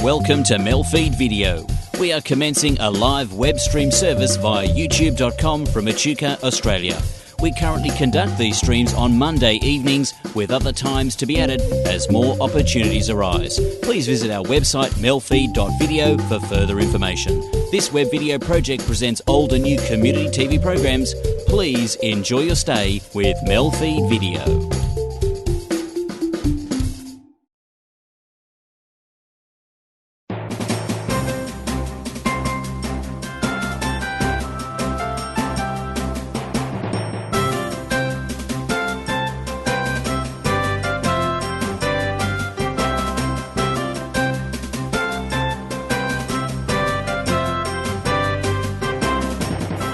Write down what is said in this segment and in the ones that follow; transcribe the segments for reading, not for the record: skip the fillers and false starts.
Welcome to MELfeed.video. We are commencing a live web stream service via youtube.com from Echuca, Australia. We currently conduct these streams on Monday evenings, with other times to be added as more opportunities arise. Please visit our website MELfeed.video for further information. This web video project presents old and new community TV programs. Please enjoy your stay with MELfeed.video.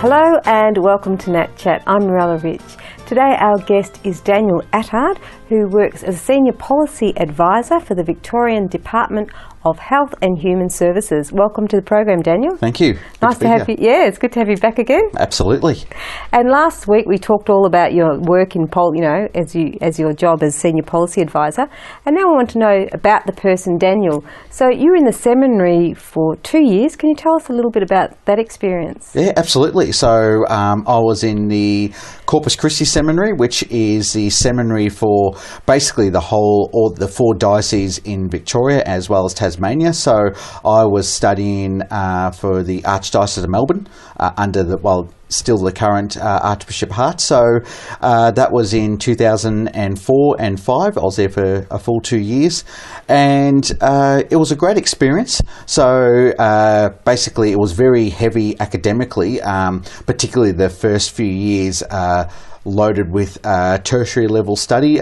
Hello and welcome to NAT Chat. I'm Mirella Rich. Today our guest is Daniel Attard, who works as a Senior Policy Advisor for the Victorian Department of Health and Human Services. Welcome to the program, Daniel. Thank you. Nice to have you. Yeah, it's good to have you back again. Absolutely. And last week we talked all about your work in as your job as Senior Policy Advisor. And now we want to know about the person, Daniel. So you were in the seminary for 2 years. Can you tell us a little bit about that experience? Yeah, absolutely. So I was in the Corpus Christi Seminary, which is the seminary for basically the four dioceses in Victoria as well as Tasmania. So I was studying for the Archdiocese of Melbourne under still the current Archbishop Hart. So that was in 2004 and 5. I was there for a full 2 years, and it was a great experience. So basically it was very heavy academically, particularly the first few years loaded with tertiary level study,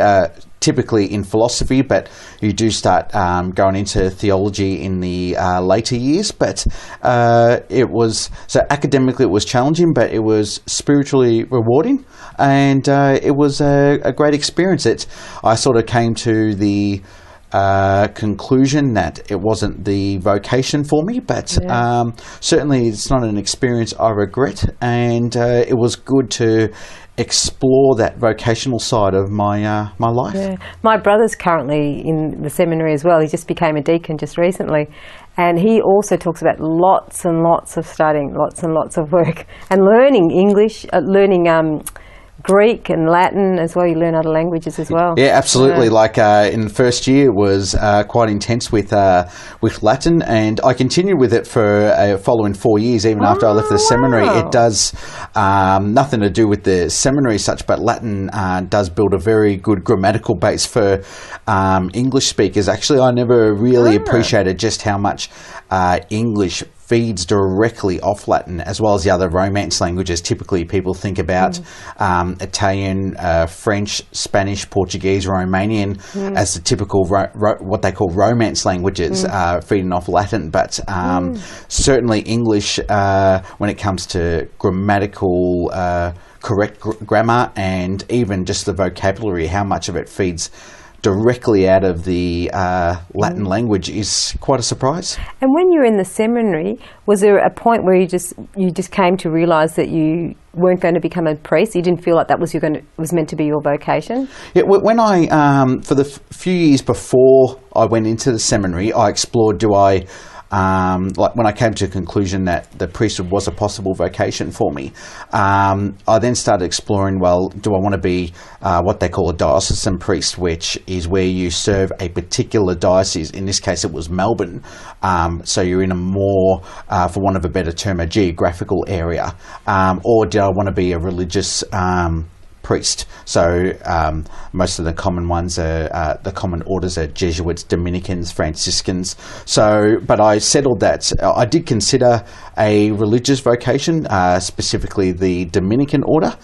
typically in philosophy, but you do start going into theology in the later years. But academically it was challenging, but it was spiritually rewarding, and it was a great experience. I sort of came to the conclusion that it wasn't the vocation for me, but certainly it's not an experience I regret, and it was good to explore that vocational side of my life. Yeah. My brother's currently in the seminary as well. He just became a deacon just recently, and he also talks about lots and lots of studying, lots and lots of work, and learning English, learning Greek and Latin as well. You learn other languages as well. Yeah, absolutely. Yeah. Like in the first year was quite intense with Latin, and I continued with it for following 4 years, even after I left the seminary. It does nothing to do with the seminary as such, but Latin does build a very good grammatical base for English speakers. Actually, I never really appreciated just how much English feeds directly off Latin, as well as the other Romance languages. Typically people think about Italian, French, Spanish, Portuguese, Romanian as the typical what they call Romance languages, feeding off Latin. But certainly English, when it comes to grammatical correct grammar, and even just the vocabulary, how much of it feeds directly out of the Latin language is quite a surprise. And when you were in the seminary, was there a point where you just came to realise that you weren't going to become a priest? You didn't feel like that was meant to be your vocation? Yeah, when I for the few years before I went into the seminary, I explored, like when I came to a conclusion that the priesthood was a possible vocation for me, I then started exploring, well, do I want to be what they call a diocesan priest, which is where you serve a particular diocese. In this case, it was Melbourne. So you're in a more, for want of a better term, a geographical area. Or do I want to be a religious priest? So most of the common ones are the common orders are Jesuits, Dominicans, Franciscans. But I settled that I did consider a religious vocation, specifically the Dominican order,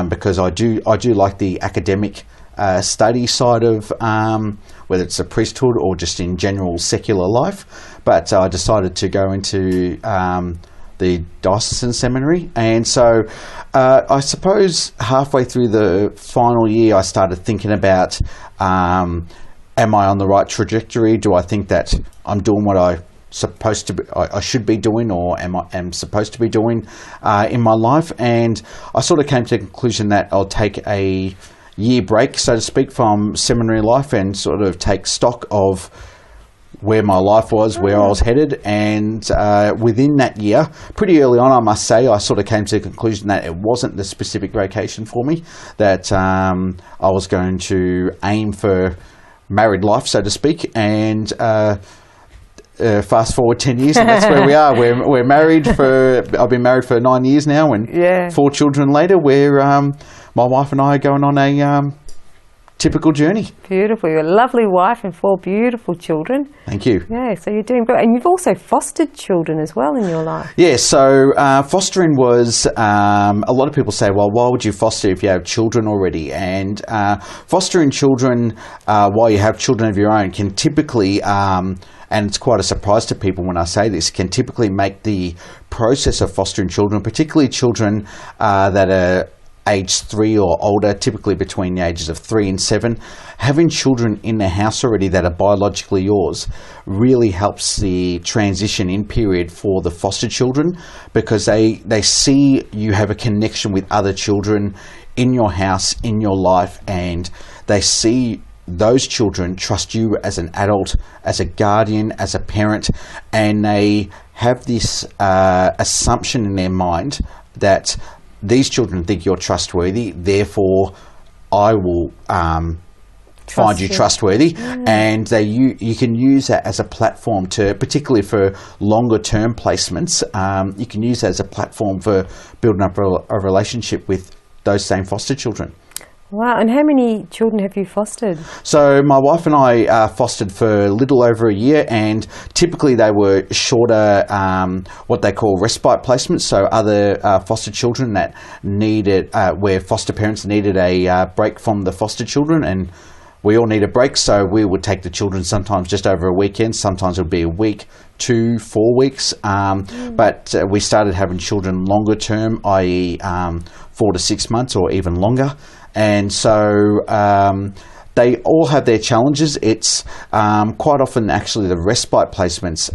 because I do like the academic study side of whether it's a priesthood or just in general secular life. But I decided to go into the diocesan seminary, and so I suppose halfway through the final year I started thinking about, am I on the right trajectory? Do I think that I'm doing what I should be doing, or am supposed to be doing in my life? And I sort of came to the conclusion that I'll take a year break, so to speak, from seminary life and sort of take stock of where my life was, where I was headed, and within that year, pretty early on, I must say, I sort of came to the conclusion that it wasn't the specific vocation for me, that I was going to aim for married life, so to speak, and fast forward 10 years and that's where we are. We're married I've been married for 9 years now, and 4 children later, my wife and I are going on a typical journey. Beautiful. You're a lovely wife and 4 beautiful children. Thank you. Yeah, so you're doing good. And you've also fostered children as well in your life. Yeah, so fostering was, a lot of people say, well, why would you foster if you have children already? And fostering children while you have children of your own can typically, and it's quite a surprise to people when I say this, can typically make the process of fostering children, particularly children that are age 3 or older, typically between the ages of 3 and 7, having children in the house already that are biologically yours really helps the transition in period for the foster children, because they see you have a connection with other children in your house, in your life, and they see those children trust you as an adult, as a guardian, as a parent, and they have this assumption in their mind that these children think you're trustworthy, therefore I will find you trustworthy. And you can use that as a platform to, particularly for longer term placements, you can use that as a platform for building up a relationship with those same foster children. Wow, and how many children have you fostered? So my wife and I fostered for a little over a year, and typically they were shorter, what they call respite placements, so other foster children that needed, where foster parents needed a break from the foster children, and we all need a break, so we would take the children sometimes just over a weekend, sometimes it would be a week, 2, 4 weeks, but we started having children longer term, i.e. 4 to 6 months or even longer. And so they all have their challenges. It's quite often actually the respite placements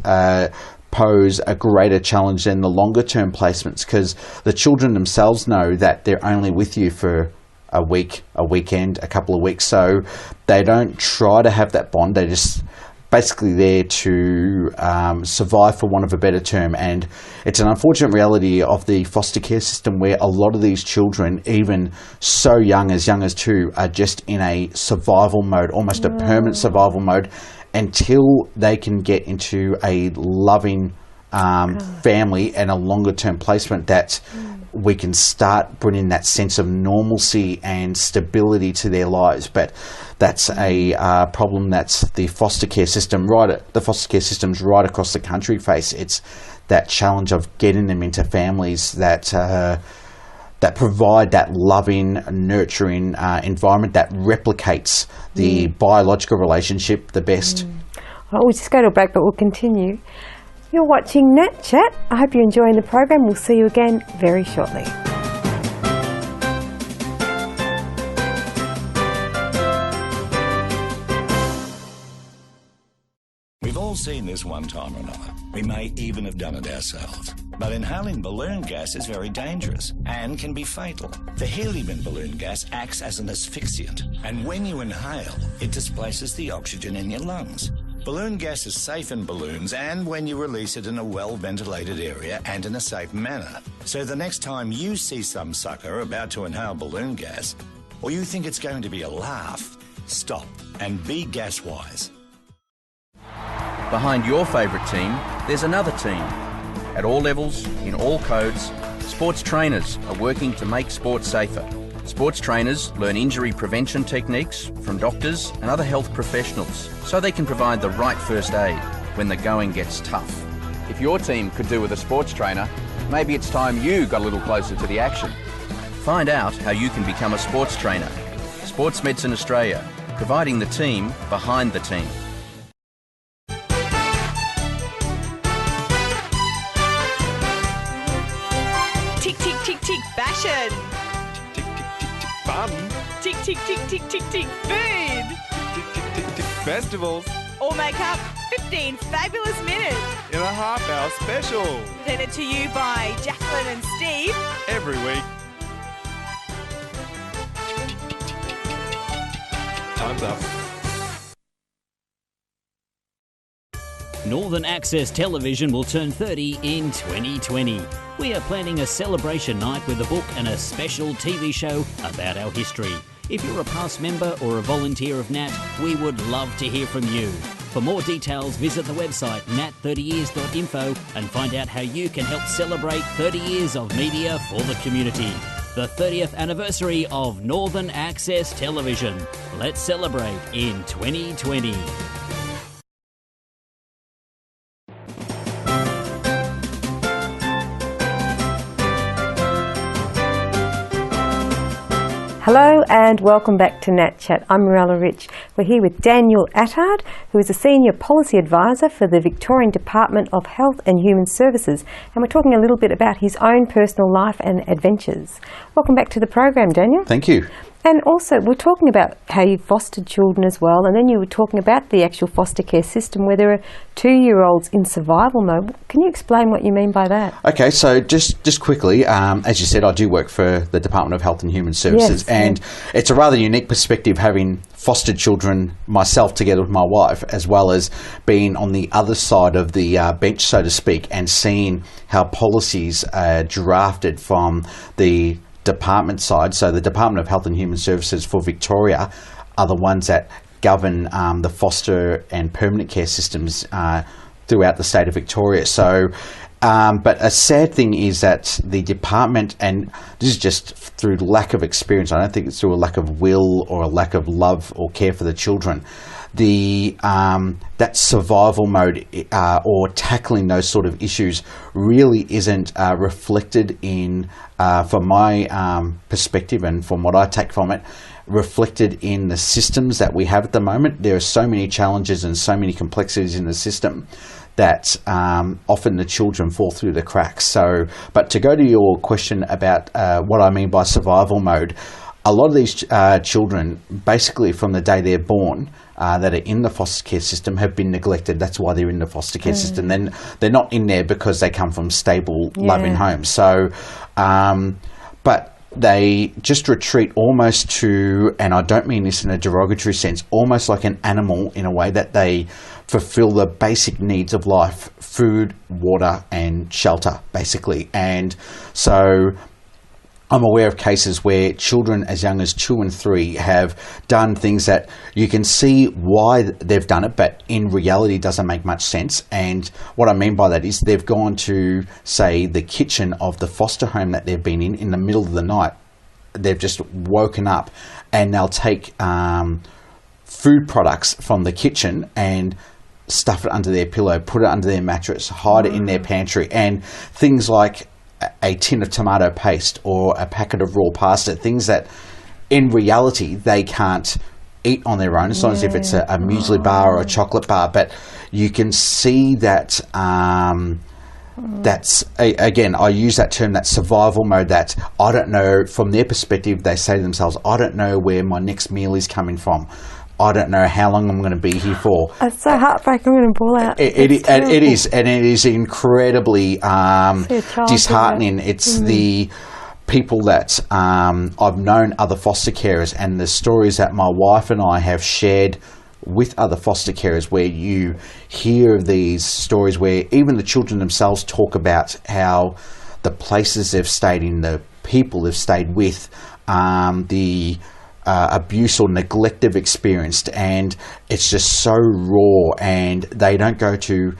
pose a greater challenge than the longer term placements, because the children themselves know that they're only with you for a week, a weekend, a couple of weeks. So they don't try to have that bond. They just basically there to survive, for want of a better term. And it's an unfortunate reality of the foster care system where a lot of these children, even so young as 2, are just in a survival mode, almost a permanent survival mode, until they can get into a loving family and a longer term placement that we can start bringing that sense of normalcy and stability to their lives. But that's a problem that's the foster care system, the foster care systems right across the country face. It's that challenge of getting them into families that provide that loving, nurturing environment that replicates the biological relationship the best. Well, we'll just go to a break, but we'll continue. You're watching NAT Chat. I hope you're enjoying the program. We'll see you again very shortly. We've all seen this one time or another. We may even have done it ourselves. But inhaling balloon gas is very dangerous and can be fatal. The helium in balloon gas acts as an asphyxiant, and when you inhale, it displaces the oxygen in your lungs. Balloon gas is safe in balloons and when you release it in a well-ventilated area and in a safe manner. So the next time you see some sucker about to inhale balloon gas, or you think it's going to be a laugh, stop and be gas-wise. Behind your favourite team, there's another team. At all levels, in all codes, sports trainers are working to make sport safer. Sports trainers learn injury prevention techniques from doctors and other health professionals so they can provide the right first aid when the going gets tough. If your team could do with a sports trainer, maybe it's time you got a little closer to the action. Find out how you can become a sports trainer. Sports Medicine Australia, providing the team behind the team. Tick, tick, tick, tick, fashion. Tick, tick, tick, tick, tick, fun. Tick, tick, tick, tick, tick, tick, food. Tick, tick, tick, tick, festivals. All make up 15 fabulous minutes. In a half-hour special. Presented to you by Jacqueline and Steve. Every week. Time's up. Northern Access Television will turn 30 in 2020. We are planning a celebration night with a book and a special TV show about our history. If you're a past member or a volunteer of NAT, we would love to hear from you. For more details, visit the website nat30years.info and find out how you can help celebrate 30 years of media for the community. The 30th anniversary of Northern Access Television. Let's celebrate in 2020. Hello and welcome back to NAT Chat. I'm Mirella Rich. We're here with Daniel Attard, who is a Senior Policy Advisor for the Victorian Department of Health and Human Services, and we're talking a little bit about his own personal life and adventures. Welcome back to the program, Daniel. Thank you. And also, we're talking about how you fostered children as well, and then you were talking about the actual foster care system where there are 2-year-olds in survival mode. Can you explain what you mean by that? Okay, so just quickly, as you said, I do work for the Department of Health and Human Services, Yes, and it's a rather unique perspective having fostered children myself together with my wife, as well as being on the other side of the bench, so to speak, and seeing how policies are drafted from the department side. So the Department of Health and Human Services for Victoria are the ones that govern the foster and permanent care systems throughout the state of Victoria. So but a sad thing is that the department, and this is just through lack of experience, I don't think it's through a lack of will or a lack of love or care for the children, the that survival mode or tackling those sort of issues really isn't reflected in, from my perspective and from what I take from it, reflected in the systems that we have at the moment. There are so many challenges and so many complexities in the system that often the children fall through the cracks. So, but to go to your question about what I mean by survival mode, a lot of these children, basically from the day they're born, that are in the foster care system have been neglected. That's why they're in the foster care system. Then they're not in there because they come from stable, loving homes. So, but they just retreat almost to, and I don't mean this in a derogatory sense, almost like an animal in a way that they fulfill the basic needs of life: food, water, and shelter, basically. And so I'm aware of cases where children as young as 2 and 3 have done things that you can see why they've done it, but in reality doesn't make much sense. And what I mean by that is they've gone to, say, the kitchen of the foster home that they've been in the middle of the night. They've just woken up and they'll take food products from the kitchen and stuff it under their pillow, put it under their mattress, hide it in their pantry, and things like a tin of tomato paste or a packet of raw pasta, things that in reality they can't eat on their own. It's not as if it's a muesli bar or a chocolate bar, but you can see that that's, again, I use that term, that survival mode, that I don't know, from their perspective, they say to themselves, I don't know where my next meal is coming from. I don't know how long I'm going to be here for. It's so heartbreaking. I'm going to bawl out. It is incredibly disheartening. It's the people that I've known, other foster carers, and the stories that my wife and I have shared with other foster carers, where you hear these stories where even the children themselves talk about how the places they've stayed in, the people they've stayed with, the abuse or neglect they've experienced, and it's just so raw, and they don't go to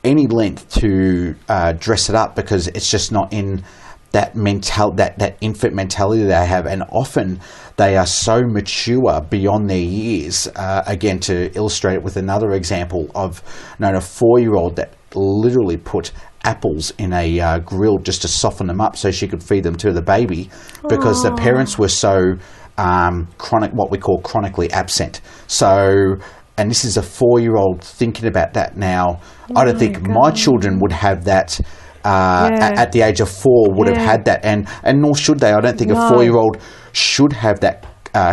any length to dress it up because it's just not in that that infant mentality they have. And often they are so mature beyond their years. Again, to illustrate it with another example, I've known a 4-year-old that literally put apples in a grill just to soften them up so she could feed them to the baby, because the parents were so what we call chronically absent. So, and this is a 4-year-old thinking about that now. I don't think my children would have that at the age of 4 would have had that, and nor should they. I don't think a 4-year-old should have that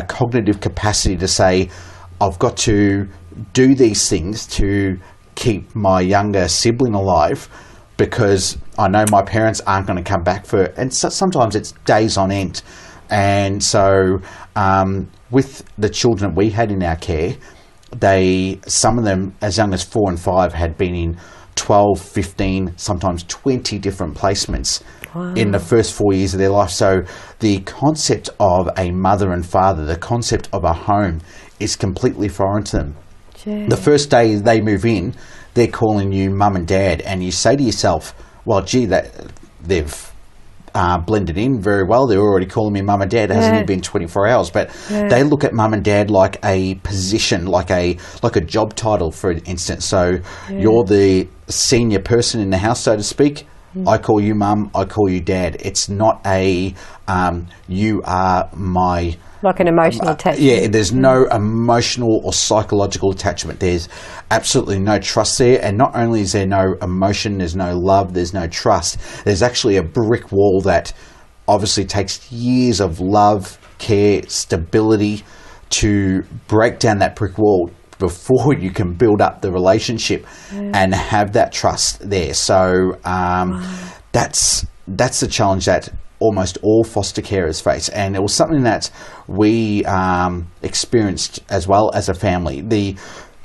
cognitive capacity to say, I've got to do these things to keep my younger sibling alive, because I know my parents aren't going to come back for, and sometimes it's days on end. And so with the children we had in our care, some of them, as young as 4 and 5, had been in 12, 15, sometimes 20 different placements in the first 4 years of their life. So the concept of a mother and father, the concept of a home, is completely foreign to them. Gee. The first day they move in, they're calling you mum and dad, and you say to yourself, well, gee, they've blended in very well. They're already calling me mum and dad. It hasn't even been 24 hours. But they look at mum and dad like a position, like a job title, for instance. So you're the senior person in the house, so to speak. I call you mum, I call you dad. It's not a you are my... Like an emotional attachment. Yeah, there's no emotional or psychological attachment. There's absolutely no trust there. And not only is there no emotion, there's no love, there's no trust. There's actually a brick wall that obviously takes years of love, care, stability to break down that brick wall before you can build up the relationship and have that trust there. So that's the challenge that almost all foster carers face, and it was something that we experienced as well as a family. The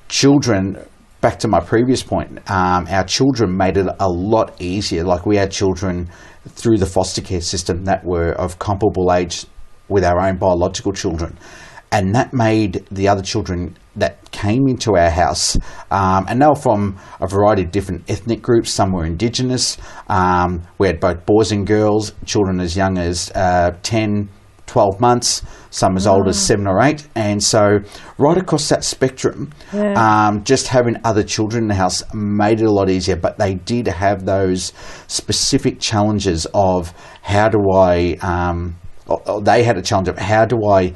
children, back to my previous point, our children made it a lot easier. Like, we had children through the foster care system that were of comparable age with our own biological children, and that made the other children that came into our house, and they were from a variety of different ethnic groups. Some were Indigenous. We had both boys and girls, children as young as 10, 12 months, some as old as 7 or 8. And so right across that spectrum, just having other children in the house made it a lot easier. But they did have those specific challenges of how do I, they had a challenge of how do I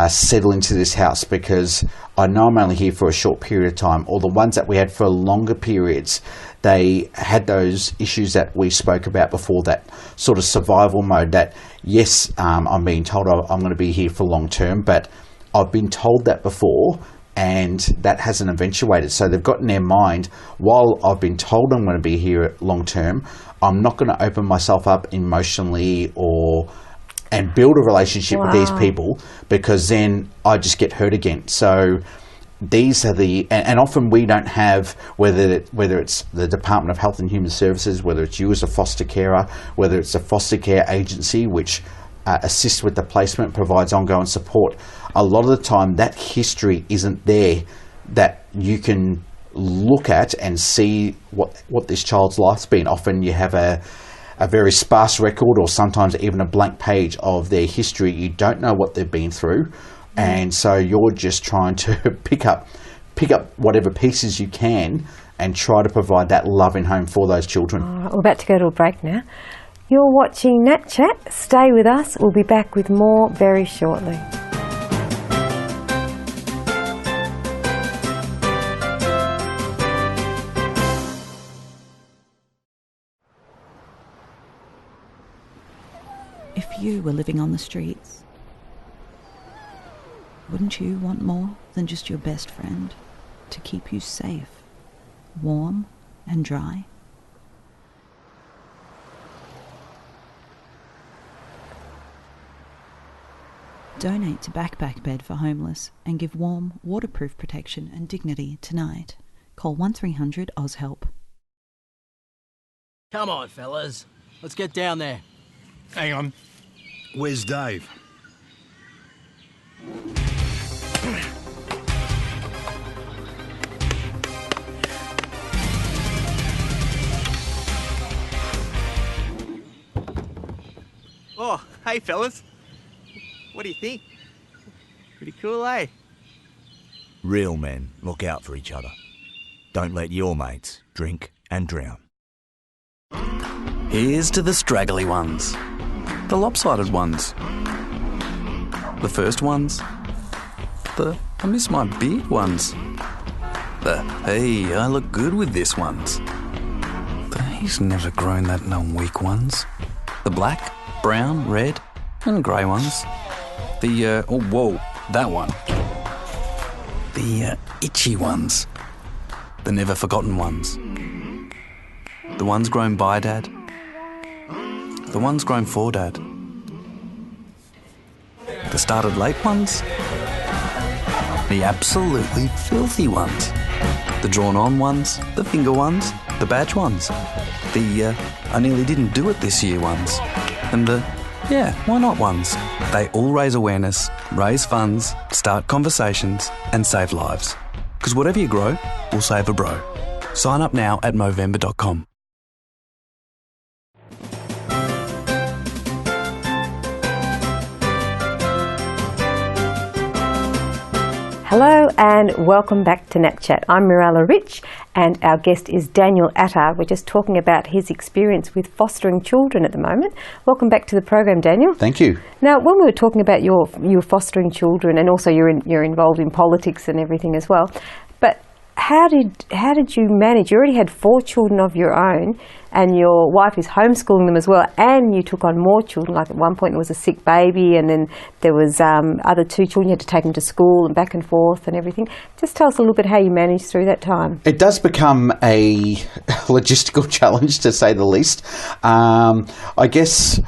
settle into this house, because I know I'm only here for a short period of time. Or the ones that we had for longer periods, they had those issues that we spoke about before, that sort of survival mode that, yes, I'm being told I'm going to be here for long term, but I've been told that before and that hasn't eventuated. So they've got in their mind, while I've been told I'm going to be here long term, I'm not going to open myself up emotionally and build a relationship with these people, because then I just get hurt again. So these are and often we don't have, whether it's the Department of Health and Human Services, whether it's you as a foster carer, whether it's a foster care agency which assists with the placement, provides ongoing support, a lot of the time that history isn't there that you can look at and see what this child's life's been. Often you have a very sparse record, or sometimes even a blank page of their history. You don't know what they've been through, and so you're just trying to pick up whatever pieces you can and try to provide that loving home for those children. All right, we're about to go to a break now. You're watching NAT Chat. Stay with us. We'll be back with more very shortly. If you were living on the streets, wouldn't you want more than just your best friend to keep you safe, warm and dry? Donate to Backpack Bed for Homeless and give warm, waterproof protection and dignity tonight. Call 1300 OzHelp. Come on, fellas. Let's get down there. Hang on. Where's Dave? Oh, hey, fellas. What do you think? Pretty cool, eh? Real men look out for each other. Don't let your mates drink and drown. Here's to the straggly ones. The lopsided ones. The first ones. The I miss my beard ones. The hey, I look good with this ones. The he's never grown that numb weak ones. The black, brown, red and grey ones. The oh whoa, that one. The itchy ones. The never forgotten ones. The ones grown by Dad. The ones grown for Dad. The started late ones. The absolutely filthy ones. The drawn-on ones, the finger ones, the badge ones. The I nearly didn't do it this year ones. And the yeah, why not ones. They all raise awareness, raise funds, start conversations and save lives. Because whatever you grow will save a bro. Sign up now at Movember.com. Hello and welcome back to NAT Chat. I'm Mirella Rich and our guest is Daniel Attar. We're just talking about his experience with fostering children at the moment. Welcome back to the program, Daniel. Thank you. Now, when we were talking about your fostering children, and also you're involved in politics and everything as well, but how did you manage? You already had 4 children of your own, and your wife is homeschooling them as well, and you took on more children. Like at one point there was a sick baby, and then there was other 2 children. You had to take them to school and back and forth and everything. Just tell us a little bit how you managed through that time. It does become a logistical challenge, to say the least. I guess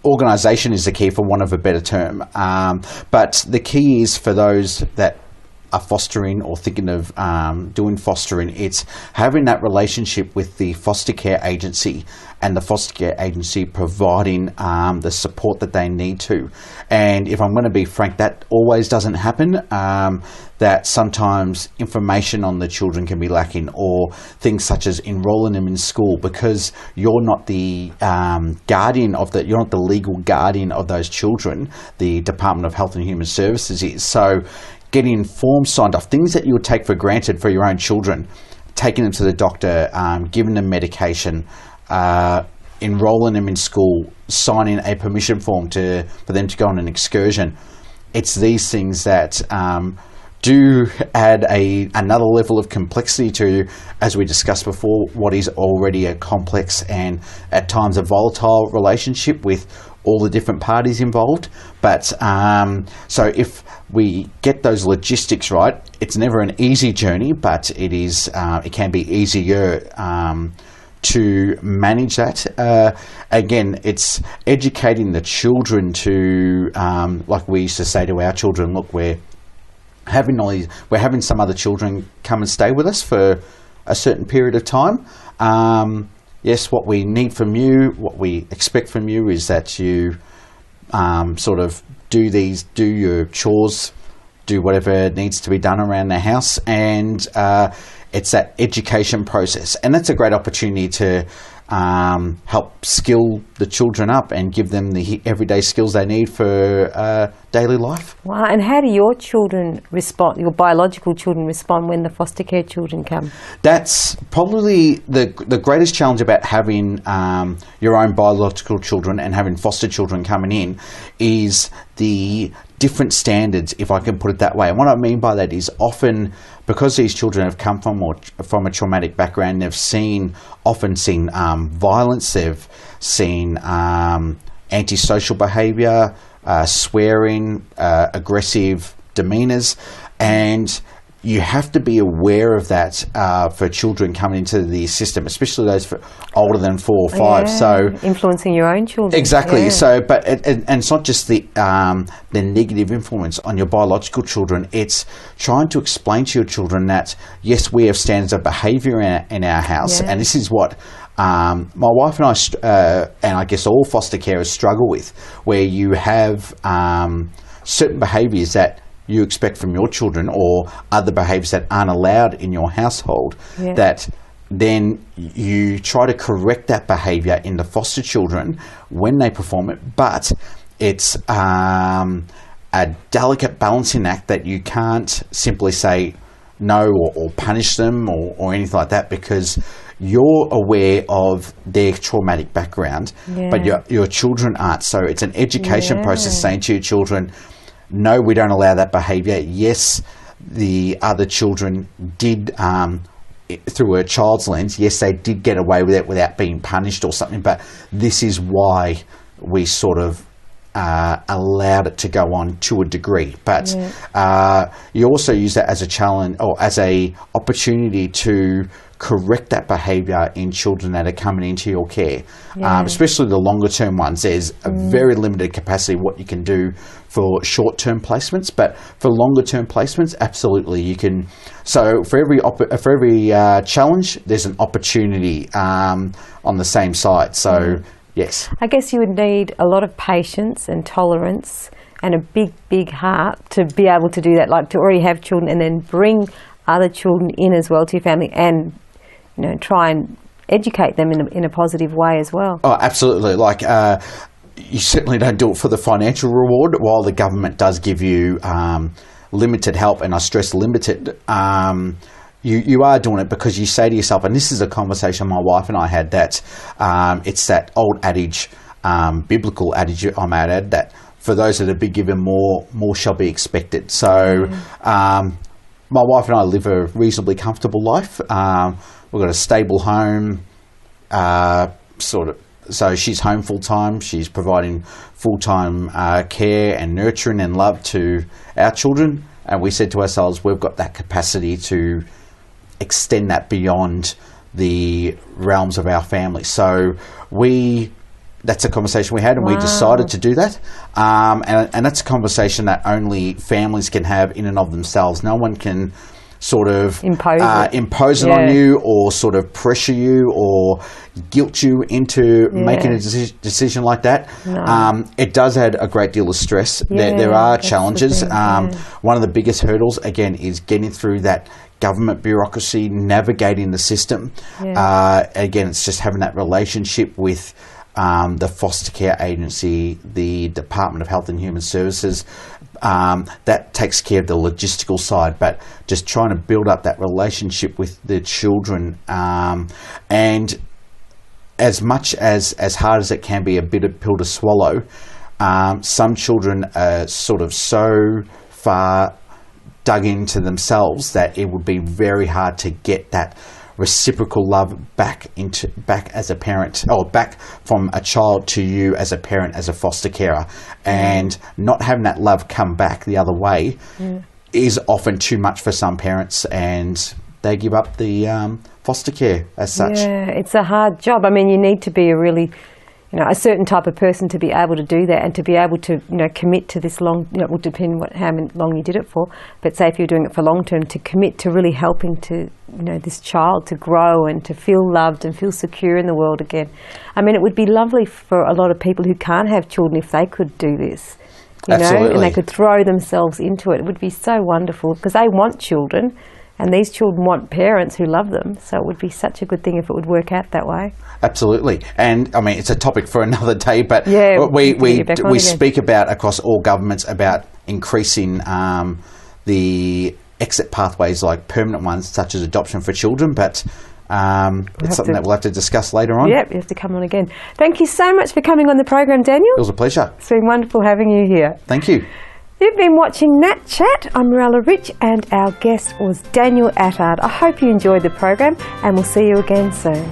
organisation is the key, for want of a better term. But the key is, for those that are fostering or thinking of doing fostering, it's having that relationship with the foster care agency, and the foster care agency providing the support that they need to. And if I'm going to be frank, that always doesn't happen. That sometimes information on the children can be lacking, or things such as enrolling them in school, because you're not the guardian of you're not the legal guardian of those children. The Department of Health and Human Services is. So getting forms signed off, things that you would take for granted for your own children, taking them to the doctor, giving them medication, enrolling them in school, signing a permission form for them to go on an excursion. It's these things that do add another level of complexity to, as we discussed before, what is already a complex and at times a volatile relationship with all the different parties involved. But so if we get those logistics right, it's never an easy journey, but it can be easier to manage that. Again, it's educating the children to, like we used to say to our children, look, we're having some other children come and stay with us for a certain period of time. Yes, what we need from you, what we expect from you, is that you sort of do your chores, do whatever needs to be done around the house, and it's that education process. And that's a great opportunity to help skill the children up and give them the everyday skills they need for daily life. Wow, and how do your children respond, your biological children respond when the foster care children come? That's probably the greatest challenge about having your own biological children and having foster children coming in, is the different standards, if I can put it that way. And what I mean by that is, often because these children have come from a traumatic background, they've often seen violence, they've seen antisocial behaviour, swearing, aggressive demeanours, and you have to be aware of that for children coming into the system, especially those older than 4 or 5. Yeah, so influencing your own children. Exactly. Yeah. So, but and it's not just the negative influence on your biological children. It's trying to explain to your children that yes, we have standards of behaviour in our house, and this is what my wife and I, and I guess all foster carers struggle with, where you have certain behaviours that you expect from your children, or other behaviours that aren't allowed in your household, that then you try to correct that behaviour in the foster children when they perform it. But it's a delicate balancing act that you can't simply say no or punish them or anything like that, because you're aware of their traumatic background, but your children aren't. So it's an education process, saying to your children, no, we don't allow that behaviour. Yes, the other children did, through a child's lens, yes, they did get away with it without being punished or something, but this is why we sort of allowed it to go on to a degree. But you also use that as a challenge or as a opportunity to correct that behaviour in children that are coming into your care, especially the longer term ones. There's a very limited capacity of what you can do for short term placements, but for longer term placements, absolutely you can. So for every challenge, there's an opportunity on the same side. So yes, I guess you would need a lot of patience and tolerance and a big heart to be able to do that, like to already have children and then bring other children in as well to your family, and try and educate them in a positive way as well. Oh, absolutely. Like, you certainly don't do it for the financial reward, while the government does give you limited help, and I stress limited. You are doing it because you say to yourself, and this is a conversation my wife and I had, that it's that old adage, biblical adage, I might add, that for those that have been given more shall be expected. So my wife and I live a reasonably comfortable life. We've got a stable home, so she's home full time. She's providing full time care and nurturing and love to our children. And we said to ourselves, we've got that capacity to extend that beyond the realms of our family. So that's a conversation we had, and we decided to do that. And that's a conversation that only families can have in and of themselves. No one can sort of impose it on you, or sort of pressure you, or guilt you into making a decision like that. It does add a great deal of stress. There are challenges. One of the biggest hurdles, again, is getting through that government bureaucracy, navigating the system. Again, it's just having that relationship with the foster care agency, the Department of Health and Human Services. That takes care of the logistical side, but just trying to build up that relationship with the children, and as much as hard as it can be a bitter pill to swallow, some children are sort of so far dug into themselves that it would be very hard to get that reciprocal love back as a parent, or back from a child to you as a parent, as a foster carer. And not having that love come back the other way is often too much for some parents, and they give up the foster care as such. It's a hard job. I mean, you need to be a certain type of person to be able to do that, and to be able to commit to this long, it will depend how long you did it for, but say if you're doing it for long term, to commit to really helping to this child to grow and to feel loved and feel secure in the world again. I mean, it would be lovely for a lot of people who can't have children if they could do this, and they could throw themselves into it. It would be so wonderful, because they want children, and these children want parents who love them. So it would be such a good thing if it would work out that way. Absolutely. And I mean, it's a topic for another day, but we speak about, across all governments, about increasing the exit pathways, like permanent ones, such as adoption for children. But it's something that we'll have to discuss later on. Yep, you have to come on again. Thank you so much for coming on the program, Daniel. It was a pleasure. It's been wonderful having you here. Thank you. You've been watching NAT Chat. I'm Mirella Rich, and our guest was Daniel Attard. I hope you enjoyed the program, and we'll see you again soon.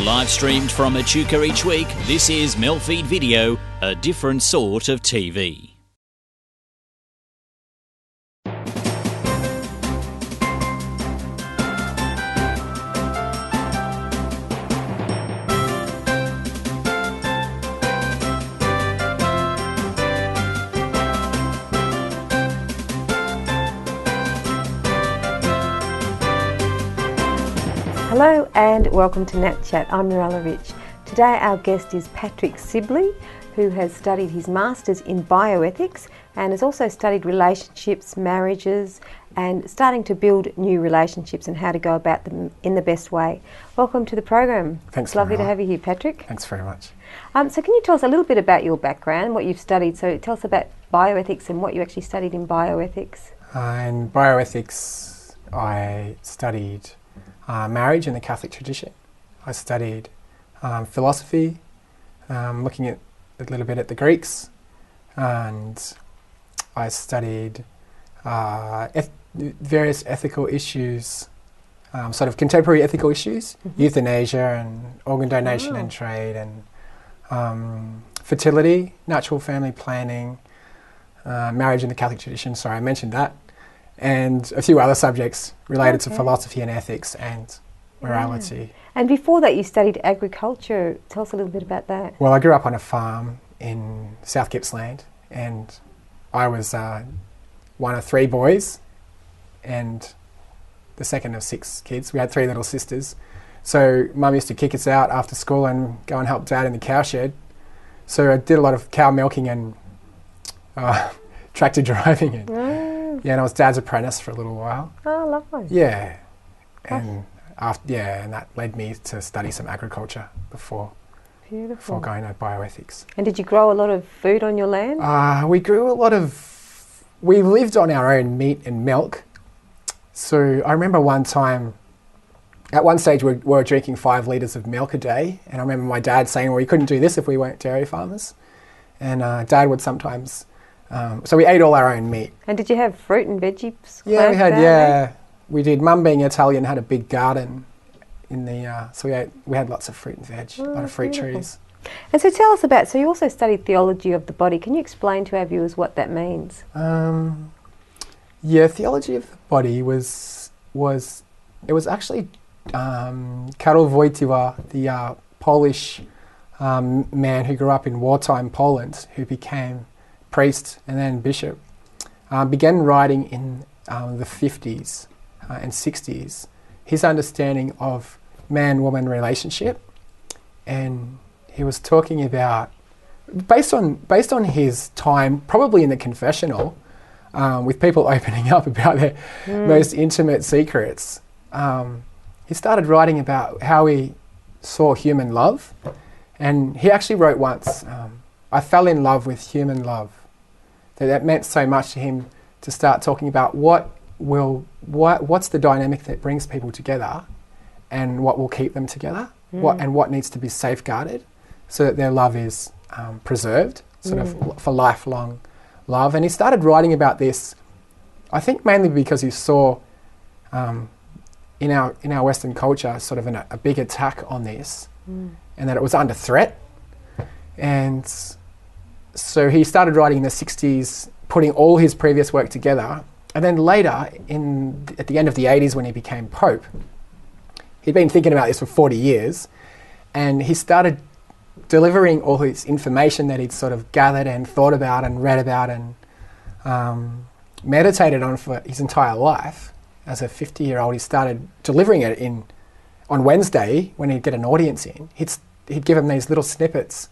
Live streamed from Echuca each week, this is MELfeed Video, a different sort of TV. Hello and welcome to NAT Chat. I'm Mirella Rich. Today our guest is Patrick Sibley, who has studied his Masters in Bioethics and has also studied relationships, marriages, and starting to build new relationships and how to go about them in the best way. Welcome to the program. Thanks. It's lovely to have you here, Patrick. Thanks very much. So can you tell us a little bit about your background, what you've studied? So tell us about bioethics and what you actually studied in bioethics. In bioethics, I studied marriage in the Catholic tradition. I studied philosophy, looking at a little bit at the Greeks, and I studied various ethical issues, sort of contemporary ethical issues, euthanasia and organ donation and trade, and fertility, natural family planning, marriage in the Catholic tradition, sorry I mentioned that, and a few other subjects related to philosophy and ethics and morality. And before that you studied agriculture. Tell us a little bit about that. Well, I grew up on a farm in South Gippsland, and I was one of 3 boys and the second of 6 kids. We had 3 little sisters. So Mum used to kick us out after school and go and help Dad in the cow shed. So I did a lot of cow milking and tractor driving. And, and I was Dad's apprentice for a little while. Oh, lovely. Yeah. And and that led me to study some agriculture before going to bioethics. And did you grow a lot of food on your land? We lived on our own meat and milk. So I remember at one stage we were drinking 5 litres of milk a day, and I remember my dad saying, well, we couldn't do this if we weren't dairy farmers. And Dad would sometimes, so we ate all our own meat. And did you have fruit and veggies? Yeah, we did. Mum, being Italian, had a big garden in the, so we had lots of fruit and veg, a lot of fruit trees. And so tell us about, so you also studied theology of the body. Can you explain to our viewers what that means? Theology of the body was actually Karol Wojtyła, the Polish man who grew up in wartime Poland, who became priest and then bishop, began writing in the 50s and 60s his understanding of man-woman relationship, and he was talking about, based on his time, probably in the confessional, with people opening up about their most intimate secrets. He started writing about how he saw human love, and he actually wrote once, I fell in love with human love. That meant so much to him to start talking about what's the dynamic that brings people together and what will keep them together, what needs to be safeguarded so that their love is preserved, sort of for lifelong love. And he started writing about this, I think mainly because he saw in our Western culture sort of a big attack on this, and that it was under threat. And so he started writing in the 60s, putting all his previous work together. And then later, at the end of the 80s when he became Pope, he'd been thinking about this for 40 years, and he started delivering all his information that he'd sort of gathered and thought about and read about and meditated on for his entire life. As a 50-year-old, he started delivering it on Wednesday when he'd get an audience in. He'd give them these little snippets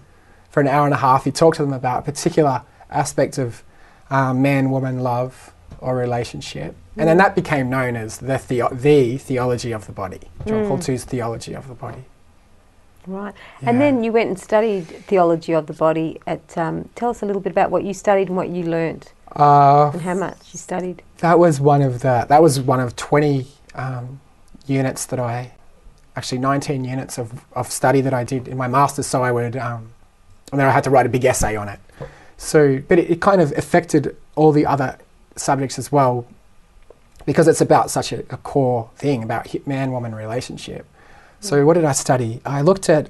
for an hour and a half. He'd talk to them about a particular aspect of man-woman love or relationship. And then that became known as the theology of the body, John Paul II's theology of the body. Right. Yeah. And then you went and studied theology of the body at, tell us a little bit about what you studied and what you learnt, and how much you studied. That was one of 20 units that actually 19 units of study that I did in my Masters, so I would, and then I had to write a big essay on it. So, but it kind of affected all the other subjects as well, because it's about such a core thing about man-woman relationship. So what did I study? I looked at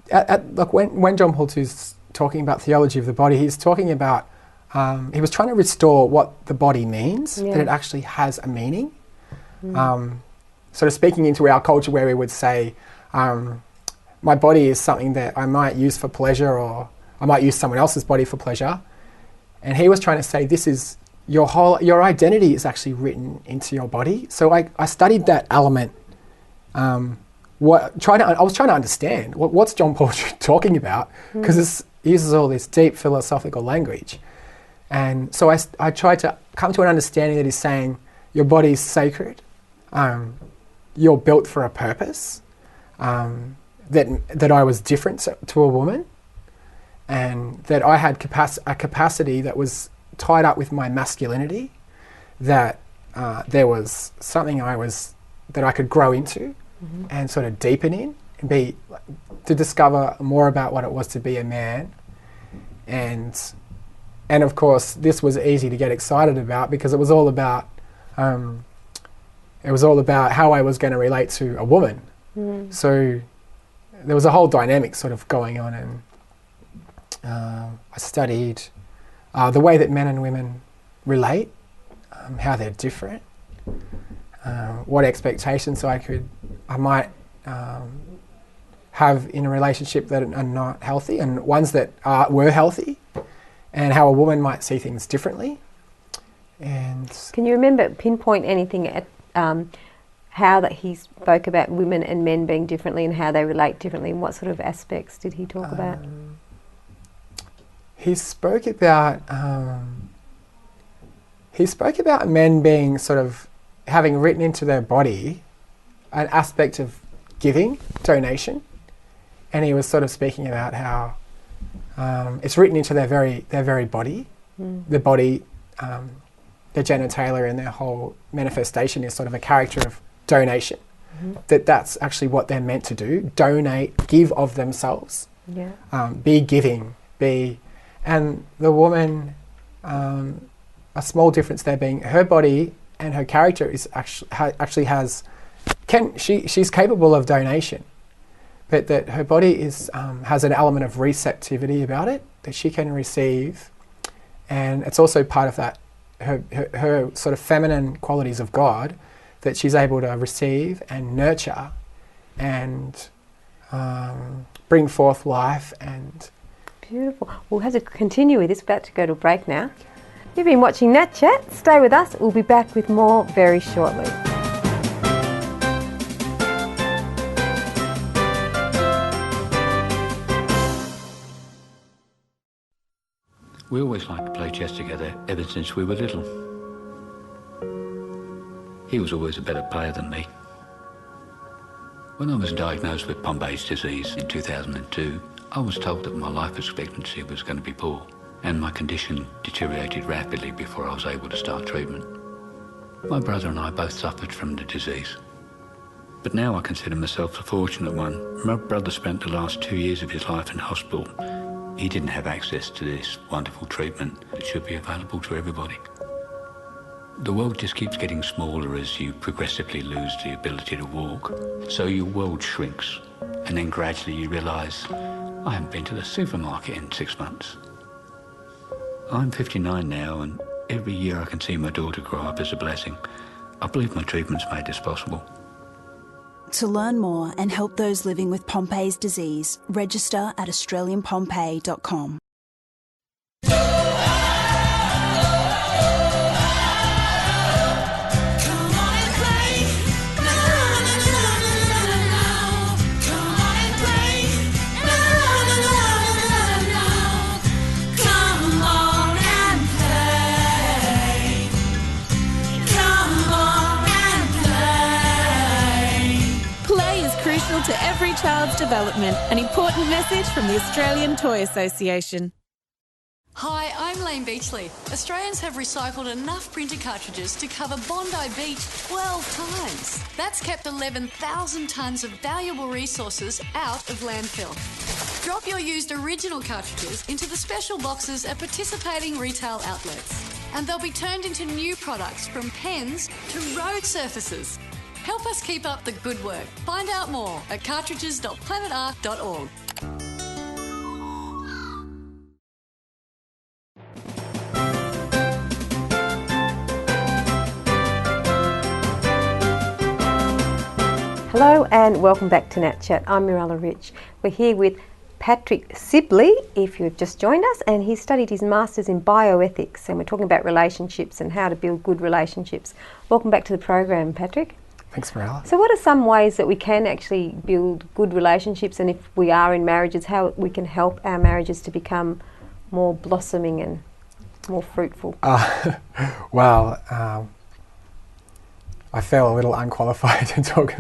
when John Paul II is talking about theology of the body, he's talking about, he was trying to restore what the body means, that it actually has a meaning. Sort of speaking into our culture where we would say, my body is something that I might use for pleasure, or I might use someone else's body for pleasure. And he was trying to say, this is your identity is actually written into your body. So I studied that element I was trying to understand what's John Poetry talking about, because he uses all this deep philosophical language. And so I tried to come to an understanding that he's saying your body is sacred, you're built for a purpose, that I was different to a woman, and that I had a capacity that was tied up with my masculinity, that there was something that I could grow into and sort of deepen in, and to discover more about what it was to be a man. And of course, this was easy to get excited about, because it was all about how I was going to relate to a woman. So there was a whole dynamic sort of going on, and I studied the way that men and women relate, how they're different, what expectations I might have in a relationship that are not healthy, and ones that were healthy, and how a woman might see things differently. And can you pinpoint anything at how that he spoke about women and men being differently and how they relate differently, and what sort of aspects did he talk about? He spoke about men being sort of having written into their body an aspect of giving, donation, and he was sort of speaking about how it's written into their very body. The body, their genitalia, and their whole manifestation is sort of a character of donation. That's actually what they're meant to do: donate, give of themselves, be giving, and the woman, a small difference there being her body and her character is she's capable of donation, but that her body has an element of receptivity about it, that she can receive, and it's also part of that her sort of feminine qualities of God, that she's able to receive and nurture and bring forth life. And beautiful. We'll have to continue with this. About to go to a break now. You've been watching NAT Chat. Stay with us. We'll be back with more very shortly. We always liked to play chess together ever since we were little. He was always a better player than me. When I was diagnosed with Pompe's disease in 2002, I was told that my life expectancy was going to be poor, and my condition deteriorated rapidly before I was able to start treatment. My brother and I both suffered from the disease. But now I consider myself the fortunate one. My brother spent the last 2 years of his life in hospital. He didn't have access to this wonderful treatment that should be available to everybody. The world just keeps getting smaller as you progressively lose the ability to walk. So your world shrinks, and then gradually you realise, I haven't been to the supermarket in 6 months. I'm 59 now, and every year I can see my daughter grow up is a blessing. I believe my treatment's made this possible. To learn more and help those living with Pompe's disease, register at australianpompe.com. To every child's development, an important message from the Australian Toy Association. Hi, I'm Lane Beachley. Australians have recycled enough printer cartridges to cover Bondi Beach 12 times. That's kept 11,000 tonnes of valuable resources out of landfill. Drop your used original cartridges into the special boxes at participating retail outlets, and they'll be turned into new products, from pens to road surfaces. Help us keep up the good work. Find out more at cartridges.planetark.org. Hello and welcome back to NAT Chat. I'm Mirella Rich. We're here with Patrick Sibley, if you've just joined us, and he studied his Masters in Bioethics, and we're talking about relationships and how to build good relationships. Welcome back to the program, Patrick. Thanks, Marilla. So what are some ways that we can actually build good relationships, and if we are in marriages, how we can help our marriages to become more blossoming and more fruitful? Well, I feel a little unqualified to talk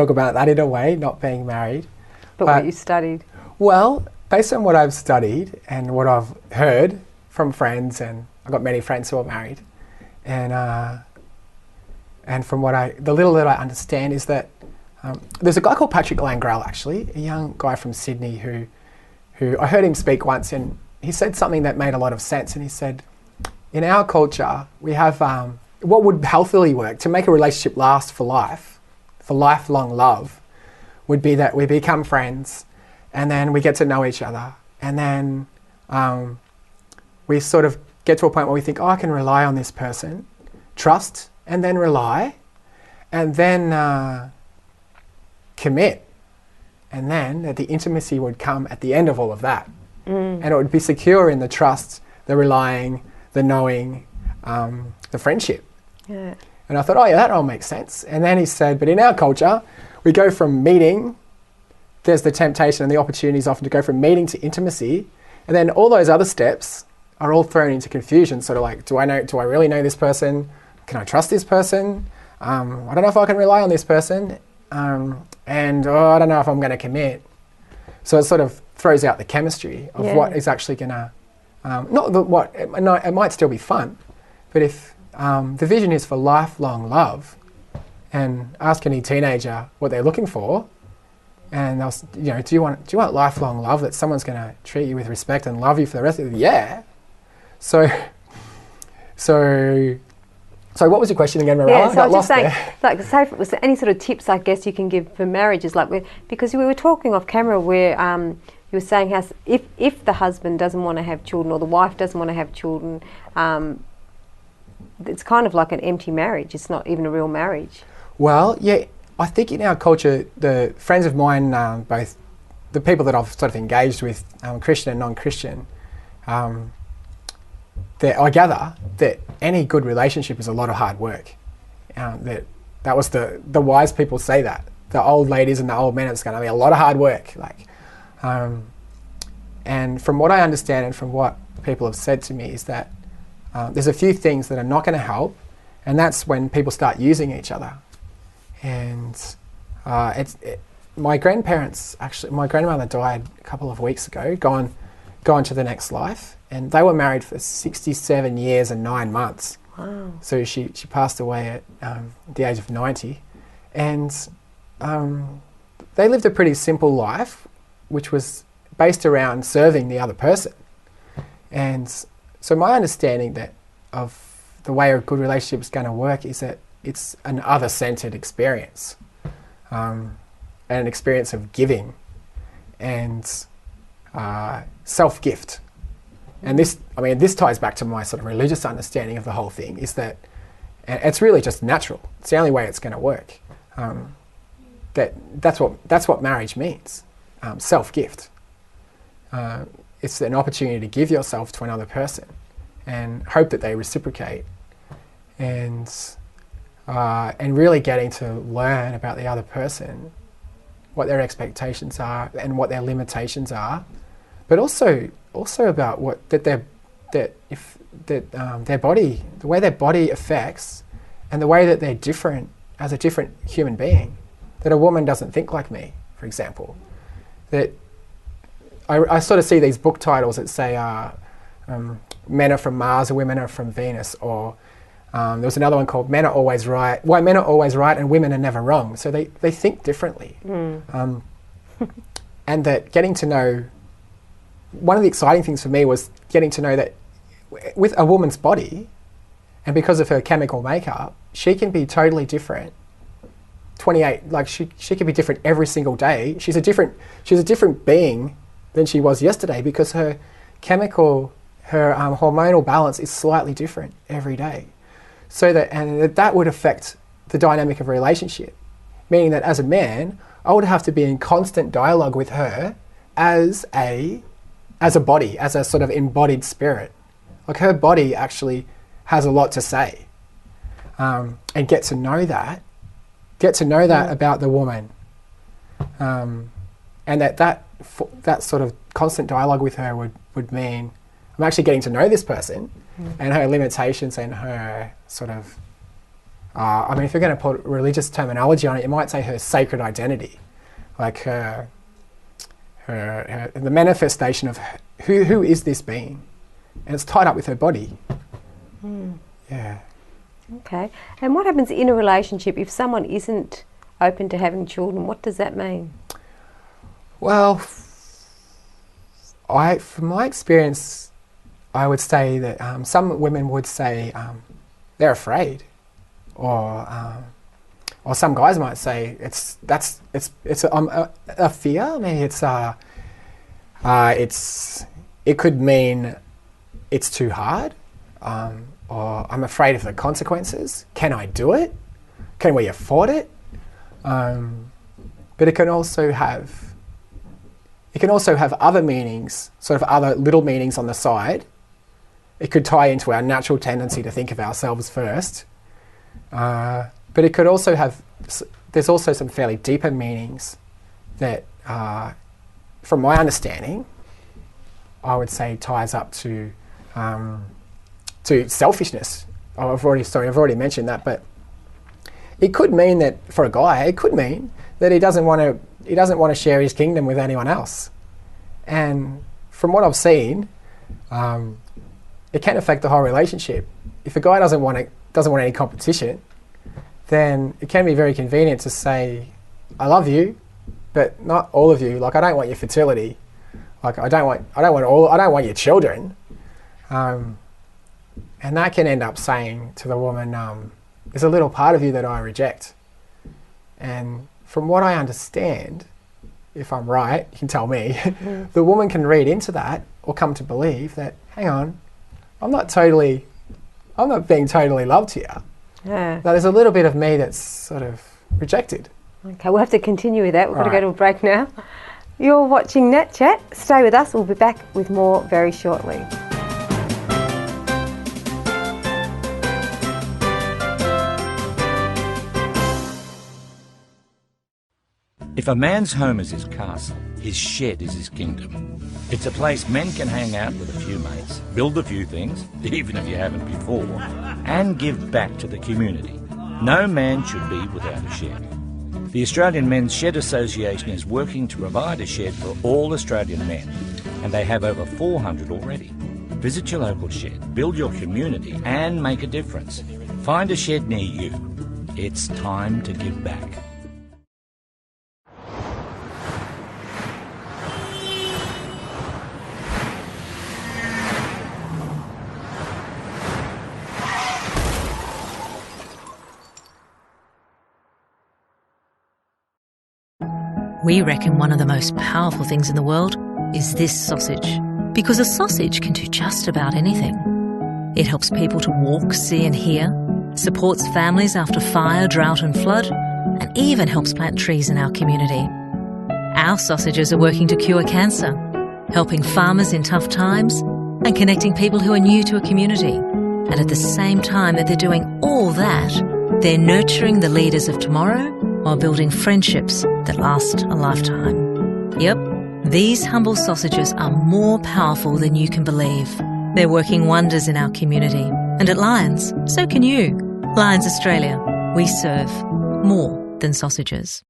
about that in a way, not being married. But what you studied? Well, based on what I've studied and what I've heard from friends, and I've got many friends who are married, and from the little that I understand is that there's a guy called Patrick Langrell, actually, a young guy from Sydney who I heard him speak once, and he said something that made a lot of sense. And he said, in our culture, we have what would healthily work to make a relationship last for life, for lifelong love, would be that we become friends, and then we get to know each other, and then we sort of get to a point where we think, oh, I can rely on this person, trust, and then rely, and then commit, and then that the intimacy would come at the end of all of that. And it would be secure in the trust, the relying, the knowing, the friendship. Yeah. And I thought, oh yeah, that all makes sense. And then he said, but in our culture, we go from meeting, there's the temptation and the opportunities often to go from meeting to intimacy, and then all those other steps are all thrown into confusion. Sort of like, do I really know this person? Can I trust this person? I don't know if I can rely on this person. And I don't know if I'm going to commit. So it sort of throws out the chemistry of what is actually going to, it might still be fun, but if the vision is for lifelong love, and ask any teenager what they're looking for, and they'll, do you want lifelong love, that someone's going to treat you with respect and love you for the rest of the year? So what was your question again, Marilla? Yeah, so I was just saying, like, say, was there any sort of tips, I guess, you can give for marriages? Like, because we were talking off camera where you were saying how if the husband doesn't want to have children, or the wife doesn't want to have children, it's kind of like an empty marriage. It's not even a real marriage. Well, yeah, I think in our culture, the friends of mine, both the people that I've sort of engaged with, Christian and non-Christian, I gather that any good relationship is a lot of hard work. That was the wise people say that. The old ladies and the old men, it's going to be a lot of hard work. And from what I understand and from what people have said to me is that there's a few things that are not going to help, and that's when people start using each other. And my grandparents, actually, my grandmother died a couple of weeks ago, gone to the next life, and they were married for 67 years and 9 months. Wow. So she passed away at the age of 90, and they lived a pretty simple life, which was based around serving the other person. And so my understanding of the way a good relationship is going to work is that it's an other-centered experience, and an experience of giving and self-gift. And this ties back to my sort of religious understanding of the whole thing, is that it's really just natural. It's the only way it's going to work. That's what marriage means, self-gift. It's an opportunity to give yourself to another person and hope that they reciprocate, and really getting to learn about the other person, what their expectations are and what their limitations are, but also about their body, the way their body affects, and the way that they're different as a different human being. That a woman doesn't think like me, for example. That I sort of see these book titles that say men are from Mars and women are from Venus, or there was another one called Men Are Always Right. Why Men Are Always Right and Women Are Never Wrong. So they think differently. And that getting to know, one of the exciting things for me was getting to know that with a woman's body, and because of her chemical makeup, she can be totally different. 28, like she can be different every single day. She's a different being than she was yesterday, because her hormonal balance is slightly different every day. So that would affect the dynamic of a relationship, meaning that as a man, I would have to be in constant dialogue with her as a body, as a sort of embodied spirit. Like, her body actually has a lot to say, and get to know that, get to know that about the woman, and that sort of constant dialogue with her would mean I'm actually getting to know this person and her limitations and her sort of, I mean, if you're going to put religious terminology on it, you might say her sacred identity, like her the manifestation of who is this being, and it's tied up with her body. Yeah. Okay. And what happens in a relationship if someone isn't open to having children? What does that mean? Well, from my experience, I would say that some women would say they're afraid, or some guys might say it's a fear. I mean, it could mean it's too hard, or I'm afraid of the consequences. Can I do it? Can we afford it? But it can also have other meanings, sort of other little meanings on the side. It could tie into our natural tendency to think of ourselves first. But it could also have, there's also some fairly deeper meanings that, from my understanding, I would say ties up to selfishness. I've already mentioned that, but it could mean that for a guy, it could mean that he doesn't want to share his kingdom with anyone else. And from what I've seen, it can affect the whole relationship. If a guy doesn't want any competition, then it can be very convenient to say, I love you, but not all of you. Like, I don't want your fertility. Like, I don't want your children. And that can end up saying to the woman, there's a little part of you that I reject. And from what I understand, if I'm right, you can tell me, the woman can read into that or come to believe that, hang on, I'm not being totally loved here. Yeah. That there's a little bit of me that's sort of rejected. Okay, we'll have to continue with that. We've got to go to a break now. You're watching NAT Chat. Stay with us. We'll be back with more very shortly. If a man's home is his castle, his shed is his kingdom. It's a place men can hang out with a few mates, build a few things, even if you haven't before, and give back to the community. No man should be without a shed. The Australian Men's Shed Association is working to provide a shed for all Australian men, and they have over 400 already. Visit your local shed, build your community, and make a difference. Find a shed near you. It's time to give back. We reckon one of the most powerful things in the world is this sausage, because a sausage can do just about anything. It helps people to walk, see and hear, supports families after fire, drought and flood, and even helps plant trees in our community. Our sausages are working to cure cancer, helping farmers in tough times, and connecting people who are new to a community. And at the same time that they're doing all that, they're nurturing the leaders of tomorrow while building friendships that last a lifetime. Yep, these humble sausages are more powerful than you can believe. They're working wonders in our community. And at Lions, so can you. Lions Australia, we serve more than sausages.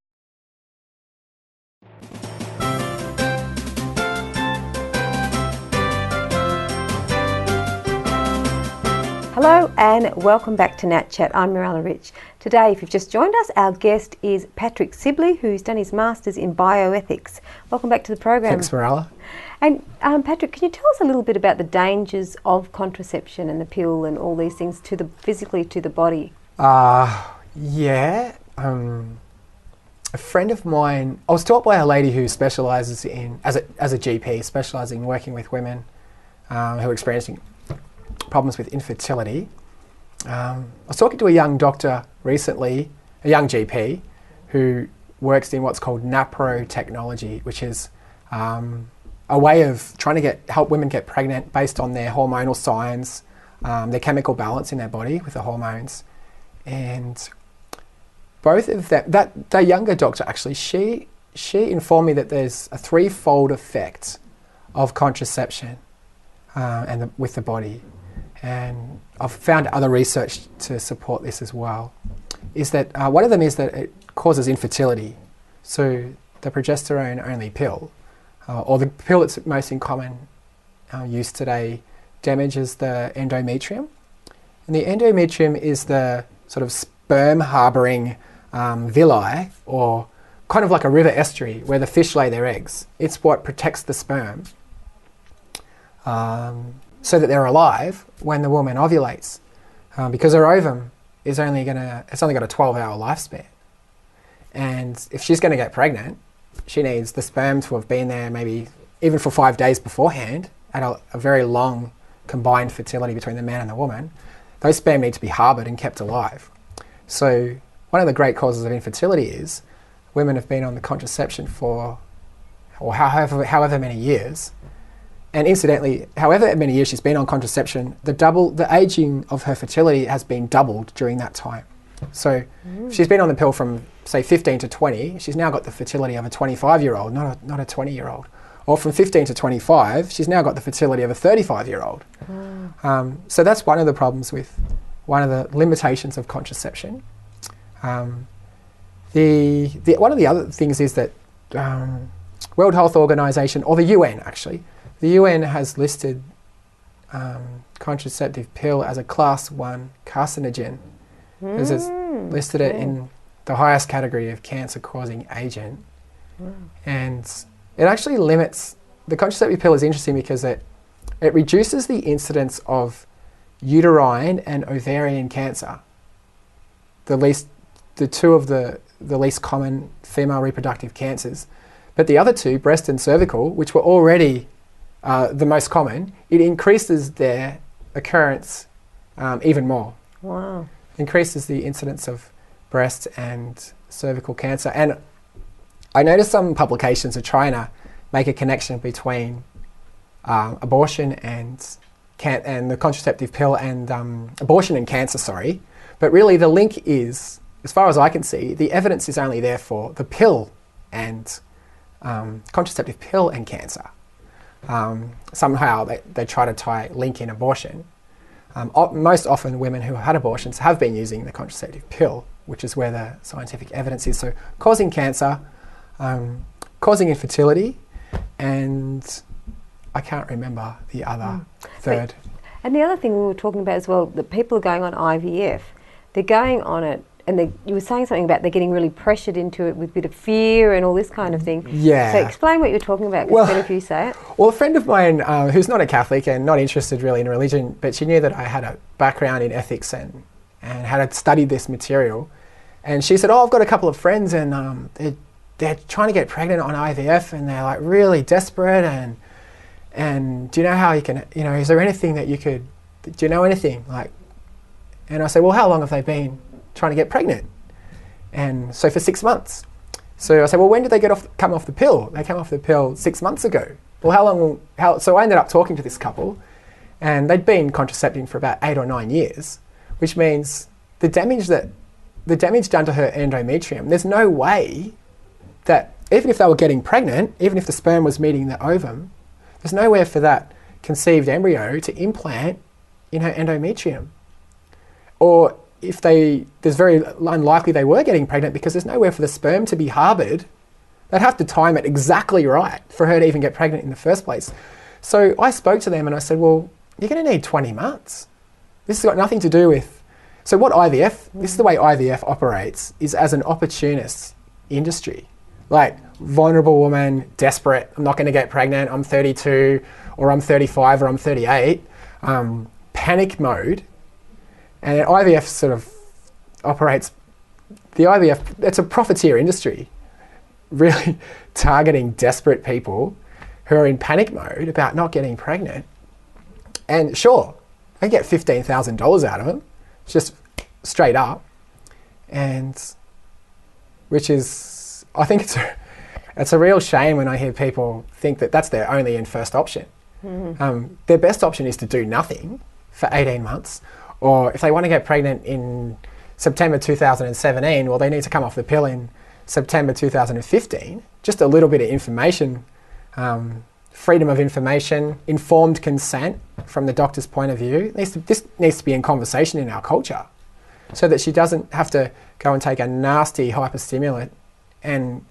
Hello and welcome back to NAT Chat. I'm Mirella Rich. Today, if you've just joined us, our guest is Patrick Sibley, who's done his Masters in Bioethics. Welcome back to the program. Thanks, Mirella. And Patrick, can you tell us a little bit about the dangers of contraception and the pill and all these things physically to the body? Yeah. A friend of mine, I was taught by a lady who specialises in, as a GP, specialising in working with women who are experiencing problems with infertility. I was talking to a young doctor recently, a young GP, who works in what's called NAPRO technology, which is a way of trying to help women get pregnant based on their hormonal signs, their chemical balance in their body with the hormones. And both of them, the younger doctor actually, she informed me that there's a threefold effect of contraception with the body. And I've found other research to support this as well. Is that one of them is that it causes infertility. So the progesterone-only pill, or the pill that's most in common use today, damages the endometrium. And the endometrium is the sort of sperm-harbouring villi, or kind of like a river estuary where the fish lay their eggs. It's what protects the sperm so that they're alive when the woman ovulates, because her ovum is only got a 12-hour lifespan. And if she's going to get pregnant, she needs the sperm to have been there maybe even for 5 days beforehand at a very long combined fertility between the man and the woman. Those sperm need to be harboured and kept alive. So one of the great causes of infertility is women have been on the contraception for however many years. And incidentally, however many years she's been on contraception, the aging of her fertility has been doubled during that time. So if she's been on the pill from, say, 15 to 20, she's now got the fertility of a 25-year-old, not a 20-year-old. Or from 15 to 25, she's now got the fertility of a 35-year-old. So that's one of the problems with, one of the limitations of contraception. One of the other things is that World Health Organization, or the UN actually, the UN has listed contraceptive pill as a class 1 carcinogen, because it's listed it in the highest category of cancer-causing agent. And it actually limits, the contraceptive pill is interesting because it reduces the incidence of uterine and ovarian cancer, the two of the least common female reproductive cancers. But the other two, breast and cervical, which were already the most common, it increases their occurrence even more. Wow. Increases the incidence of breast and cervical cancer. And I noticed some publications are trying to make a connection between abortion and the contraceptive pill and abortion and cancer, sorry. But really the link is, as far as I can see, the evidence is only there for the pill and contraceptive pill and cancer. Somehow they try to link in abortion. Most often women who have had abortions have been using the contraceptive pill, which is where the scientific evidence is. So causing cancer, causing infertility, and I can't remember the other third. And the other thing we were talking about as well, that people are going on IVF. They're going on it, and you were saying something about they're getting really pressured into it with a bit of fear and all this kind of thing. Yeah. So explain what you're talking about, because it's better if you say it. Well, a friend of mine who's not a Catholic and not interested really in religion, but she knew that I had a background in ethics and had studied this material. And she said, oh, I've got a couple of friends and they're trying to get pregnant on IVF and they're like really desperate and do you know how you can, is there anything that you could, do you know anything? And I said, well, how long have they been trying to get pregnant? And so for 6 months. So I said, well, when did they come off the pill? They came off the pill 6 months ago. Well, so I ended up talking to this couple and they'd been contracepting for about 8 or 9 years, which means the damage done to her endometrium, there's no way that even if they were getting pregnant, even if the sperm was meeting the ovum, there's nowhere for that conceived embryo to implant in her endometrium. Or there's very unlikely they were getting pregnant because there's nowhere for the sperm to be harboured. They'd have to time it exactly right for her to even get pregnant in the first place. So I spoke to them and I said, well, you're going to need 20 months. This has got nothing to do with... So what this is the way IVF operates, is as an opportunist industry. Like, vulnerable woman, desperate, I'm not going to get pregnant, I'm 32, or I'm 35, or I'm 38, panic mode. And IVF sort of operates, it's a profiteer industry, really targeting desperate people who are in panic mode about not getting pregnant. And sure, they get $15,000 out of them, just straight up. And which is, I think it's a real shame when I hear people think that that's their only and first option. Mm-hmm. Their best option is to do nothing for 18 months. Or if they want to get pregnant in September 2017, well, they need to come off the pill in September 2015. Just a little bit of information, freedom of information, informed consent from the doctor's point of view. This needs to be in conversation in our culture so that she doesn't have to go and take a nasty hyperstimulant and,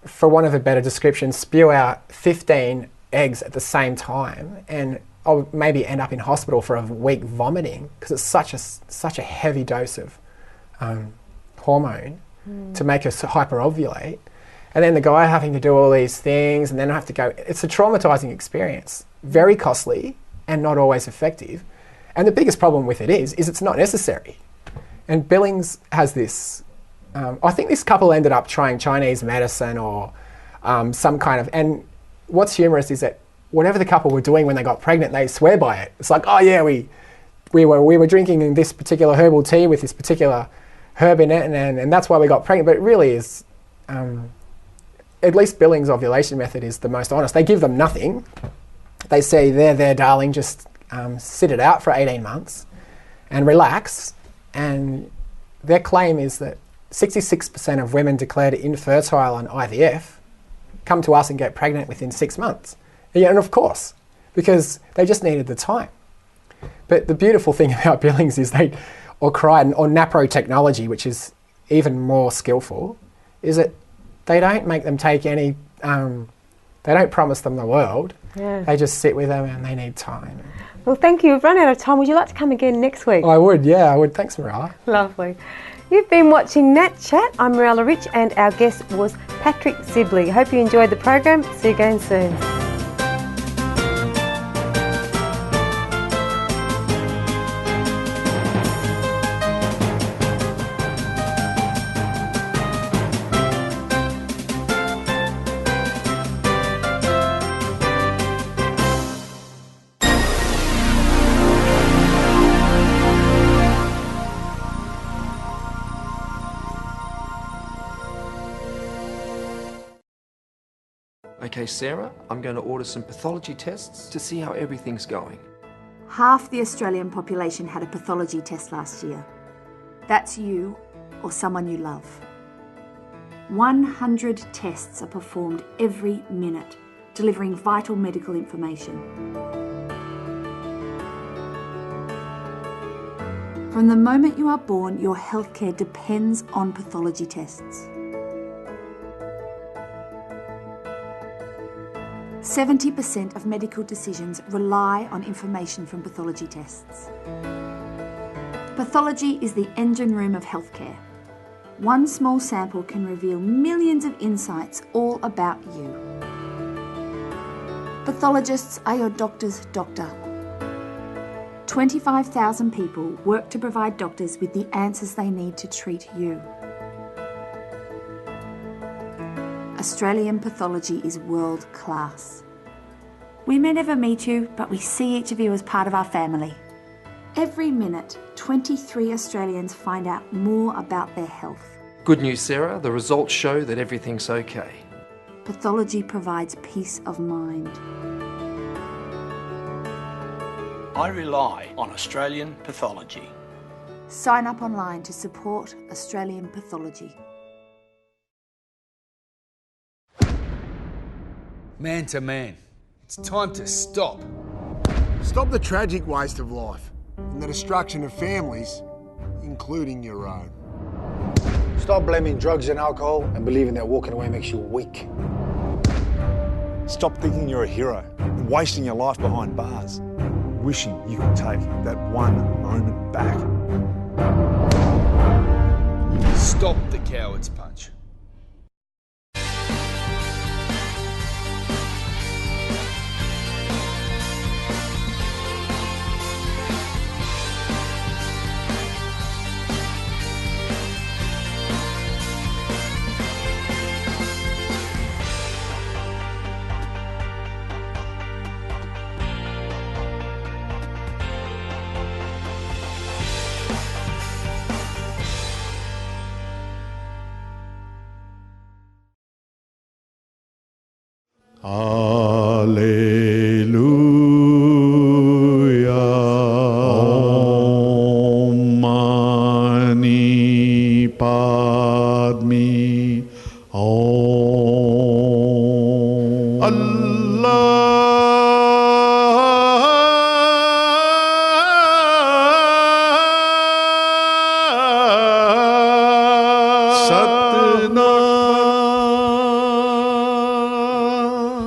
for want of a better description, spew out 15 eggs at the same time and I'll maybe end up in hospital for a week vomiting because it's such a heavy dose of hormone to make us hyperovulate. And then the guy having to do all these things and then I have to go. It's a traumatizing experience, very costly and not always effective. And the biggest problem with it is it's not necessary. And Billings has this, I think this couple ended up trying Chinese medicine or some kind of, and what's humorous is that whatever the couple were doing when they got pregnant, they swear by it. It's like, oh yeah, we were drinking this particular herbal tea with this particular herb in it and that's why we got pregnant. But it really is, at least Billings' ovulation method is the most honest. They give them nothing. They say, there, darling, just sit it out for 18 months and relax. And their claim is that 66% of women declared infertile on IVF come to us and get pregnant within 6 months. Yeah, and of course, because they just needed the time. But the beautiful thing about Billings is or Napro technology, which is even more skillful, is that they don't make them take any, they don't promise them the world. Yeah. They just sit with them and they need time. Well, thank you. We've run out of time. Would you like to come again next week? I would, yeah, I would. Thanks, Mirella. Lovely. You've been watching NAT Chat. I'm Mirella Rich and our guest was Patrick Sibley. Hope you enjoyed the program. See you again soon. Okay, Sarah, I'm going to order some pathology tests to see how everything's going. Half the Australian population had a pathology test last year. That's you or someone you love. 100 tests are performed every minute, delivering vital medical information. From the moment you are born, your healthcare depends on pathology tests. 70% of medical decisions rely on information from pathology tests. Pathology is the engine room of healthcare. One small sample can reveal millions of insights all about you. Pathologists are your doctor's doctor. 25,000 people work to provide doctors with the answers they need to treat you. Australian pathology is world class. We may never meet you, but we see each of you as part of our family. Every minute, 23 Australians find out more about their health. Good news, Sarah. The results show that everything's okay. Pathology provides peace of mind. I rely on Australian pathology. Sign up online to support Australian pathology. Man to man, it's time to stop. Stop the tragic waste of life and the destruction of families, including your own. Stop blaming drugs and alcohol and believing that walking away makes you weak. Stop thinking you're a hero and wasting your life behind bars, wishing you could take that one moment back. Stop the coward's punch.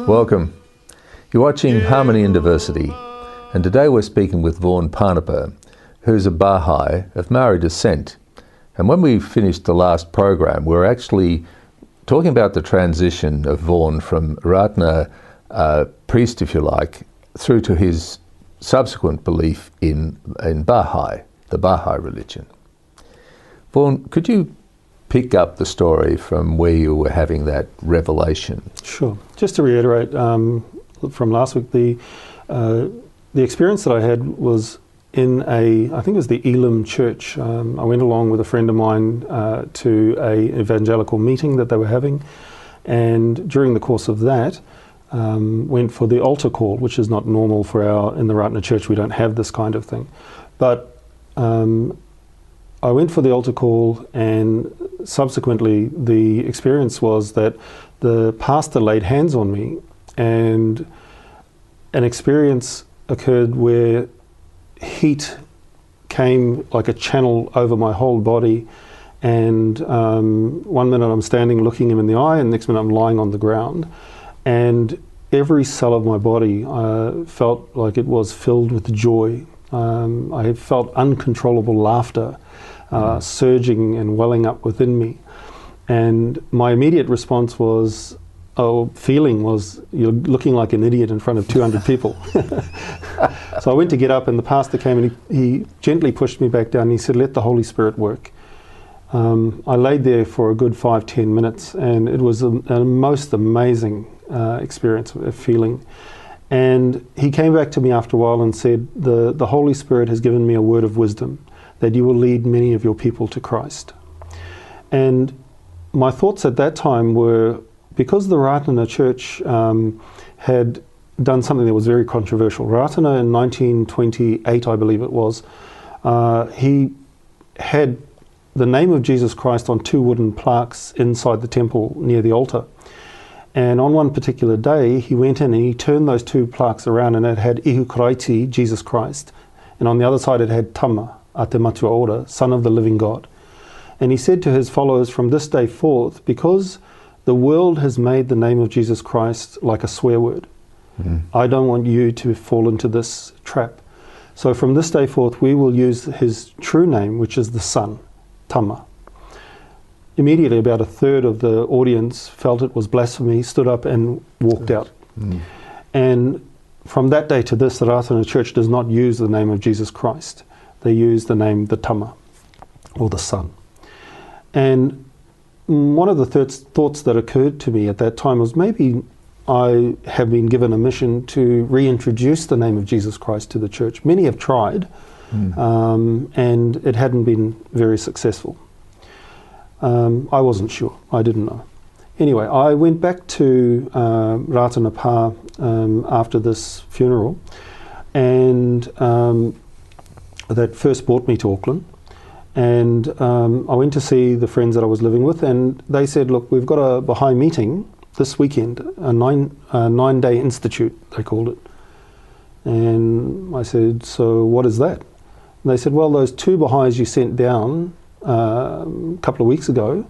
Welcome. You're watching Harmony and Diversity, and today we're speaking with Vaughan Parnapa, who's a Baha'i of Maori descent. And when we finished the last program, we were actually talking about the transition of Vaughan from Ratana priest, if you like, through to his subsequent belief in Baha'i, the Baha'i religion. Vaughan, could you pick up the story from where you were having that revelation? Sure. Just to reiterate from last week, the experience that I had was in I think it was the Elam church. I went along with a friend of mine to an evangelical meeting that they were having, and during the course of that, went for the altar call, which is not normal for in the Ratana church. We don't have this kind of thing. But I went for the altar call, and subsequently the experience was that the pastor laid hands on me, and an experience occurred where heat came like a channel over my whole body, and one minute I'm standing looking him in the eye, and the next minute I'm lying on the ground, and every cell of my body felt like it was filled with joy. I felt uncontrollable laughter surging and welling up within me, and my immediate response was, feeling was, you're looking like an idiot in front of 200 people. So I went to get up, and the pastor came, and he gently pushed me back down, and he said, let the Holy Spirit work. I laid there for a good 5-10 minutes, and it was a most amazing experience of feeling. And he came back to me after a while and said, the Holy Spirit has given me a word of wisdom, that you will lead many of your people to Christ. And my thoughts at that time were, because the Ratana church had done something that was very controversial. Ratana in 1928, I believe it was, he had the name of Jesus Christ on 2 wooden plaques inside the temple near the altar. And on one particular day, he went in and he turned those 2 plaques around, and it had Ihu Karaiti, Jesus Christ, and on the other side it had Tama, Ate Matua Ora, Son of the Living God. And he said to his followers, from this day forth, because the world has made the name of Jesus Christ like a swear word, I don't want you to fall into this trap. So from this day forth, we will use his true name, which is the Son, Tama. Immediately, about a third of the audience felt it was blasphemy, stood up and walked out. And from that day to this, the Ratana church does not use the name of Jesus Christ. They use the name the Tama, or the Son. And one of the thoughts that occurred to me at that time was, maybe I have been given a mission to reintroduce the name of Jesus Christ to the church. Many have tried, and it hadn't been very successful. I wasn't sure. I didn't know. Anyway, I went back to Ratana Pa after this funeral, and that first brought me to Auckland. And I went to see the friends that I was living with, and they said, look, we've got a Baha'i meeting this weekend, a nine-day institute, they called it. And I said, so what is that? And they said, well, those 2 Baha'is you sent down a couple of weeks ago,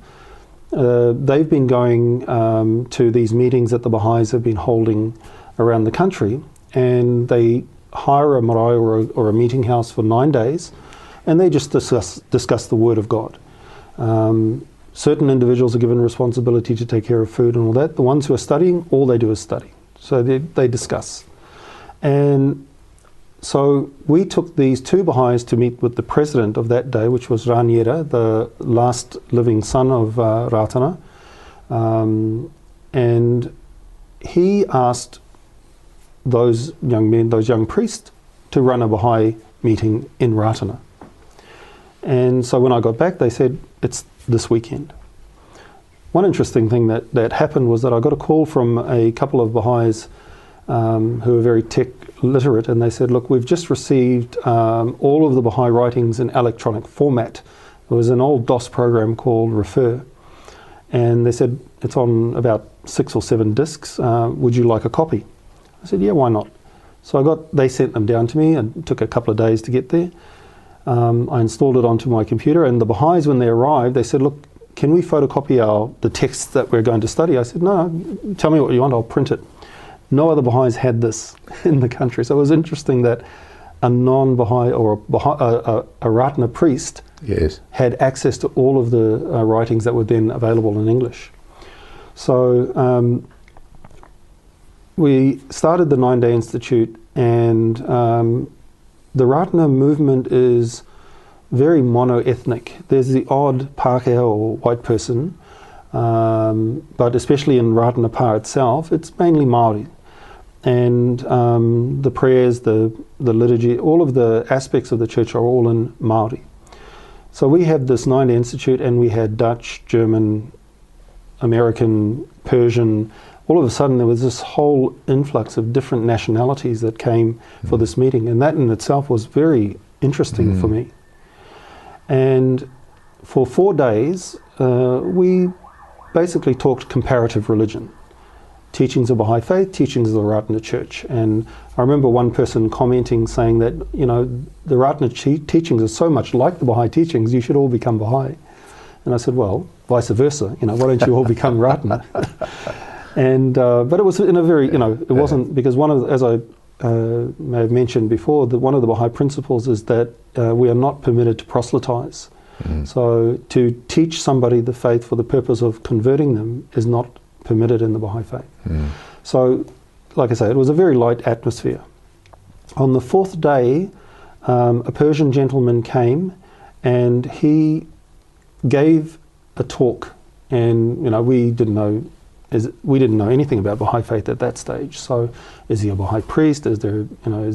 they've been going to these meetings that the Baha'is have been holding around the country, and they hire a marae or a meeting house for 9 days, and they just discuss the Word of God. Certain individuals are given responsibility to take care of food and all that. The ones who are studying, all they do is study. So they discuss. And so we took these 2 Baha'is to meet with the president of that day, which was Raniera, the last living son of Ratana. And he asked those young men, those young priests, to run a Baha'i meeting in Ratana. And so when I got back, they said, it's this weekend. One interesting thing that happened was that I got a call from a couple of Baha'is who are very tech literate, and they said, look, we've just received all of the Baha'i writings in electronic format. There was an old DOS program called Refer, and they said, it's on about 6 or 7 discs. Would you like a copy? I said, yeah, why not? So they sent them down to me, and it took a couple of days to get there. I installed it onto my computer, and the Baha'is, when they arrived, they said, look, can we photocopy the texts that we're going to study? I said, no, tell me what you want, I'll print it. No other Baha'is had this in the country. So it was interesting that a non-Baha'i or a Ratna priest had access to all of the writings that were then available in English. So we started the 9-Day Institute, and the Ratna movement is very mono-ethnic. There's the odd Pākehā or white person, but especially in Ratna Pa itself, it's mainly Māori. And the prayers, the liturgy, all of the aspects of the church are all in Māori. So we have this 9-Day Institute, and we had Dutch, German, American, Persian. All of a sudden there was this whole influx of different nationalities that came for this meeting, and that in itself was very interesting for me. And for 4 days we basically talked comparative religion. Teachings of Baha'i faith, teachings of the Ratna Church. And I remember one person commenting, saying that, you know, the Ratna teachings are so much like the Baha'i teachings, you should all become Baha'i. And I said, well, vice versa, you know, why don't you all become Ratna? And but it was in a very, you know, it wasn't, because one of, as I may have mentioned before, that one of the Baha'i principles is that we are not permitted to proselytize. So to teach somebody the faith for the purpose of converting them is not permitted in the Baha'i faith. So, like I say, it was a very light atmosphere. On the 4th day, a Persian gentleman came, and he gave a talk, and you know, we didn't know anything about Baha'i faith at that stage. So, is he a Baha'i priest? Is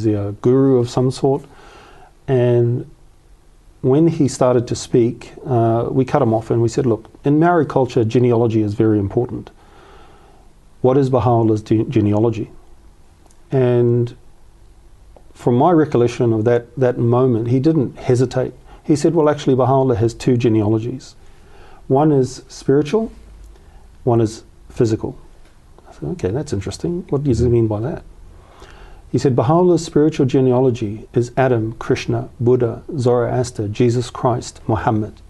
he a guru of some sort? And when he started to speak, we cut him off and we said, look, in Maori culture, genealogy is very important. What is Baha'u'llah's genealogy? And from my recollection of that moment, he didn't hesitate. He said, well, actually, Baha'u'llah has 2 genealogies. One is spiritual, one is physical. I said, okay, that's interesting. What does he mean by that? He said, Baha'u'llah's spiritual genealogy is Adam, Krishna, Buddha, Zoroaster, Jesus Christ, Muhammad.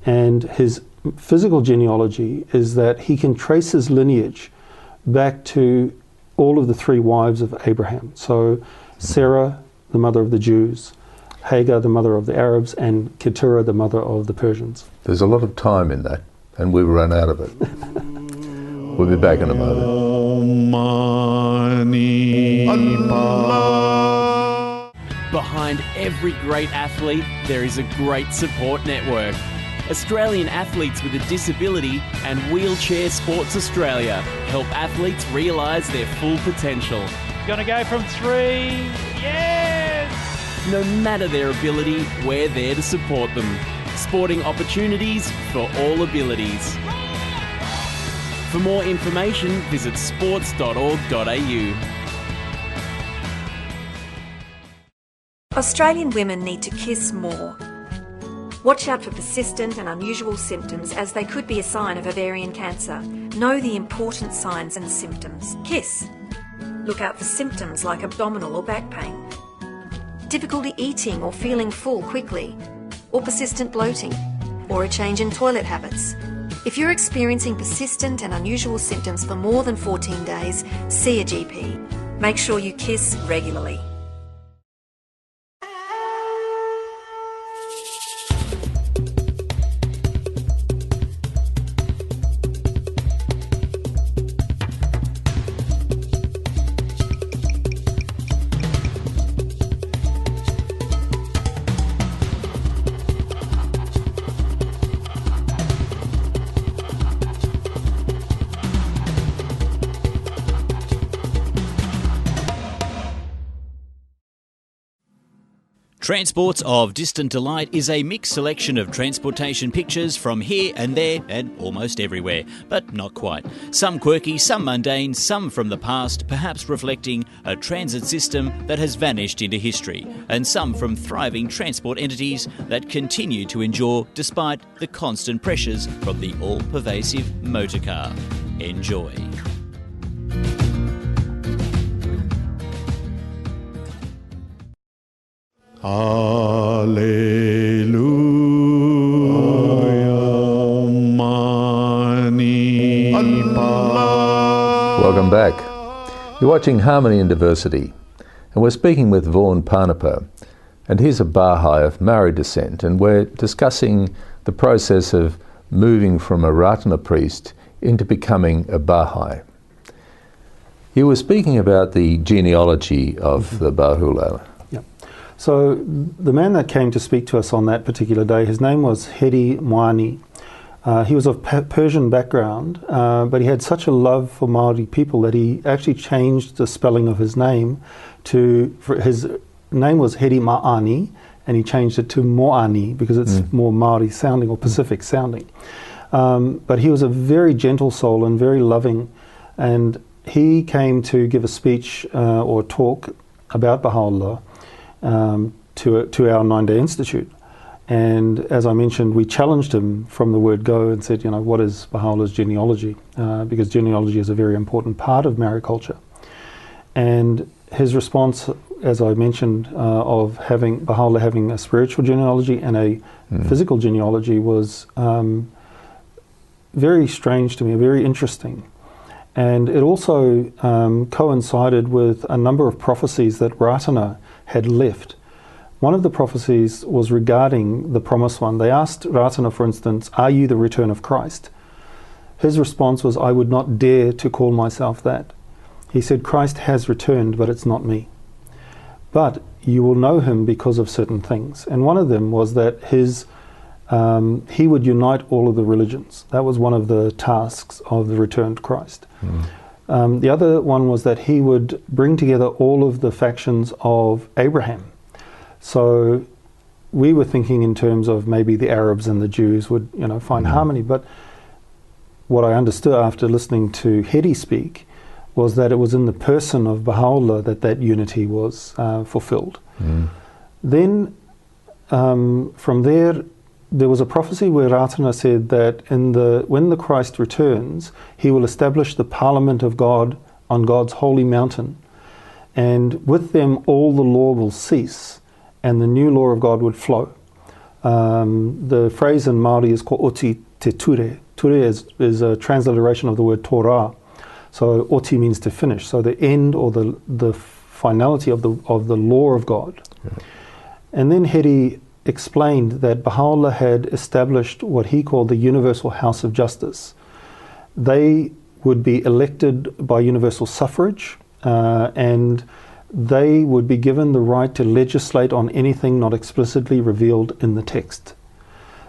And his physical genealogy is that he can trace his lineage back to all of the 3 wives of Abraham. So Sarah, the mother of the Jews, Hagar, the mother of the Arabs, and Keturah, the mother of the Persians. There's a lot of time in that, and we've run out of it. We'll be back in a moment. Behind every great athlete, there is a great support network. Australian Athletes with a Disability and Wheelchair Sports Australia help athletes realise their full potential. Gonna go from 3, yes! No matter their ability, we're there to support them. Sporting opportunities for all abilities. For more information, visit sports.org.au. Australian women need to kiss more. Watch out for persistent and unusual symptoms, as they could be a sign of ovarian cancer. Know the important signs and symptoms. Kiss. Look out for symptoms like abdominal or back pain, difficulty eating or feeling full quickly, or persistent bloating, or a change in toilet habits. If you're experiencing persistent and unusual symptoms for more than 14 days, see a GP. Make sure you kiss regularly. Transports of Distant Delight is a mixed selection of transportation pictures from here and there and almost everywhere, but not quite. Some quirky, some mundane, some from the past, perhaps reflecting a transit system that has vanished into history, and some from thriving transport entities that continue to endure despite the constant pressures from the all-pervasive motorcar. Enjoy. Welcome back. You're watching Harmony and Diversity, and we're speaking with Vaughan Parnapa, and he's a Baha'i of Maori descent, and we're discussing the process of moving from a Ratana priest into becoming a Baha'i. You were speaking about the genealogy of the Baha'u'llah. Yep. So the man that came to speak to us on that particular day, his name was Hedi Moani. He was of Persian background, but he had such a love for Maori people that he actually changed the spelling of his name his name was Hedi Ma'ani, and he changed it to Moani because it's more Maori sounding or Pacific sounding. But he was a very gentle soul and very loving, and he came to give a speech or talk about Baha'u'llah to our 9-day institute. And as I mentioned, we challenged him from the word go and said, what is Baha'u'llah's genealogy? Because genealogy is a very important part of Maori culture. And his response, as I mentioned, of Baha'u'llah having a spiritual genealogy and a physical genealogy was very strange to me, very interesting. And it also coincided with a number of prophecies that Ratana had left. One of the prophecies was regarding the promised one. They asked Ratana, for instance, "Are you the return of Christ?" His response was, "I would not dare to call myself that." He said, "Christ has returned, but it's not me. But you will know him because of certain things." And one of them was that he would unite all of the religions. That was one of the tasks of the returned Christ. The other one was that he would bring together all of the factions of Abraham. So we were thinking in terms of maybe the Arabs and the Jews would, find harmony. But what I understood after listening to Hedi speak was that it was in the person of Baha'u'llah that unity was fulfilled. Then from there was a prophecy where Ratana said that when the Christ returns, he will establish the Parliament of God on God's holy mountain, and with them all the law will cease, and the new law of God would flow. The phrase in Māori is called oti te ture. Ture is a transliteration of the word Torah. So oti means to finish. So the end or the finality of the law of God. And then Hedi explained that Baha'u'llah had established what he called the Universal House of Justice. They would be elected by universal suffrage, and they would be given the right to legislate on anything not explicitly revealed in the text.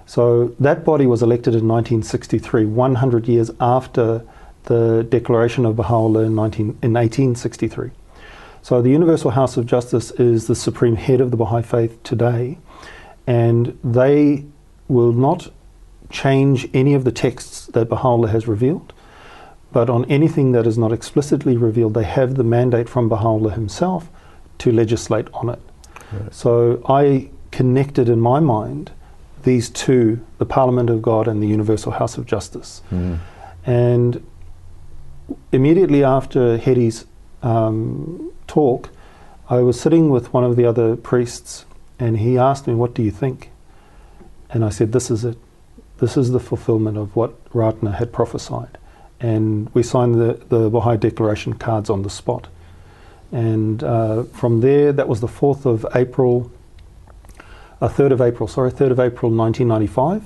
So that body was elected in 1963, 100 years after the declaration of Baha'u'llah in 1863. So the Universal House of Justice is the supreme head of the Baha'i faith today, and they will not change any of the texts that Baha'u'llah has revealed. But on anything that is not explicitly revealed, they have the mandate from Baha'u'llah himself to legislate on it. So I connected in my mind these two, the Parliament of God and the Universal House of Justice. And immediately after Hedi's talk, I was sitting with one of the other priests, and he asked me, "What do you think?" And I said, "This is it. This is the fulfillment of what Ratana had prophesied." And we signed the Baha'i Declaration cards on the spot. And from there, that was the 3rd of April, 1995.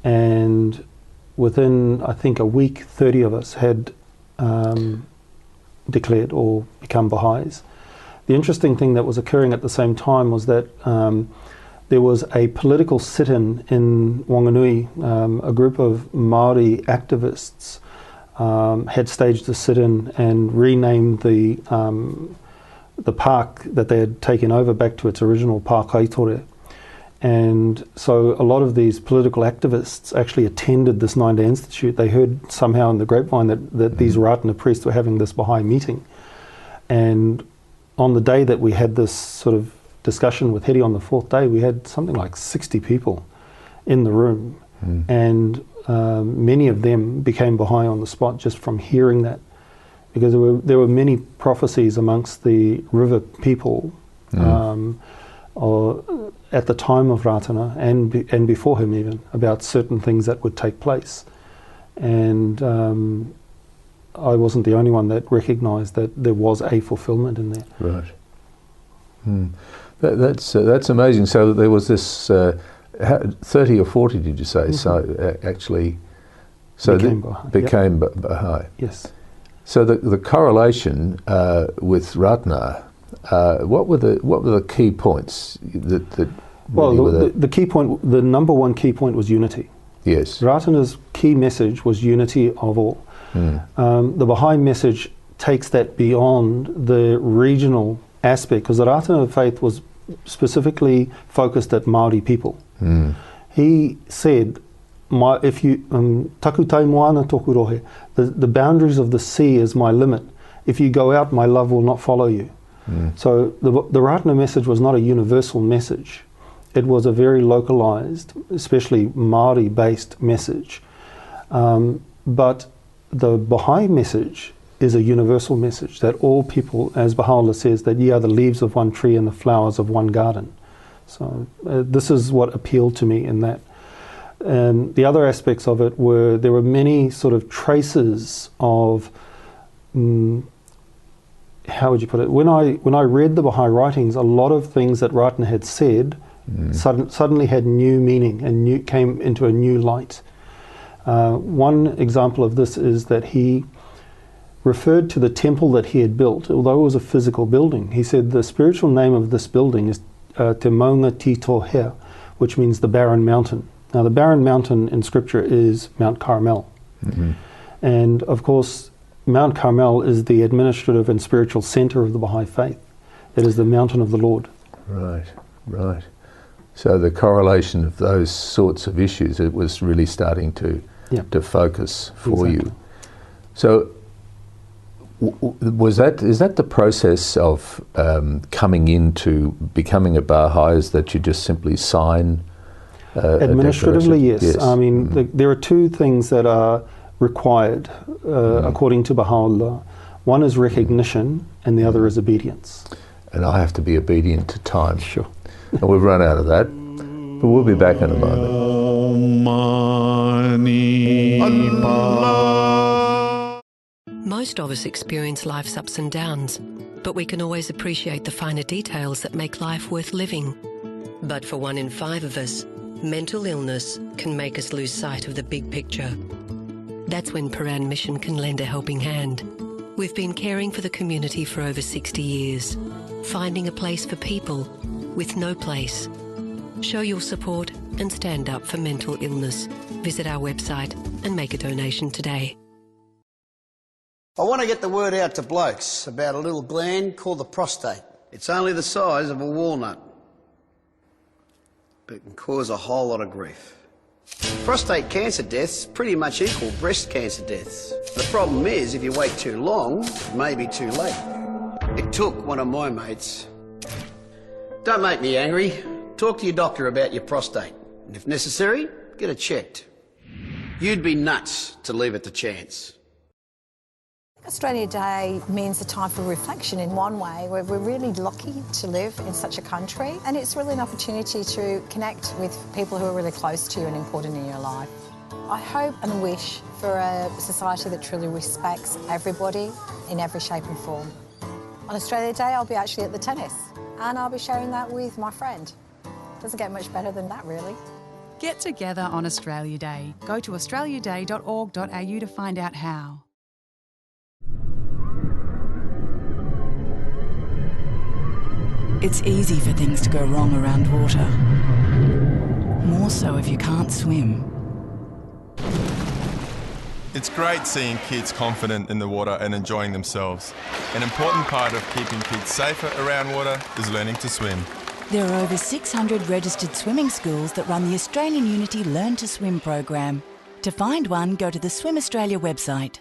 And within, I think, a week, 30 of us had declared or become Baha'is. The interesting thing that was occurring at the same time was that there was a political sit-in in Wanganui. A group of Maori activists had staged a sit-in and renamed the park that they had taken over back to its original Park Haitore. And so a lot of these political activists actually attended this 9-day institute. They heard somehow in the grapevine that these Ratana priests were having this Baha'i meeting. And on the day that we had this sort of discussion with Hedi on the 4th day, we had something like 60 people in the room. And many of them became Baha'i on the spot just from hearing that, because there were many prophecies amongst the river people at the time of Ratana and before him even, about certain things that would take place. And I wasn't the only one that recognised that there was a fulfilment in there. Right. That's amazing. So there was this 30 or 40, did you say? So actually, so became Baha'i. Yes. So the correlation with Ratna, what were the key points that well, the key point, the number one key point was unity. Yes. Ratana's key message was unity of all. The Baha'i message takes that beyond the regional aspect, because the Ratana faith was specifically focused at Māori people. He said, if you taku tai moana toku rohe, the boundaries of the sea is my limit. If you go out, my love will not follow you. So the Ratana message was not a universal message. It was a very localized, especially Māori-based message. But the Baha'i message is a universal message, that all people, as Baha'u'llah says, that ye are the leaves of one tree and the flowers of one garden. So this is what appealed to me in that. And the other aspects of it were, there were many sort of traces of, how would you put it? When I read the Baha'i writings, a lot of things that Ratana had said suddenly had new meaning and came into a new light. One example of this is that he referred to the temple that he had built, although it was a physical building. He said the spiritual name of this building is Te Maunga Tito Hea, which means the barren mountain. Now the barren mountain in scripture is Mount Carmel. And of course Mount Carmel is the administrative and spiritual center of the Baha'i faith. It is the mountain of the Lord. Right, right. So the correlation of those sorts of issues, it was really starting to focus for you. So is that the process of coming into becoming a Baha'i, is that you just simply sign administratively, yes. I mean, there are two things that are required according to Baha'u'llah. One is recognition and the other is obedience. And I have to be obedient to time. Sure. And we've run out of that, but we'll be back in a moment. Most of us experience life's ups and downs, but we can always appreciate the finer details that make life worth living. But for 1 in 5 of us, mental illness can make us lose sight of the big picture. That's when Paran Mission can lend a helping hand. We've been caring for the community for over 60 years, finding a place for people with no place. Show your support and stand up for mental illness. Visit our website and make a donation today. I want to get the word out to blokes about a little gland called the prostate. It's only the size of a walnut, but it can cause a whole lot of grief. Prostate cancer deaths pretty much equal breast cancer deaths. The problem is, if you wait too long, it may be too late. It took one of my mates. Don't make me angry. Talk to your doctor about your prostate, and if necessary, get it checked. You'd be nuts to leave it to chance. Australia Day means a time for reflection in one way, where we're really lucky to live in such a country, and it's really an opportunity to connect with people who are really close to you and important in your life. I hope and wish for a society that truly respects everybody in every shape and form. On Australia Day, I'll be actually at the tennis, and I'll be sharing that with my friend. Doesn't get much better than that, really. Get together on Australia Day. Go to australiaday.org.au to find out how. It's easy for things to go wrong around water. More so if you can't swim. It's great seeing kids confident in the water and enjoying themselves. An important part of keeping kids safer around water is learning to swim. There are over 600 registered swimming schools that run the Australian Unity Learn to Swim program. To find one, go to the Swim Australia website.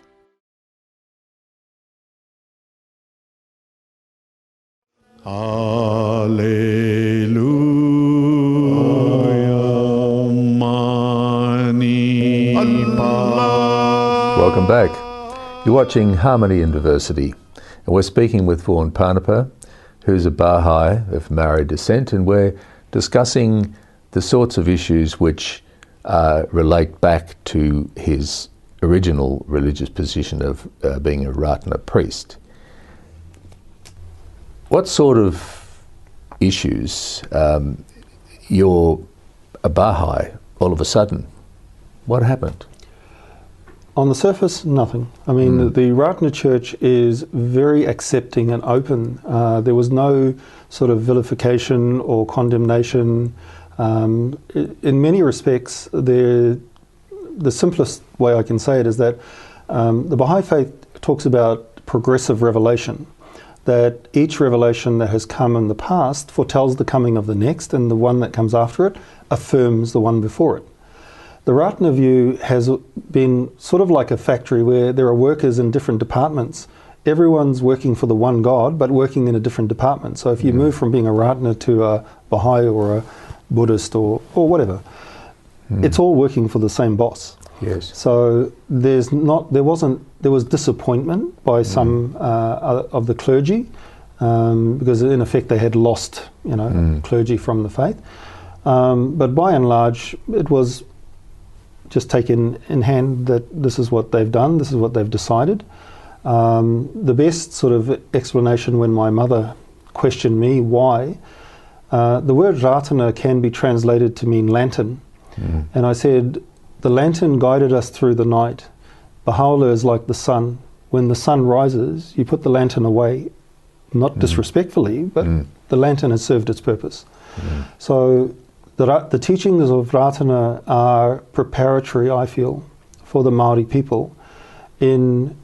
Welcome back. You're watching Harmony in Diversity, and we're speaking with Vaughan Parnapa, who's a Baha'i of Maori descent, and we're discussing the sorts of issues which relate back to his original religious position of being a Ratana priest. What sort of issues, you're a Baha'i all of a sudden, what happened? On the surface, nothing. I mean, the Ratana Church is very accepting and open. There was no sort of vilification or condemnation. In many respects, the simplest way I can say it is that the Baha'i faith talks about progressive revelation, that each revelation that has come in the past foretells the coming of the next, and the one that comes after it affirms the one before it. The Ratana view has been sort of like a factory where there are workers in different departments. Everyone's working for the one God, but working in a different department. So if you move from being a Ratana to a Baha'i or a Buddhist or whatever, it's all working for the same boss. Yes. So there was disappointment by some of the clergy because in effect they had lost, clergy from the faith. But by and large, it was just taken in hand that this is what they've done, this is what they've decided. The best sort of explanation when my mother questioned me why, the word Ratana can be translated to mean lantern. And I said, the lantern guided us through the night. Baha'u'llah is like the sun. When the sun rises, you put the lantern away, not disrespectfully, but the lantern has served its purpose. So the teachings of Ratana are preparatory, I feel, for the Māori people in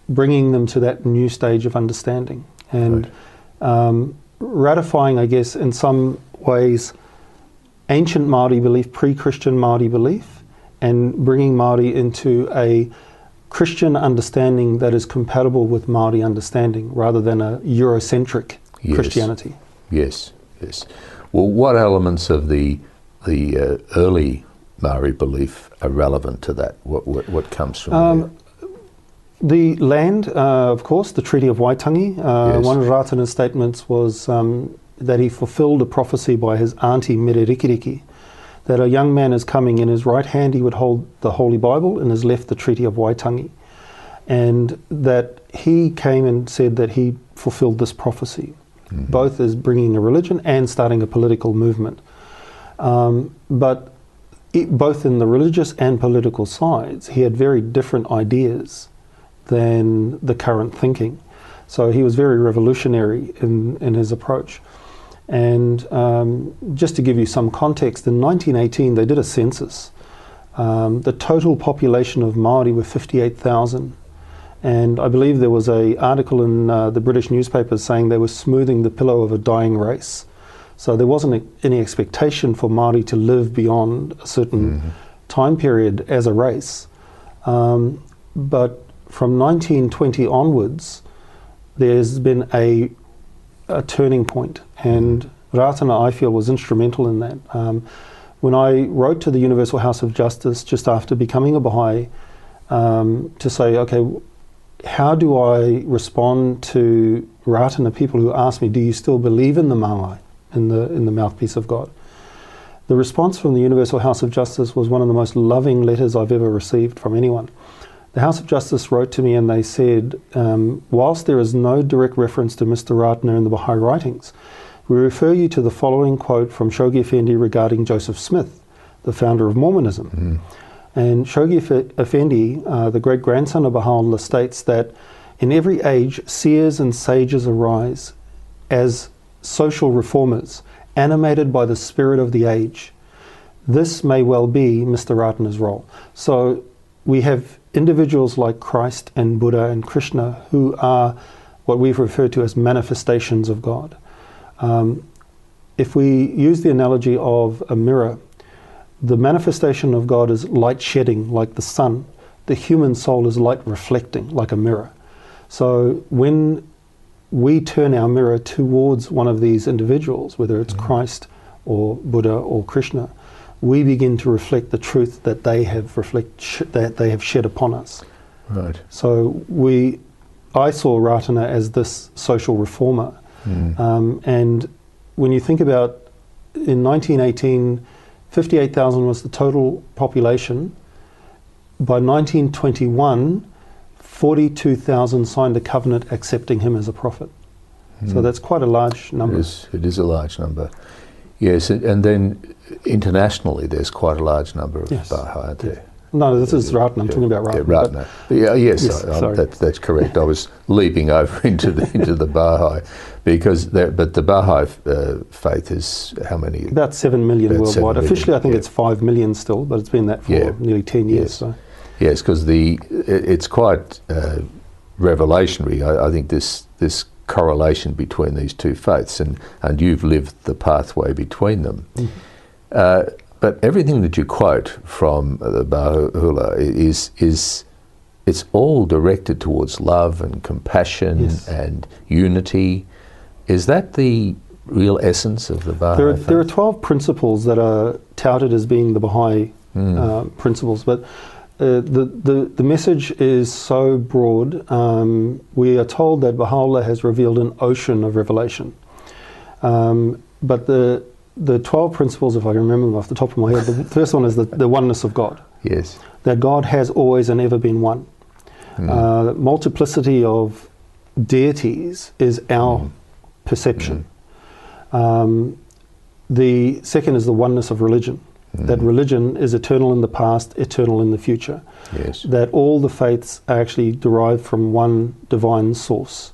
bringing them to that new stage of understanding and ratifying, I guess, in some ways, ancient Māori belief, pre-Christian Māori belief, and bringing Māori into a Christian understanding that is compatible with Māori understanding rather than a Eurocentric Christianity. Yes, yes. Well, what elements of the early Māori belief are relevant to that? What comes from there? The land, of course, the Treaty of Waitangi. One of Ratana's statements was that he fulfilled a prophecy by his auntie Mere Rikiriki, that a young man is coming, in his right hand he would hold the Holy Bible, in his left the Treaty of Waitangi, and that he came and said that he fulfilled this prophecy, both as bringing a religion and starting a political movement. But both in the religious and political sides, he had very different ideas than the current thinking. So he was very revolutionary in his approach. And just to give you some context, in 1918 they did a census. The total population of Māori were 58,000. And I believe there was an article in the British newspapers saying they were smoothing the pillow of a dying race. So there wasn't any expectation for Māori to live beyond a certain time period as a race. But from 1920 onwards, there's been a turning point, and Ratana, I feel, was instrumental in that. When I wrote to the Universal House of Justice just after becoming a Baha'i to say, okay, how do I respond to Ratana people who ask me, do you still believe in the Māngai, in the mouthpiece of God? The response from the Universal House of Justice was one of the most loving letters I've ever received from anyone. The House of Justice wrote to me and they said, whilst there is no direct reference to Mr. Ratana in the Baha'i writings, we refer you to the following quote from Shoghi Effendi regarding Joseph Smith, the founder of Mormonism. And Shoghi Effendi, the great-grandson of Baha'u'llah, states that in every age, seers and sages arise as social reformers, animated by the spirit of the age. This may well be Mr. Ratana's role. So we have individuals like Christ and Buddha and Krishna who are what we've referred to as manifestations of God. If we use the analogy of a mirror, the manifestation of God is light shedding like the sun. The human soul is light reflecting like a mirror. So when we turn our mirror towards one of these individuals, whether it's Christ or Buddha or Krishna, we begin to reflect the truth that they have shed upon us. Right. So I saw Ratana as this social reformer And when you think about, in 1918, 58,000 was the total population. By 1921, 42,000 signed a covenant accepting him as a prophet. So that's quite a large number. It is a large number. Yes, and then internationally there's quite a large number of Baha'i, aren't there? No, this is Ratna. I'm talking about Ratna. Ratna. That's correct. I was leaping over into the Baha'i because the Baha'i faith is how many? About 7 million worldwide. Officially, I think it's 5 million still, but it's been that for nearly 10 years. Yes, so. Yes, because it's quite revelationary. I think this correlation between these two faiths, and you've lived the pathway between them. But everything that you quote from the Baha'u'llah it's all directed towards love and compassion and unity. Is that the real essence of the Baha'i faith? There are 12 principles that are touted as being the Baha'i principles, but the message is so broad. We are told that Baha'u'llah has revealed an ocean of revelation. But the 12 principles, if I can remember them off the top of my head, the first one is the oneness of God. Yes. That God has always and ever been one. Multiplicity of deities is our perception. The second is the oneness of religion. That religion is eternal in the past, eternal in the future. Yes. That all the faiths are actually derived from one divine source.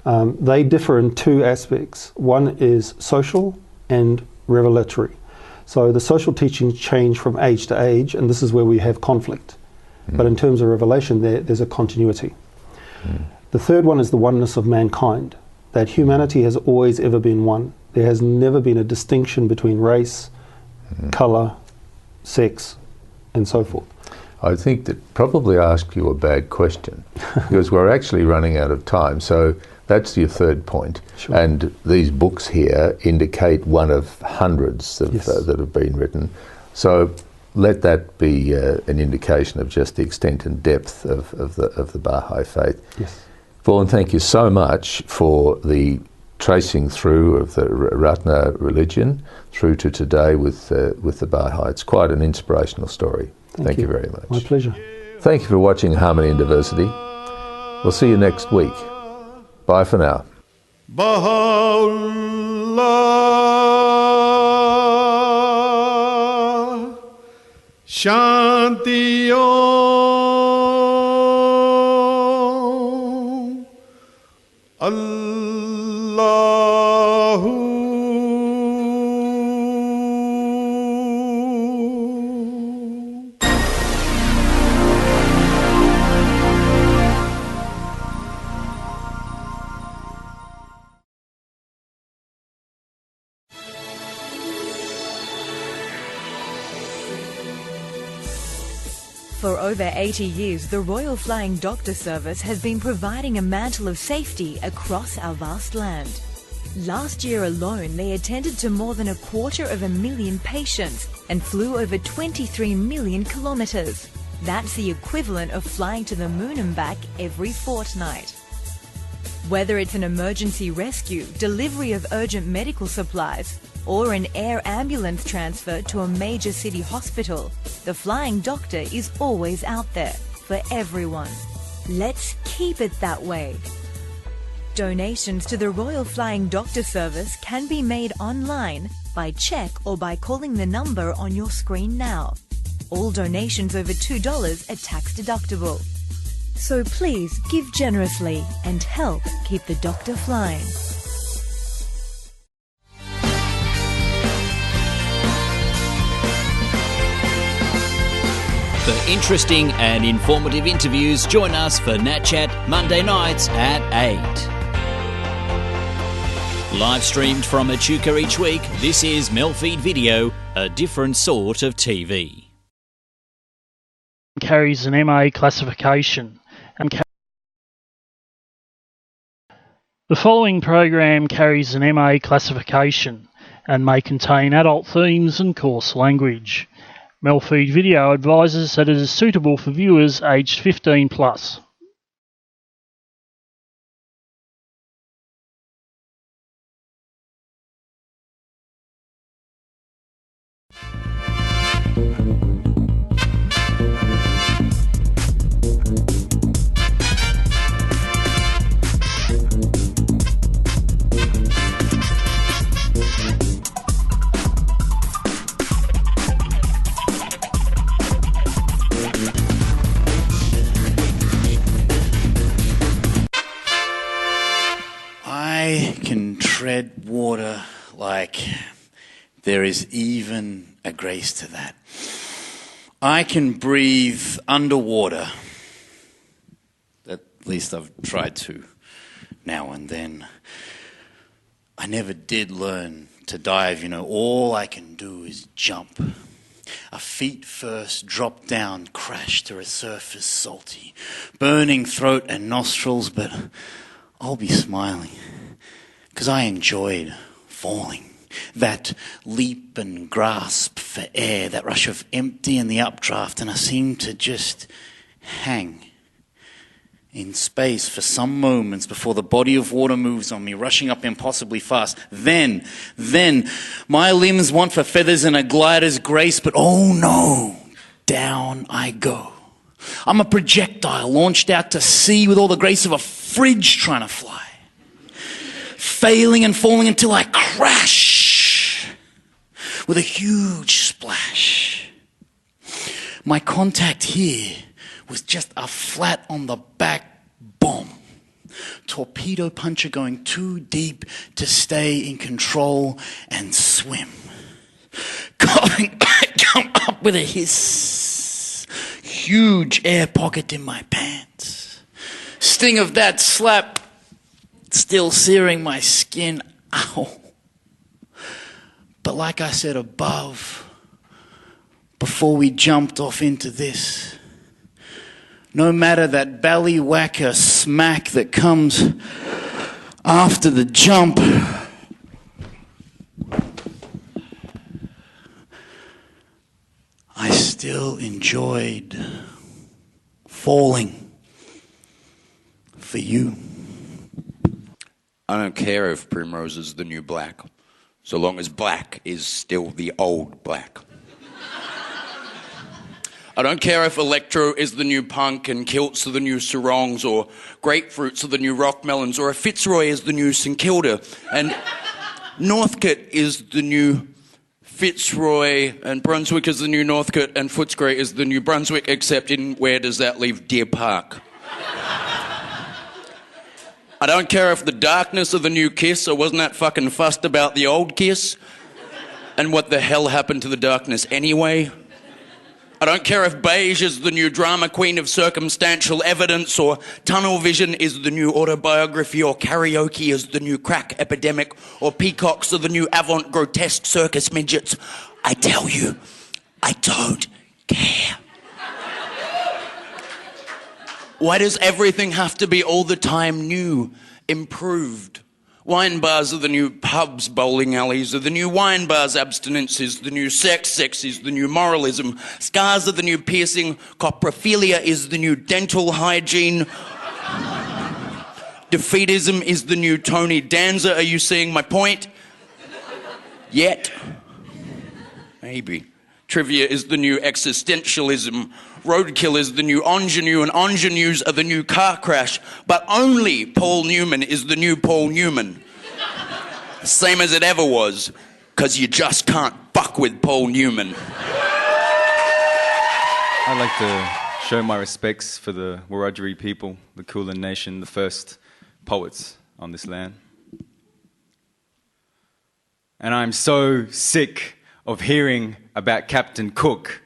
They differ in two aspects. One is social and revelatory. So the social teachings change from age to age, and this is where we have conflict. But in terms of revelation, there's a continuity. The third one is the oneness of mankind, that humanity has always ever been one. There has never been a distinction between race, colour, sex, and so forth. I think that probably asked you a bad question because we're actually running out of time. So that's your third point. Sure. And these books here indicate one of hundreds that have been written. So let that be an indication of just the extent and depth of the Baha'i faith. Yes. Vaughan, thank you so much for the tracing through of the Ratna religion through to today with the Baha'i. It's quite an inspirational story. Thank you very much. My pleasure. Thank you for watching Harmony and Diversity. We'll see you next week. Bye for now. Baha'u'llah, Shanti Om, Allahu For over 80 years, the Royal Flying Doctor Service has been providing a mantle of safety across our vast land. Last year alone, they attended to more than 250,000 patients and flew over 23 million kilometres. That's the equivalent of flying to the moon and back every fortnight. Whether it's an emergency rescue, delivery of urgent medical supplies, or an air ambulance transfer to a major city hospital, the Flying Doctor is always out there for everyone. Let's keep it that way. Donations to the Royal Flying Doctor Service can be made online, by cheque or by calling the number on your screen now. All donations over $2 are tax deductible. So please give generously and help keep the doctor flying. For interesting and informative interviews, join us for NAT Chat Monday nights at 8. Live streamed from Echuca each week, this is MELfeed.video, a different sort of TV. Carries an MA classification. The following program carries an MA classification and may contain adult themes and coarse language. MELfeed.video advises that it is suitable for viewers aged 15+. I can tread water like there is even a grace to that. I can breathe underwater. At least I've tried to now and then. I never did learn to dive, all I can do is jump. A feet first, drop down, crash to a surface salty, burning throat and nostrils, but I'll be smiling, because I enjoyed falling. That leap and grasp for air, that rush of empty in the updraft, and I seem to just hang in space for some moments before the body of water moves on me, rushing up impossibly fast. Then, my limbs want for feathers and a glider's grace, but oh no, down I go. I'm a projectile launched out to sea with all the grace of a fridge trying to fly. Failing and falling until I crash with a huge splash. My contact here was just a flat on the back bomb. Torpedo puncher going too deep to stay in control and swim. Come up with a hiss. Huge air pocket in my pants. Sting of that slap still searing my skin. Ow. But like I said above, before we jumped off into this, no matter that ballywhacker smack that comes after the jump, I still enjoyed falling for you. I don't care if Primrose is the new black, so long as black is still the old black. I don't care if electro is the new punk and kilts are the new sarongs, or grapefruits are the new rock melons, or if Fitzroy is the new St Kilda and Northcote is the new Fitzroy and Brunswick is the new Northcote and Footscray is the new Brunswick, except in where does that leave Deer Park? I don't care if the darkness of the new Kiss, or wasn't that fucking fussed about the old Kiss? And what the hell happened to the darkness anyway? I don't care if beige is the new drama queen of circumstantial evidence, or tunnel vision is the new autobiography, or karaoke is the new crack epidemic, or peacocks are the new avant grotesque circus midgets. I tell you, I don't care. Why does everything have to be all the time new, improved? Wine bars are the new pubs, bowling alleys are the new wine bars, abstinence is the new sex is the new moralism, scars are the new piercing, coprophilia is the new dental hygiene, defeatism is the new Tony Danza. Are you seeing my point? Yet? Maybe. Trivia is the new existentialism. Roadkill is the new ingenue, and ingenues are the new car crash. But only Paul Newman is the new Paul Newman. Same as it ever was, because you just can't fuck with Paul Newman. I'd like to show my respects for the Wiradjuri people, the Kulin Nation, the first poets on this land. And I'm so sick of hearing about Captain Cook.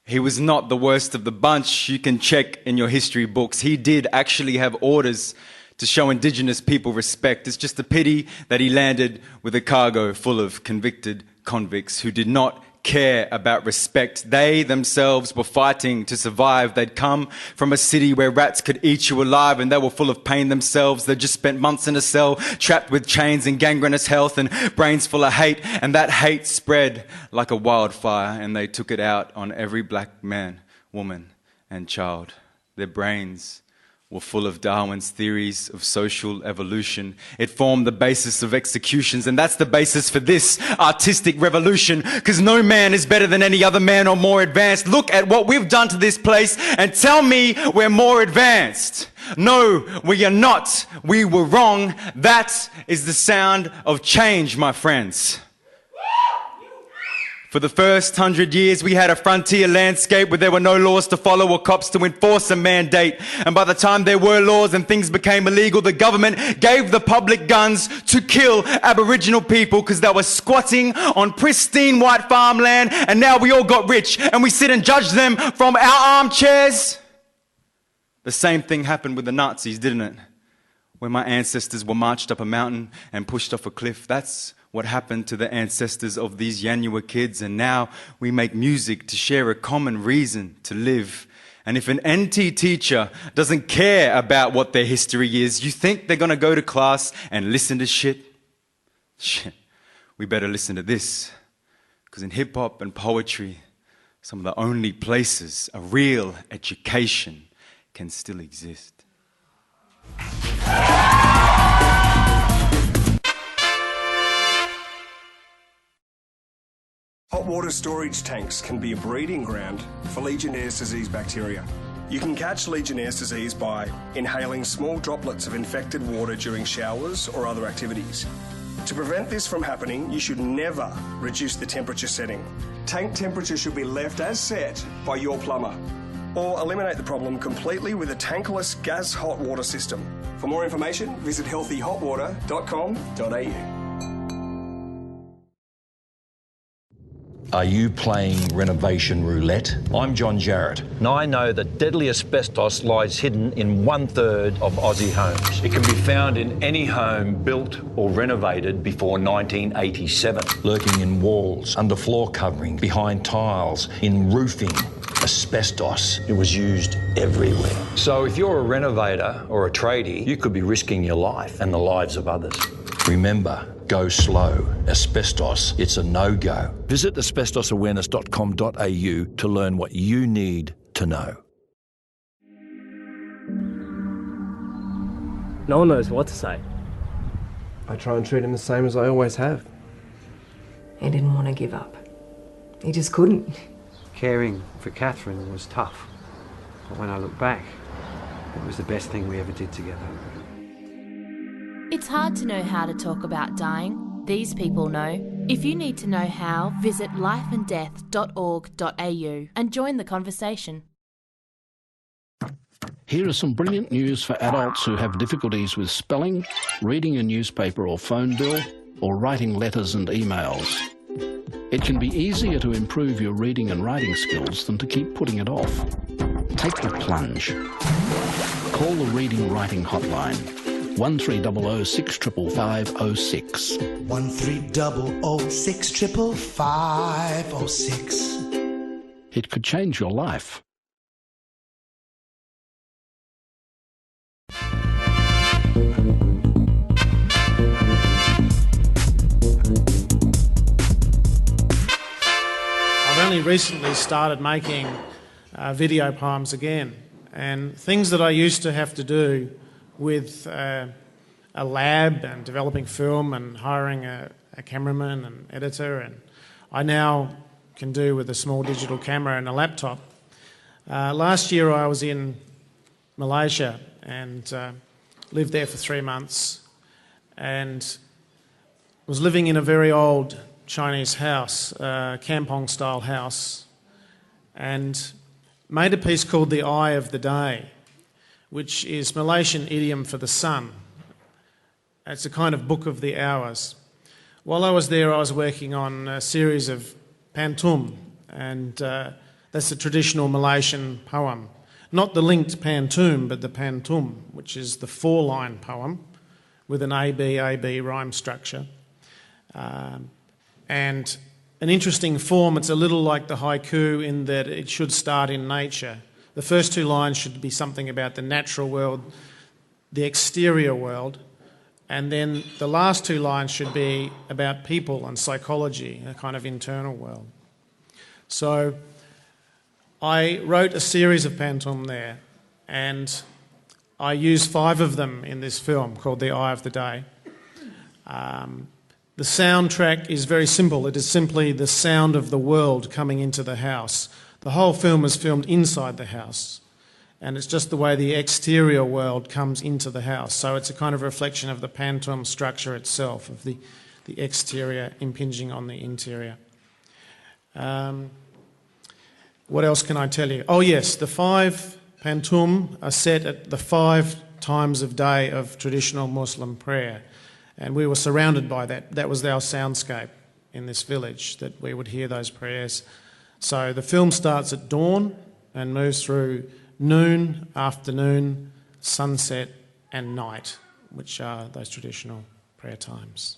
He was not the worst of the bunch. You can check in your history books. He did actually have orders to show Indigenous people respect. It's just a pity that he landed with a cargo full of convicted convicts who did not care about respect. They themselves were fighting to survive. They'd come from a city where rats could eat you alive, and they were full of pain themselves. They'd just spent months in a cell, trapped with chains and gangrenous health and brains full of hate, and that hate spread like a wildfire, and they took it out on every black man, woman and child. Their brains were full of Darwin's theories of social evolution. It formed the basis of executions, and that's the basis for this artistic revolution, because no man is better than any other man or more advanced. Look at what we've done to this place and tell me we're more advanced. No, we are not. We were wrong. That is the sound of change, my friends. For the first 100 years, we had a frontier landscape where there were no laws to follow or cops to enforce a mandate. And by the time there were laws and things became illegal, the government gave the public guns to kill Aboriginal people because they were squatting on pristine white farmland, and now we all got rich and we sit and judge them from our armchairs. The same thing happened with the Nazis, didn't it? Where my ancestors were marched up a mountain and pushed off a cliff. That's what happened to the ancestors of these Yanua kids, and now we make music to share a common reason to live. And if an NT teacher doesn't care about what their history is, you think they're going to go to class and listen to shit? Shit, we better listen to this. Because in hip-hop and poetry, some of the only places a real education can still exist. Hot water storage tanks can be a breeding ground for Legionnaire's disease bacteria. You can catch Legionnaire's disease by inhaling small droplets of infected water during showers or other activities. To prevent this from happening, you should never reduce the temperature setting. Tank temperature should be left as set by your plumber. Or eliminate the problem completely with a tankless gas hot water system. For more information, visit healthyhotwater.com.au. Are you playing renovation roulette? I'm John Jarrett. Now I know that deadly asbestos lies hidden in 1/3 of Aussie homes. It can be found in any home built or renovated before 1987. Lurking in walls, under floor covering, behind tiles, in roofing. Asbestos, it was used everywhere. So if you're a renovator or a tradie, you could be risking your life and the lives of others. Remember, go slow. Asbestos, it's a no-go. Visit asbestosawareness.com.au to learn what you need to know. No one knows what to say. I try and treat him the same as I always have. He didn't want to give up. He just couldn't. Caring for Catherine was tough, but when I look back, it was the best thing we ever did together. It's hard to know how to talk about dying. These people know. If you need to know how, visit lifeanddeath.org.au and join the conversation. Here is some brilliant news for adults who have difficulties with spelling, reading a newspaper or phone bill, or writing letters and emails. It can be easier to improve your reading and writing skills than to keep putting it off. Take the plunge. Call the Reading Writing Hotline, 1300 655 1300 655 It could change your life. I've only recently started making video poems again, and things that I used to have to do with a lab and developing film and hiring a cameraman and editor, and I now can do with a small digital camera and a laptop. Last year I was in Malaysia and lived there for 3 months, and was living in a very old Chinese house, kampong style house, and made a piece called The Eye of the Day, which is Malaysian idiom for the sun. It's a kind of book of the hours. While I was there, I was working on a series of pantum, and that's a traditional Malaysian poem. Not the linked pantum, but the pantum, which is the 4-line poem with an A-B rhyme structure. And an interesting form, it's a little like the haiku in that it should start in nature. The first 2 lines should be something about the natural world, the exterior world, and then the last 2 lines should be about people and psychology, a kind of internal world. So I wrote a series of pantum there, and I use 5 of them in this film called The Eye of the Day. The soundtrack is very simple. It is simply the sound of the world coming into the house. The whole film is filmed inside the house, and it's just the way the exterior world comes into the house. So it's a kind of reflection of the pantomime structure itself, of the exterior impinging on the interior. What else can I tell you? Oh yes, the 5 pantoum are set at the 5 times of day of traditional Muslim prayer. And we were surrounded by that. That was our soundscape in this village, that we would hear those prayers. So the film starts at dawn and moves through noon, afternoon, sunset and night, which are those traditional prayer times.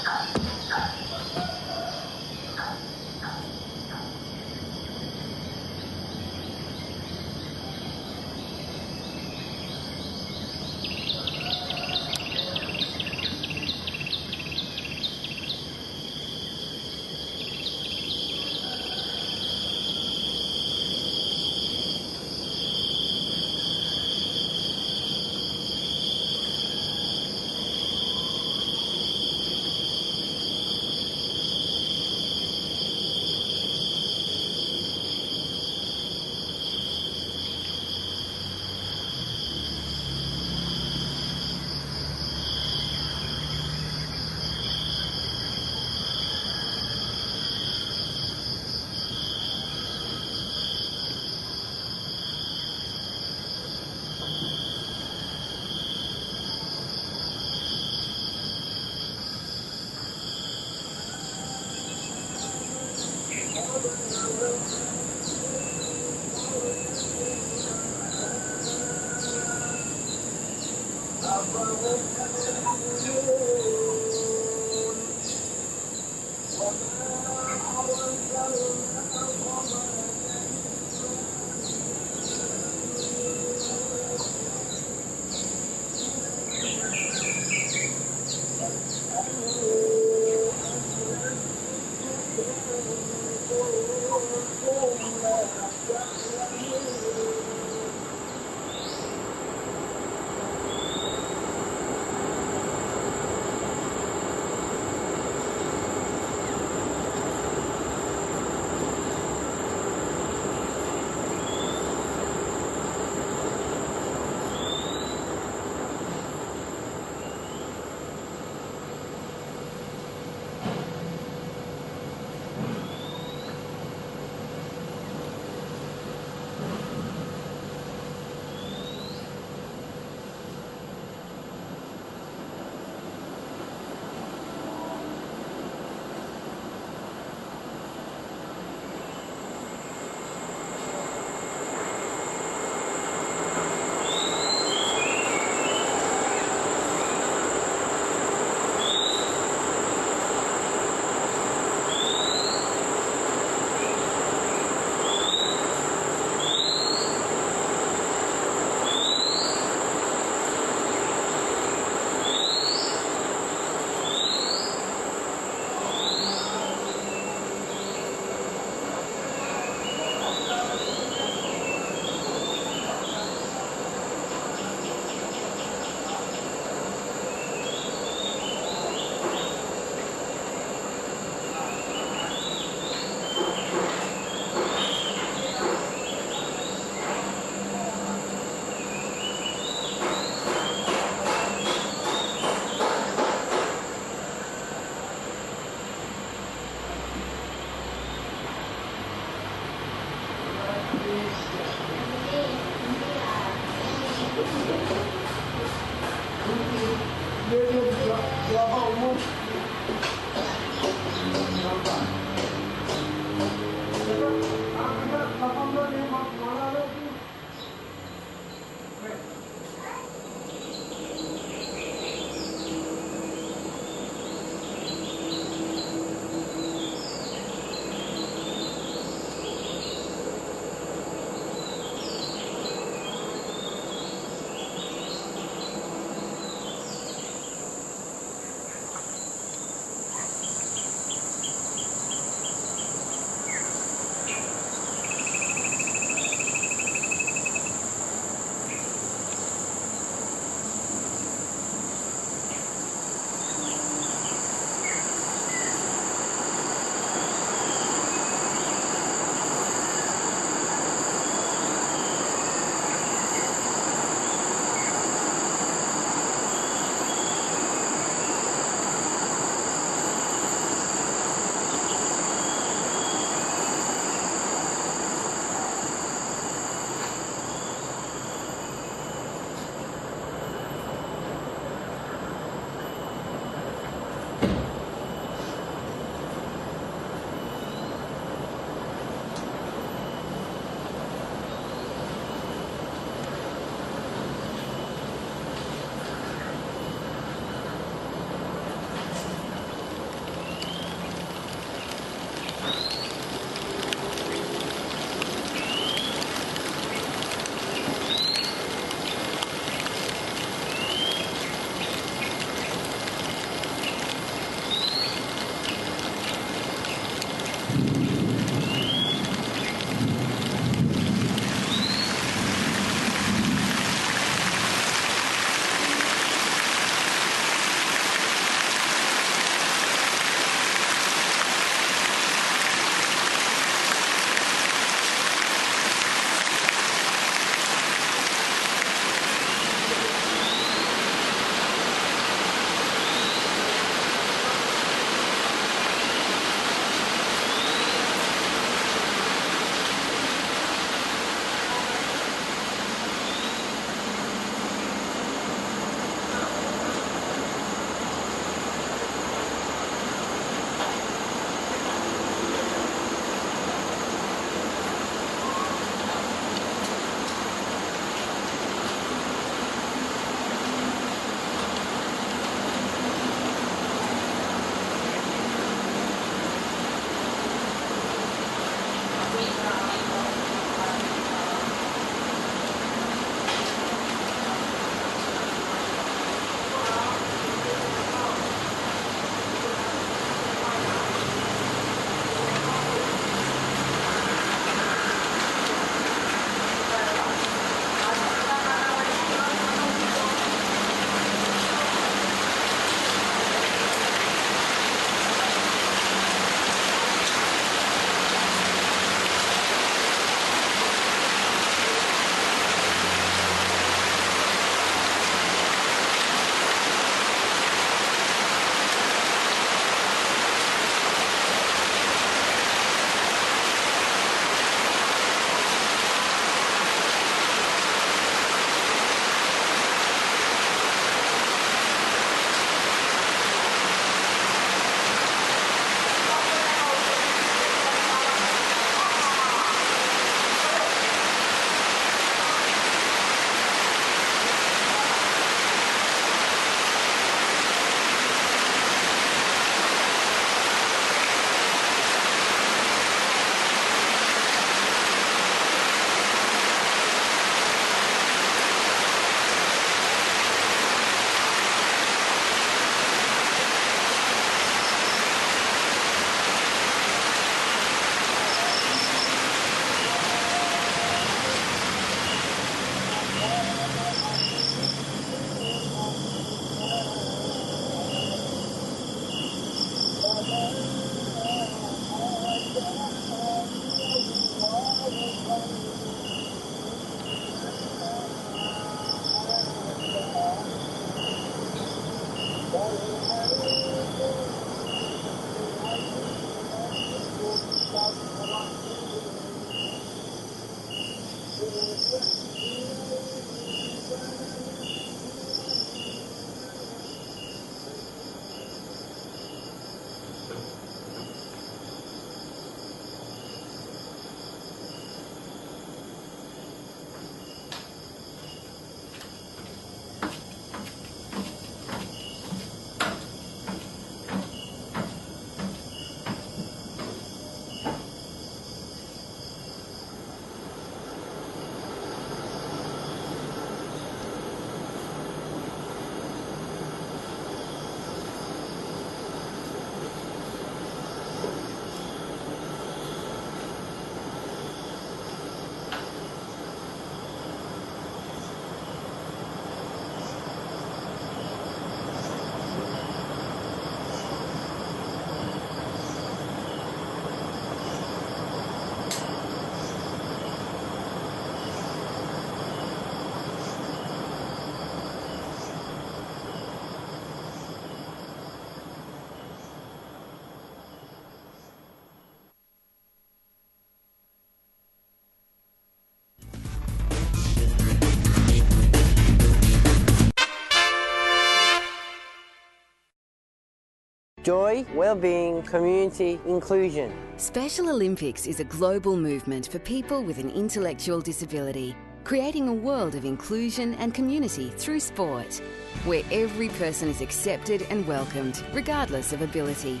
Joy, well-being, community, inclusion. Special Olympics is a global movement for people with an intellectual disability, creating a world of inclusion and community through sport, where every person is accepted and welcomed, regardless of ability.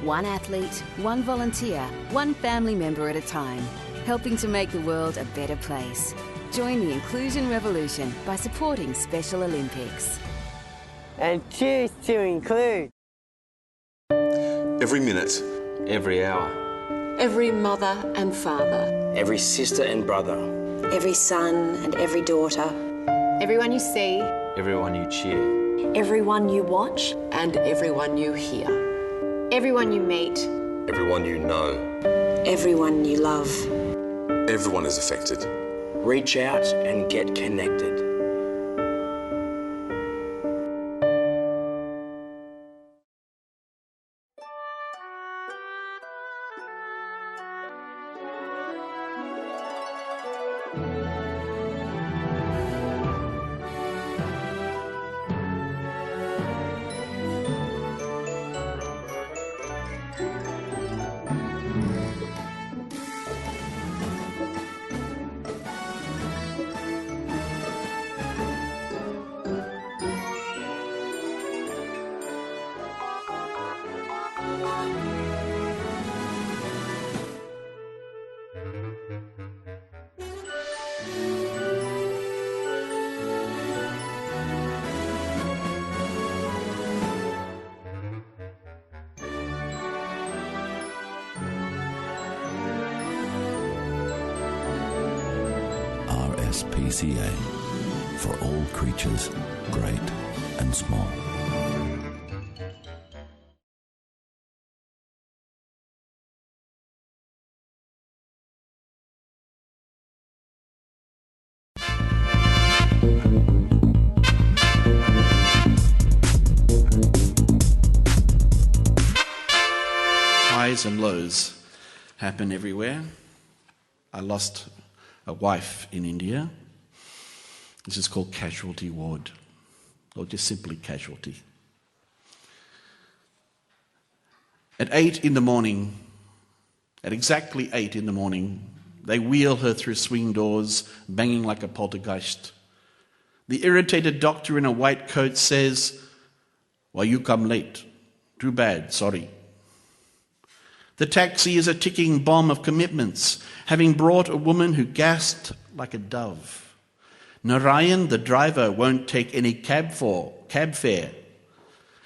One athlete, one volunteer, one family member at a time, helping to make the world a better place. Join the inclusion revolution by supporting Special Olympics. And choose to include. Every minute. Every hour. Every mother and father. Every sister and brother. Every son and every daughter. Everyone you see. Everyone you cheer. Everyone you watch. And everyone you hear. Everyone you meet. Everyone you know. Everyone you love. Everyone is affected. Reach out and get connected. RSPCA, for all creatures, great and small. Highs and lows happen everywhere. I lost a wife in India. This is called casualty ward, or just simply casualty. At 8 in the morning, at exactly 8 in the morning, they wheel her through swing doors, banging like a poltergeist. The irritated doctor in a white coat says, "Why you come late? Too bad, sorry." The taxi is a ticking bomb of commitments, having brought a woman who gasped like a dove. Narayan, the driver, won't take any cab fare.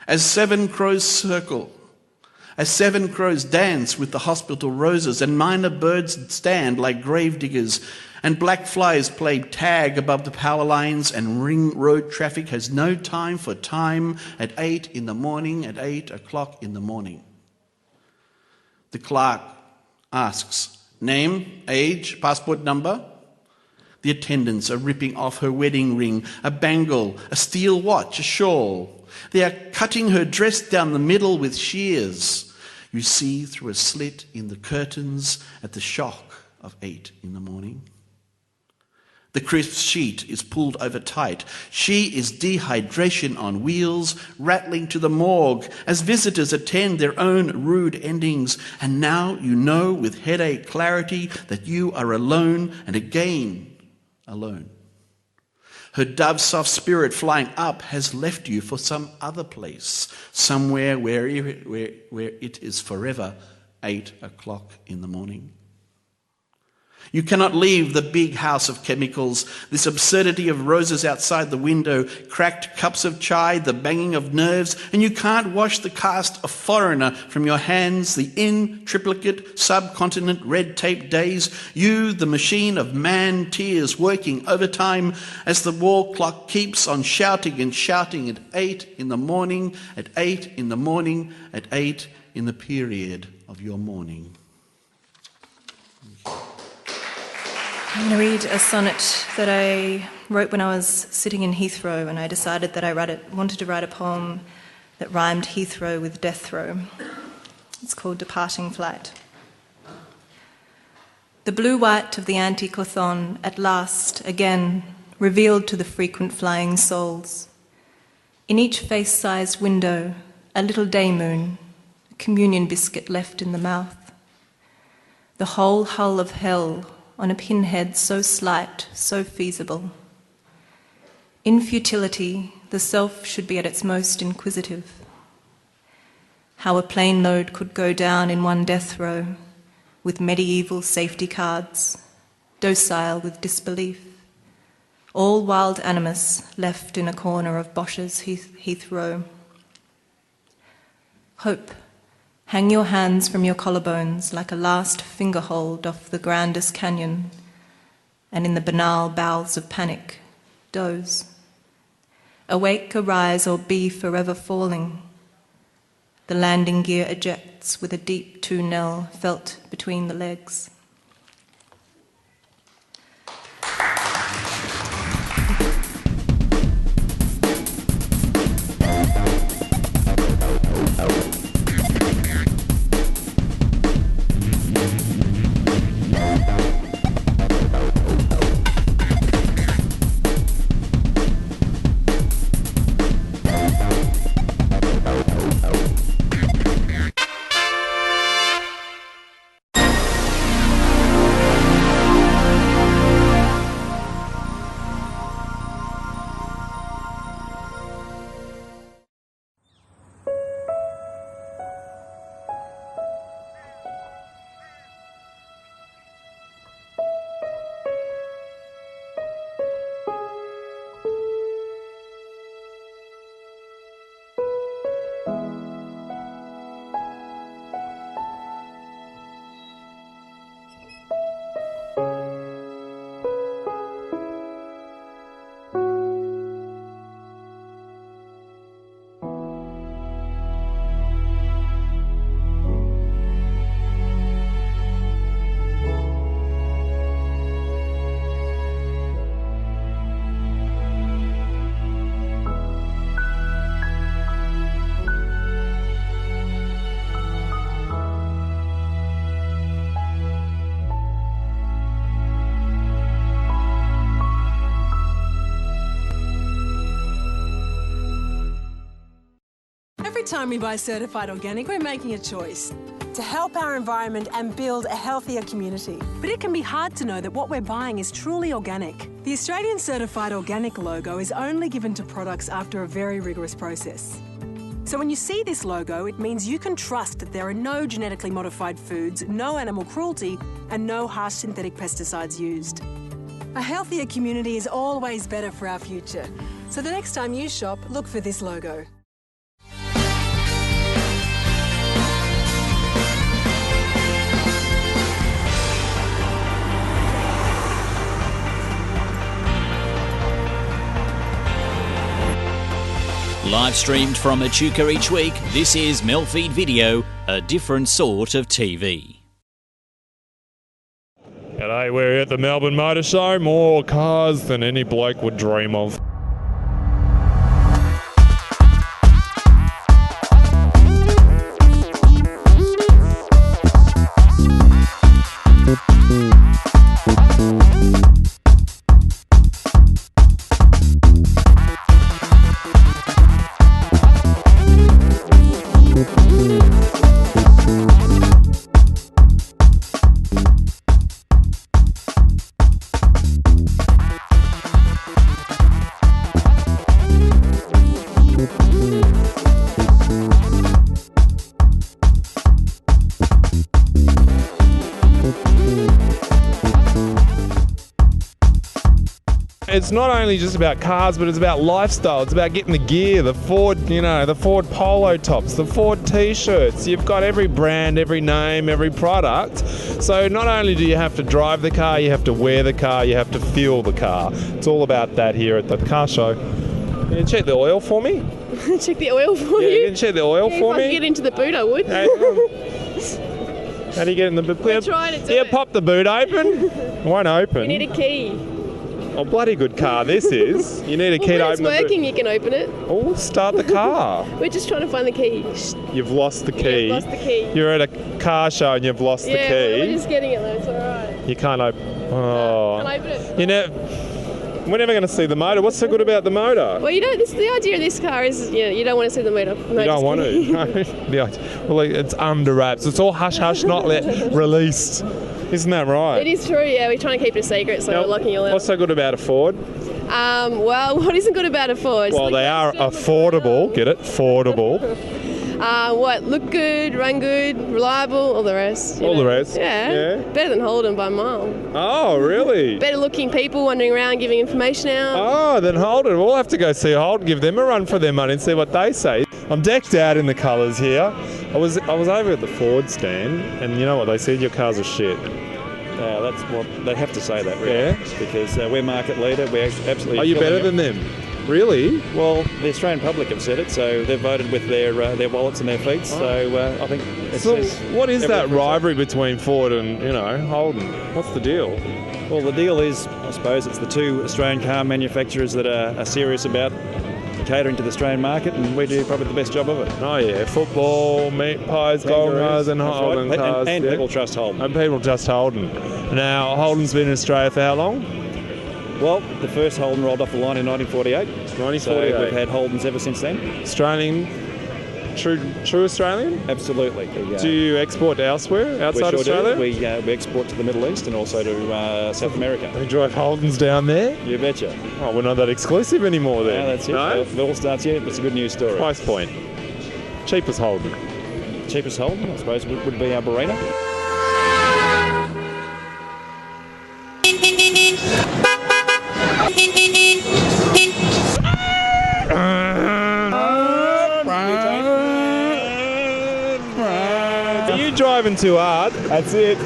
As 7 crows circle, as 7 crows dance with the hospital roses, and minor birds stand like grave diggers, and black flies play tag above the power lines, and ring road traffic has no time for time at 8 in the morning, at 8 o'clock in the morning. The clerk asks, name, age, passport number. The attendants are ripping off her wedding ring, a bangle, a steel watch, a shawl. They are cutting her dress down the middle with shears. You see through a slit in the curtains at the shock of 8 in the morning. The crisp sheet is pulled over tight. She is dehydration on wheels, rattling to the morgue as visitors attend their own rude endings. And now you know with headache clarity that you are alone, and again alone. Her dove-soft spirit flying up has left you for some other place, somewhere where it is forever 8 o'clock in the morning. You cannot leave the big house of chemicals, this absurdity of roses outside the window, cracked cups of chai, the banging of nerves, and you can't wash the caste of foreigner from your hands, the in-triplicate, subcontinent red tape days, you, the machine of man tears working overtime as the war clock keeps on shouting and shouting at 8 in the morning, at 8 in the morning, at 8 in the period of your morning. I'm going to read a sonnet that I wrote when I was sitting in Heathrow, and I decided that I wanted to write a poem that rhymed Heathrow with death throw. It's called Departing Flight. The blue-white of the Antichthon at last, again, revealed to the frequent flying souls. In each face-sized window, a little day moon, communion biscuit left in the mouth. The whole hull of hell on a pinhead so slight, so feasible. In futility, the self should be at its most inquisitive. How a plane load could go down in one death row, with medieval safety cards, docile with disbelief. All wild animus left in a corner of Bosch's Heathrow. Hope, hang your hands from your collarbones like a last finger hold off the grandest canyon, and in the banal bowels of panic, doze. Awake, arise, or be forever falling. The landing gear ejects with a deep two-knell felt between the legs. Every time we buy certified organic, we're making a choice to help our environment and build a healthier community. But it can be hard to know that what we're buying is truly organic. The Australian Certified Organic logo is only given to products after a very rigorous process. So when you see this logo, it means you can trust that there are no genetically modified foods, no animal cruelty, and no harsh synthetic pesticides used. A healthier community is always better for our future. So the next time you shop, look for this logo. Live streamed from Echuca each week, this is MELfeed.video, a different sort of TV. G'day, we're at the Melbourne Motor Show. More cars than any bloke would dream of. It's not only just about cars, but it's about lifestyle. It's about getting the gear, the Ford, the Ford Polo tops, the Ford T-shirts. You've got every brand, every name, every product. So not only do you have to drive the car, you have to wear the car, you have to fuel the car. It's all about that here at the car show. Can you check the oil for me? Check the oil for you? Yeah, can you check the oil for me? If I could get into the boot, I would. How do you get in the boot? I'm trying to do it. Pop the boot open. It won't open. You need a key. Oh, bloody good car this is. You need a key to open the boot. When it's working, you can open it. Oh, start the car. We're just trying to find the key. You've lost the key. Yeah, I've lost the key. You're at a car show and you've lost the key. Yeah, we're just getting it though, it's alright. You can't open. Oh. Can I open it? You know. We're never going to see the motor. What's so good about the motor? Well, the idea of this car is, you don't want to see the motor. No, You don't want to. Well, it's under wraps. It's all hush hush, not released. Isn't that right? It is true, yeah. We're trying to keep it a secret, so we're locking you all out. What's so good about a Ford? Well, what isn't good about a Ford? Well, they are affordable. Get it? Affordable. Look good, run good, reliable, all the rest. All the rest? Yeah. Better than Holden by a mile. Oh, really? Better looking people wandering around giving information out. Oh, then Holden. We'll have to go see Holden, give them a run for their money and see what they say. I'm decked out in the colours here. I was over at the Ford stand, and you know what they said? Your cars are shit. That's what they have to say that, really. Yeah. Because we're market leader. We're absolutely. Are you better than them? Really? Well, the Australian public have said it, so they've voted with their wallets and their feet. So I think. So what is that rivalry between Ford and Holden? What's the deal? Well, the deal is, I suppose, it's the two Australian car manufacturers that are serious about catering to the Australian market, and we do probably the best job of it. Oh yeah, football, meat pies, golden cars, and Holden cars. And people trust Holden. And people trust Holden. Now, Holden's been in Australia for how long? Well, the first Holden rolled off the line in 1948. 1948. So we've had Holdens ever since then. Australian, true Australian? Absolutely. Do you export elsewhere, outside Australia? We export to the Middle East and also to South America. They drive Holdens down there? You betcha. Oh, we're not that exclusive anymore then. No, that's it. No? If it all starts here, it's a good news story. Price point. Cheapest Holden. Cheapest Holden, I suppose, would be our Barina. Are you driving too hard? That's it.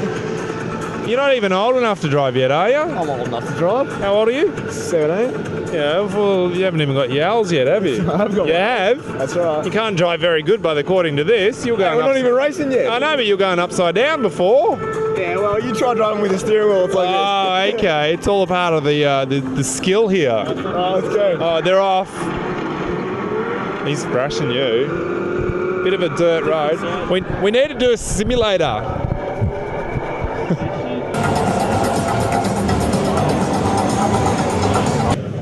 You're not even old enough to drive yet, are you? I'm old enough to drive. How old are you? 17. Yeah, well, you haven't even got yells yet, have you? I've got You have? That's right. You can't drive very good, according to this. You're going we're not even racing yet. I know, but you're going upside down before. Yeah, well, you try driving with the steering wheel. It's like Oh, okay. It's all a part of the skill here. Oh, let's go. Oh, they're off. He's thrashing you. Bit of a dirt road. We need to do a simulator.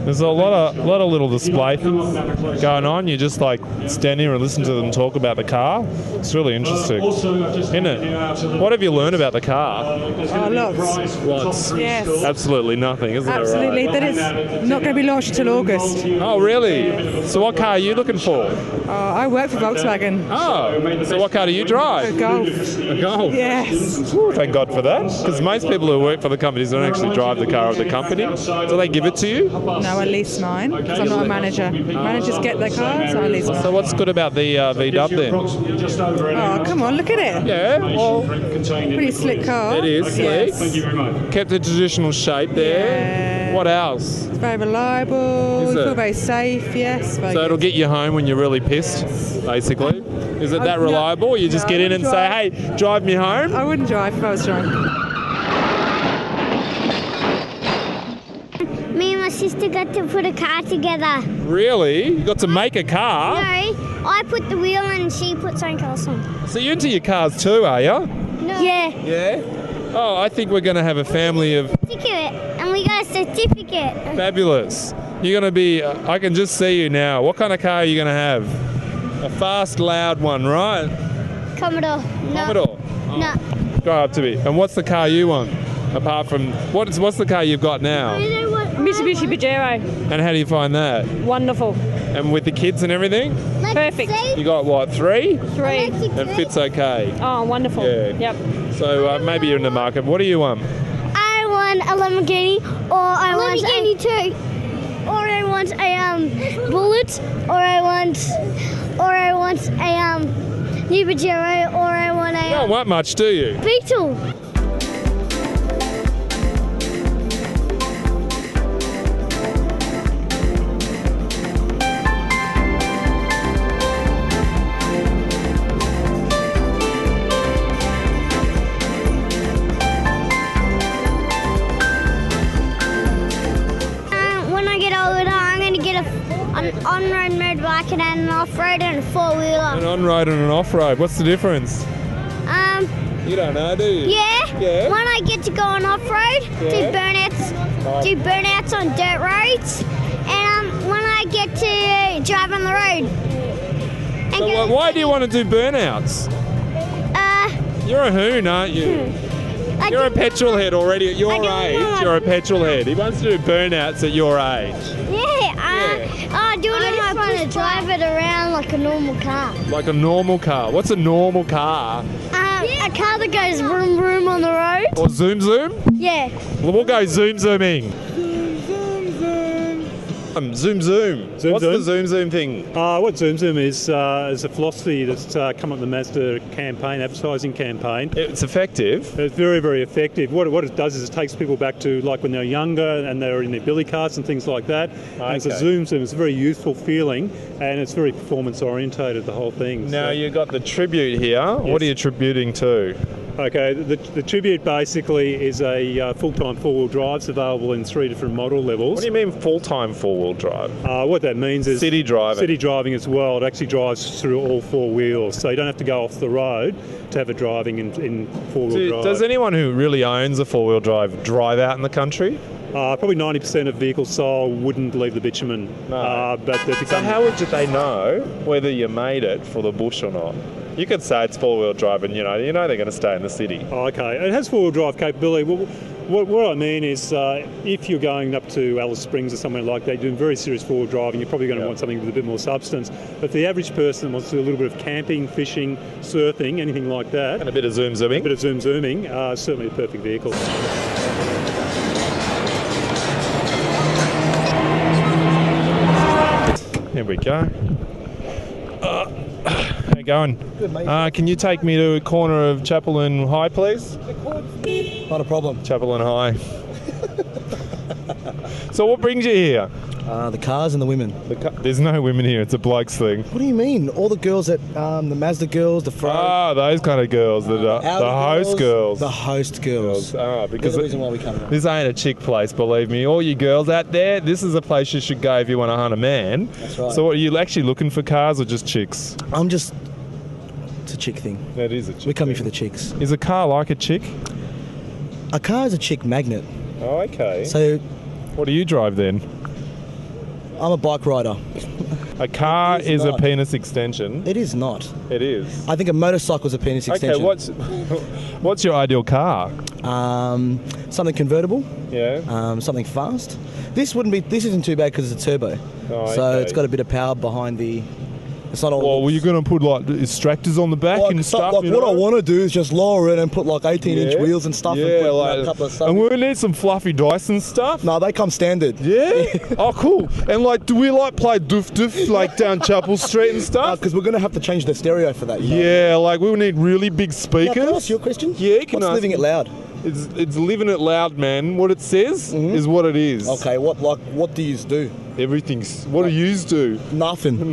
There's a lot of little display things going on. You just stand here and listen to them talk about the car. It's really interesting, isn't it? What have you learned about the car? Lots. Lots. Yes. Absolutely nothing, isn't Absolutely. it? Right? That is not going to be launched till August. Oh, really? So what car are you looking for? I work for Volkswagen. Oh, so what car do you drive? A Golf. A Golf? Yes. Ooh, thank God for that. Because most people who work for the companies don't actually drive the car of the company. Do they give it to you? No, I lease mine because I'm not a manager. Managers get their cars, so I lease mine. So what's good about the V-Dub then? Oh, come on, look at it. Yeah, well, pretty slick car. It is slick. Yes. Thank you very much. Kept the traditional shape there. Yeah. What else? It's very reliable. Is You it? feel very safe. Yes. Very So it'll good. get you home when you're really pissed, basically. Is it that reliable? Or you just get in and say, hey, drive me home? I wouldn't drive if I was drunk. Me and my sister got to put a car together. Really? You got to make a car? No, I put the wheel in and she put something else on. So you're into your cars too, are you? No. Yeah. Yeah? Oh, I think we're going to have a family of... Certificate, and we got a certificate. Fabulous. You're going to be... I can just see you now. What kind of car are you going to have? A fast, loud one, right? Commodore. No. Commodore? No. Go up to me. And what's the car you want? Apart from... What's the car you've got now? Mitsubishi Pajero. And how do you find that? Wonderful. And with the kids and everything? Perfect. You got what, 3? 3. And fits okay? Oh, wonderful. Yeah. Yep. So maybe you're in the market. What do you want? I want a Lamborghini, or I want a Lamborghini too. Or I want a Bullet, or I want a new Pajero, or I want a You don't want much, do you? Beetle. When I get older, I'm going to get an on-road motorbike and an off-road and a four-wheeler. An on-road and an off-road. What's the difference? You don't know, do you? Yeah. Yeah. When I get to go on off-road, Yeah. do burnouts do burnouts on dirt roads, and when I get to drive on the road. So why do you want to do burnouts? You're a hoon, aren't you? You're a petrol head already at your age. You're a petrol head. He wants to do burnouts at your age. I just want to drive it around like a normal car. Like a normal car. What's a normal car? A car that goes vroom vroom on the road. Or zoom zoom? Yeah. Well, we'll go zoom zooming. Zoom zoom. What's the zoom zoom thing? What zoom zoom is a philosophy that's come up in the Mazda campaign, advertising campaign. It's effective. It's very, very effective. What it does is it takes people back to like when they're younger and they're in their billy carts and things like that. And it's a zoom zoom. It's a very youthful feeling and it's very performance orientated, the whole thing. Now you've got the tribute here. Yes. What are you tributing to? Okay, the Tribute basically is a full-time four-wheel drive. It's available in 3 different model levels. What do you mean full-time four-wheel drive? What that means is city driving. City driving as well. It actually drives through all 4 wheels, so you don't have to go off the road to have it driving in four-wheel drive. Does anyone who really owns a four-wheel drive out in the country? Probably 90% of vehicles sold wouldn't leave the bitumen. No. So how would they know whether you made it for the bush or not? You could say it's four-wheel drive and you know they're going to stay in the city. Okay, it has four-wheel drive capability. Well, what I mean is if you're going up to Alice Springs or somewhere like that, doing very serious four-wheel driving, you're probably going to want something with a bit more substance. But the average person wants to do a little bit of camping, fishing, surfing, anything like that. And a bit of zoom zooming. Certainly a perfect vehicle. Here we go. How you going? Good, mate. Can you take me to a corner of Chapel and High, please? Not a problem. Chapel and High. So what brings you here? The cars and the women. There's no women here. It's a blokes thing. What do you mean? All the girls at the Mazda girls, the Fro. Ah, those kind of girls. The host girls. The host girls. Because the reason why we come around. This ain't a chick place, believe me. All you girls out there, this is a place you should go if you want to hunt a man. That's right. So what, are you actually looking for cars or just chicks? It's a chick thing. That is a chick We're coming for the chicks. Is a car like a chick? A car is a chick magnet. Oh, okay. So... What do you drive then? I'm a bike rider. A car is a penis extension. It is not. It is. I think a motorcycle is a penis extension. Okay, what's your ideal car? Something convertible. Yeah. Something fast. This isn't too bad because it's a turbo. Oh, so okay. it's got a bit of power behind the. It's not all. Well, were you going to put like extractors on the back and stuff? Like what I want to do is just lower it and put like 18-inch wheels and stuff. Yeah, and put, like, a couple of stuff. And we need some fluffy Dyson stuff. No, they come standard. Yeah. Oh, cool. And like, do we like play doof doof like down Chapel Street and stuff? Because we're going to have to change the stereo for that. Yeah, like we will need really big speakers. Now, can I ask your question? Yeah, can What's living it loud? It's living it loud, man. What it says is what it is. Okay, what do you do? Everything's. What do you do? Nothing.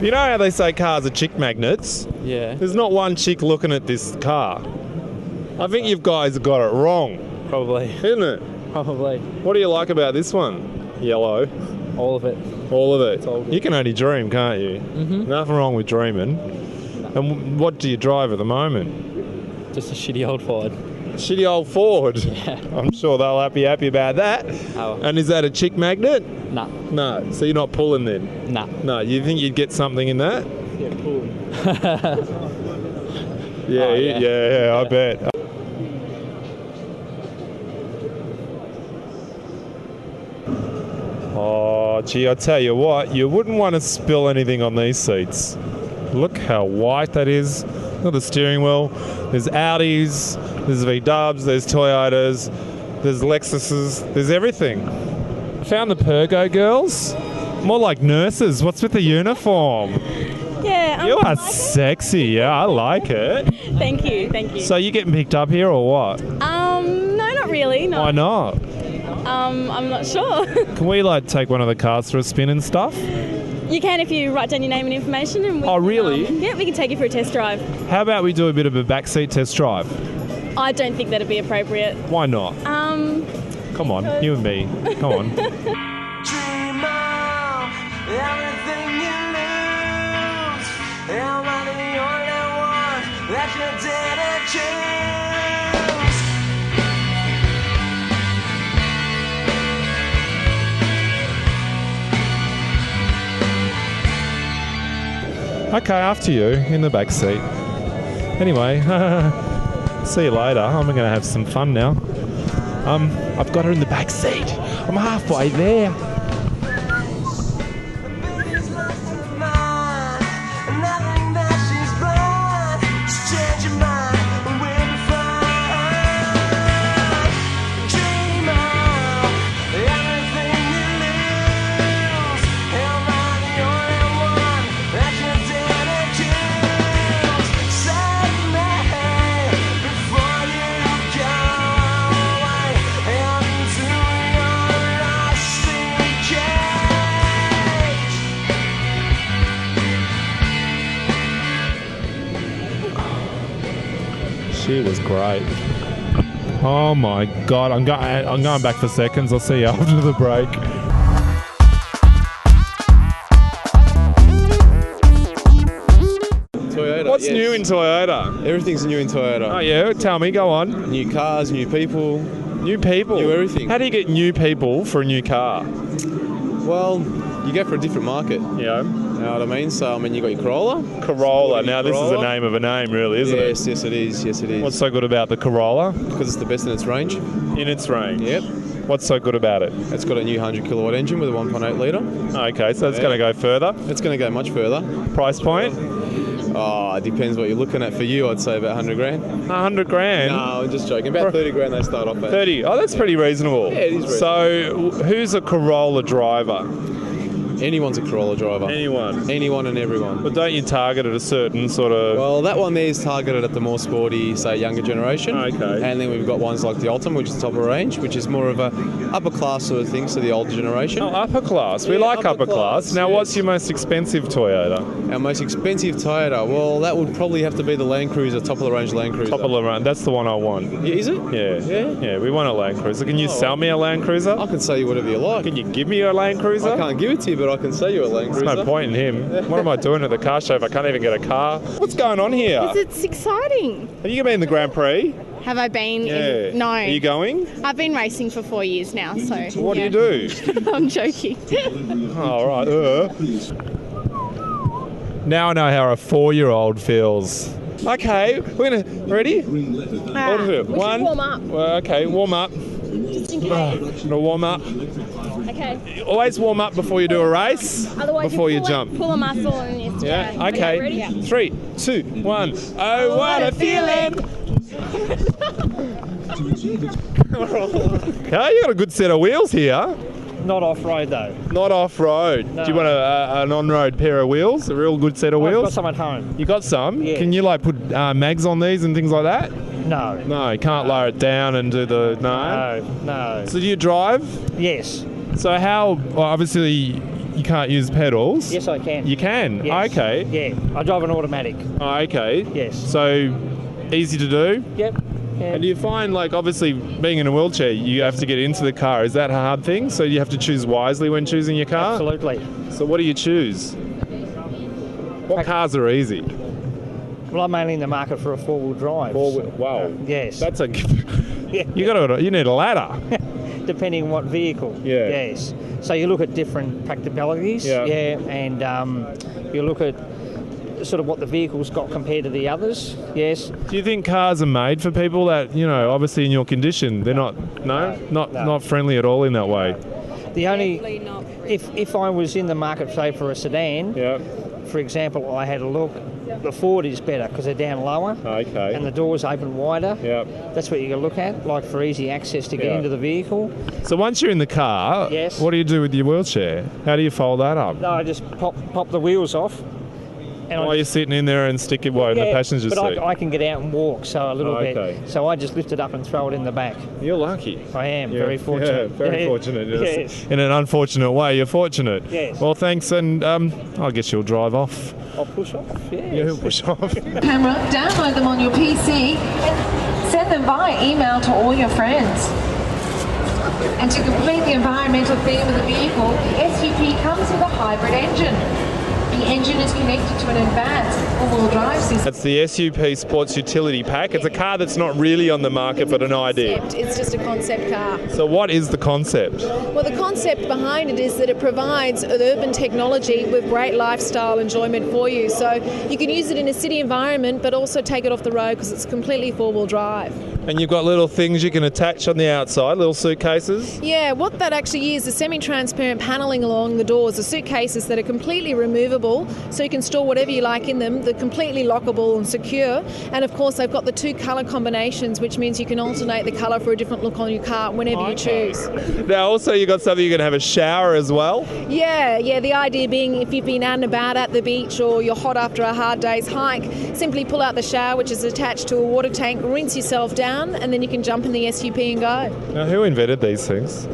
You know how they say cars are chick magnets? Yeah. There's not one chick looking at this car. I think you guys got it wrong. Probably. Isn't it? Probably. What do you like about this one? Yellow. All of it. All of it. It's all good. You can only dream, can't you? Mm-hmm. Nothing wrong with dreaming. And what do you drive at the moment? Just a shitty old Ford. Shitty old Ford? Yeah. I'm sure they'll be happy about that. Oh. And is that a chick magnet? Nah. No. So you're not pulling then? Nah. No. You think you'd get something in that? Yeah, pulling. Yeah, I bet. Oh, gee, I tell you what, you wouldn't want to spill anything on these seats. Look how white that is. Look at the steering wheel. There's Audis, there's V-Dubs, there's Toyotas, there's Lexuses, there's everything. I found the Pergo girls. More like nurses. What's with the uniform? Yeah. You are sexy. Yeah, I like it. Thank you. So you getting picked up here or what? No, not really. No. Why not? I'm not sure. Can we take one of the cars for a spin and stuff? You can if you write down your name and information. And we really? Yeah, we can take you for a test drive. How about we do a bit of a backseat test drive? I don't think that'd be appropriate. Why not? Come on, you and me. Come on. Dream of everything you lose. Am I the only one that you didn't choose? Okay, after you, in the back seat. Anyway, see you later. I'm going to have some fun now. I've got her in the back seat. I'm halfway there. She was great. Oh my God, I'm going back for seconds. I'll see you after the break. Toyota. What's new in Toyota? Everything's new in Toyota. Oh yeah, tell me, go on. New cars, new people. New people? New everything. How do you get new people for a new car? Well, you go for a different market. Yeah. You know what I mean? So, I mean, you got your Corolla. Corolla. Now, this is a name of a name, really, isn't it? Yes, yes, it is. Yes, it is. What's so good about the Corolla? Because it's the best in its range. In its range? Yep. What's so good about it? It's got a new 100 kilowatt engine with a 1.8 litre. Okay, so it's going to go further? It's going to go much further. Price point? Oh, it depends what you're looking at. For you, I'd say about 100 grand. 100 grand? No, I'm just joking. About 30 grand they start off at. 30? Oh, that's pretty reasonable. Yeah, it is reasonable. So, who's a Corolla driver? Anyone's a Corolla driver. Anyone? Anyone and everyone. But don't you target at a certain sort of... Well, that one there is targeted at the more sporty, say, younger generation. Okay. And then we've got ones like the Ultima, which is the top of range, which is more of a upper class sort of thing, so the older generation. Oh, upper class. We like upper class. Now, what's your most expensive Toyota? Our most expensive Toyota? Well, that would probably have to be the Land Cruiser, top of the range Land Cruiser. Top of the range. That's the one I want. Yeah, is it? Yeah. Yeah, we want a Land Cruiser. Can you sell me a Land Cruiser? I can sell you whatever you like. Can you give me a Land Cruiser? I can't give it to you, but I can sell you a Land Cruiser. There's no point in him. What am I doing at the car show if I can't even get a car? What's going on here? It's exciting. Are you going to be in the Grand Prix? Have I been? Yeah. No. Are you going? I've been racing for 4 years now, so... What do you do? I'm joking. Oh, all right. Now I know how a 4-year-old feels. Okay, we're going to... Ready? One. Warm up. Well, okay, warm up. Just in case. Warm up. Okay. Always warm up before you do a race. Otherwise, before you jump. Pull a muscle and you Yeah. Okay. Ready? Yeah. 3, 2, 1. Oh, what a feeling! Okay, you got a good set of wheels here. Not off-road though. Not off-road. No. Do you want an on-road pair of wheels? A real good set of wheels? I've got some at home. You got some? Yeah. Can you like put mags on these and things like that? No. No, you can't lower it down and do the... No. So do you drive? Yes. So how... Well, obviously you can't use pedals. Yes, I can. You can? Yes. Okay. Yeah. I drive an automatic. Oh, okay. Yes. So easy to do? Yep. Yeah. And do you find, like, obviously being in a wheelchair, you have to get into the car. Is that a hard thing? So you have to choose wisely when choosing your car? Absolutely. So what do you choose? What cars are easy? Well, I'm mainly in the market for a four-wheel drive. Wow. Yes. That's a... You need a ladder. Depending on what vehicle. Yeah. Yes. So you look at different practicalities. Yeah. And you look at sort of what the vehicle's got compared to the others. Yes. Do you think cars are made for people that, obviously in your condition, they're not friendly at all in that way? The only, if I was in the market, say, for a sedan, for example, I had a look, the Ford is better because they're down lower. Okay. And the doors open wider. Yep. That's what you got to look at, like for easy access to get into the vehicle. So once you're in the car, yes. What do you do with your wheelchair? How do you fold that up? No, I just pop the wheels off. And While you're sitting in there and stick it in the passenger seat? But I can get out and walk, so a little okay. bit. So I just lift it up and throw it in the back. You're lucky. I am, very fortunate. Yeah, very fortunate. Yes. In an unfortunate way, you're fortunate. Yes. Well, thanks, and I guess you'll drive off. I'll push off, yes. Yeah, he'll push off. Camera, download them on your PC and send them via email to all your friends. And to complete the environmental theme of the vehicle, the SUP comes with a hybrid engine. The engine is connected to an advanced all-wheel drive system. It's the SUP Sports Utility Pack. It's a car that's not really on the market, but an idea. It's just a concept car. So what is the concept? Well, the concept behind it is that it provides urban technology with great lifestyle enjoyment for you. So you can use it in a city environment, but also take it off the road because it's completely four-wheel drive. And you've got little things you can attach on the outside, little suitcases? Yeah, what that actually is semi-transparent panelling along the doors, the suitcases that are completely removable, so you can store whatever you like in them. They're completely lockable and secure. And of course, they've got the two colour combinations, which means you can alternate the colour for a different look on your car whenever you choose. Now, also you've got something you can have a shower as well? Yeah, the idea being if you've been out and about at the beach or you're hot after a hard day's hike, simply pull out the shower, which is attached to a water tank, rinse yourself down, and then you can jump in the SUP and go. Now, who invented these things?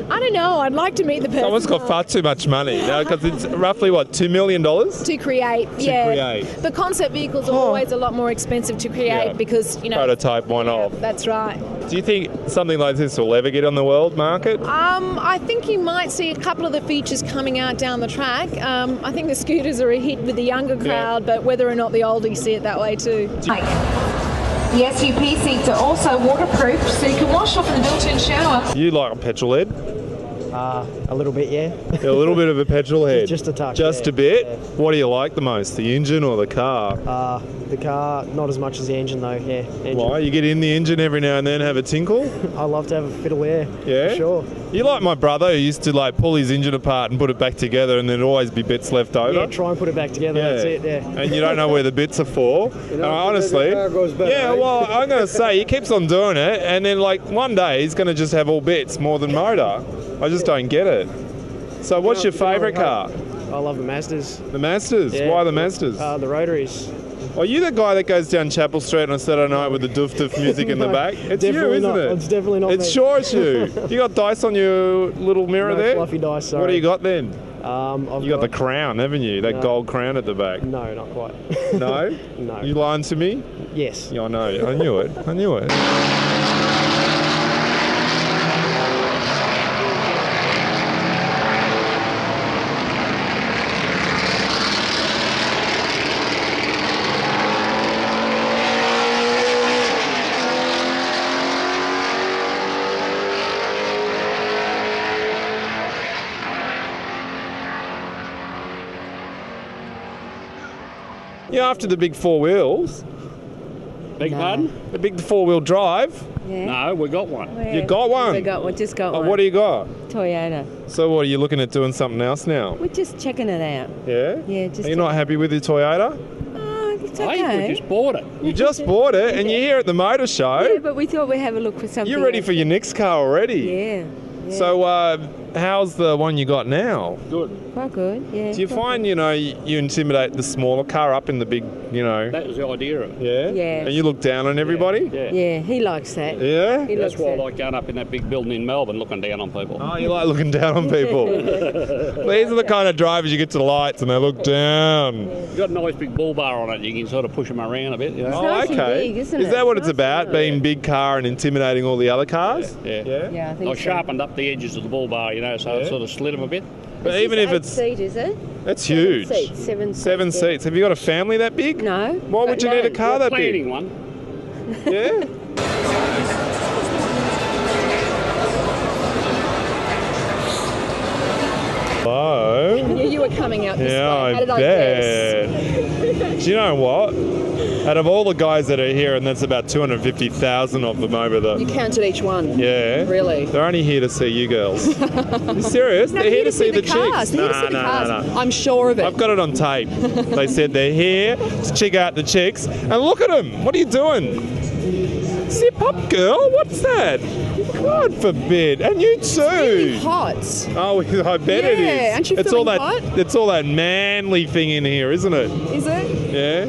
I don't know. I'd like to meet the person. Someone's got far too much money. Because it's roughly, what, $2 million? To create, create. But concept vehicles are always a lot more expensive to create because, you know... Prototype, why not? That's right. Do you think something like this will ever get on the world market? I think you might see a couple of the features coming out down the track. I think the scooters are a hit with the younger crowd, but whether or not the oldies see it that way too. The SUP seats are also waterproof, so you can wash off in the built-in shower. You like a petrol head? A little bit, yeah. A little bit of a petrol head? Just a touch. Just a bit? Yeah. What do you like the most, the engine or the car? The car, not as much as the engine though, yeah. Engine. Why? You get in the engine every now and then, have a tinkle? I love to have a fiddle, yeah. Yeah? For sure. You like my brother who used to like pull his engine apart and put it back together and there'd always be bits left over? Yeah, try and put it back together, that's it, yeah. And you don't know where the bits are for? Honestly. The car goes back, yeah, well, I'm going to say, he keeps on doing it and then like one day he's going to just have all bits more than motor. I just don't get it. So what's your favourite car? I love the Mazdas. The Mazdas? Yeah. Why the Mazdas? The Rotaries. Are you the guy that goes down Chapel Street on a Saturday night with the doof music in the back? It's you, isn't it? It's definitely not It's me. sure it's you. You got dice on your little mirror there? Fluffy dice, sorry. What do you got then? You got the crown, haven't you? That gold crown at the back. No, not quite. No? No. You lying to me? Yes. Yeah, I know. I knew it. I knew it. Yeah, after the big four wheels. Beg pardon? The big four-wheel drive. Yeah. No, we got one. You got one? We got one, just got one. What do you got? Toyota. So what, are you looking at doing something else now? We're just checking it out. Yeah? Yeah, just... Are you not happy with your Toyota? It's okay. Hey, we just bought it. You just bought it and you're here at the motor show? Yeah, but we thought we'd have a look for something You're ready else. for your next car already? Yeah. So how's the one you got now? Good. Quite good, yeah. Do you find, you intimidate the smaller car up in the big, That was the idea of it. Yeah? Yeah. And you look down on everybody? Yeah, he likes that. Yeah? That's why I like going up in that big building in Melbourne looking down on people. Oh, you like looking down on people? These are the kind of drivers you get to the lights and they look down. You've got a nice big bull bar on it. You can sort of push them around a bit. You know? Oh, nice and okay. big, isn't Is it? that what It's it's nice about, being big car and intimidating all the other cars? Yeah. Yeah, I think I so. sharpened up the edges of the bull bar, so it sort of slid them a bit. But even if it's... 8 seat, is it? That's huge. 7 seats. 7 seats. 7 seats. Have you got a family that big? No. Why would you need a car that big? Planning one. Yeah? Hello? I knew you were coming out this way. How did I bet. Do you know what? Out of all the guys that are here, and that's about 250,000 of them over the... You counted each one. Yeah. Really? They're only here to see you girls. You serious? No, they're here to see the cars. chicks. They're here to see the cars. I'm sure of it. I've got it on tape. They said they're here to check out the chicks. And look at them. What are you doing? Zip up, girl. What's that? God forbid. And you too. Really hot. Oh, I bet it is. Yeah, aren't you it's feeling all that, hot? It's all that manly thing in here, isn't it? Is it? Yeah.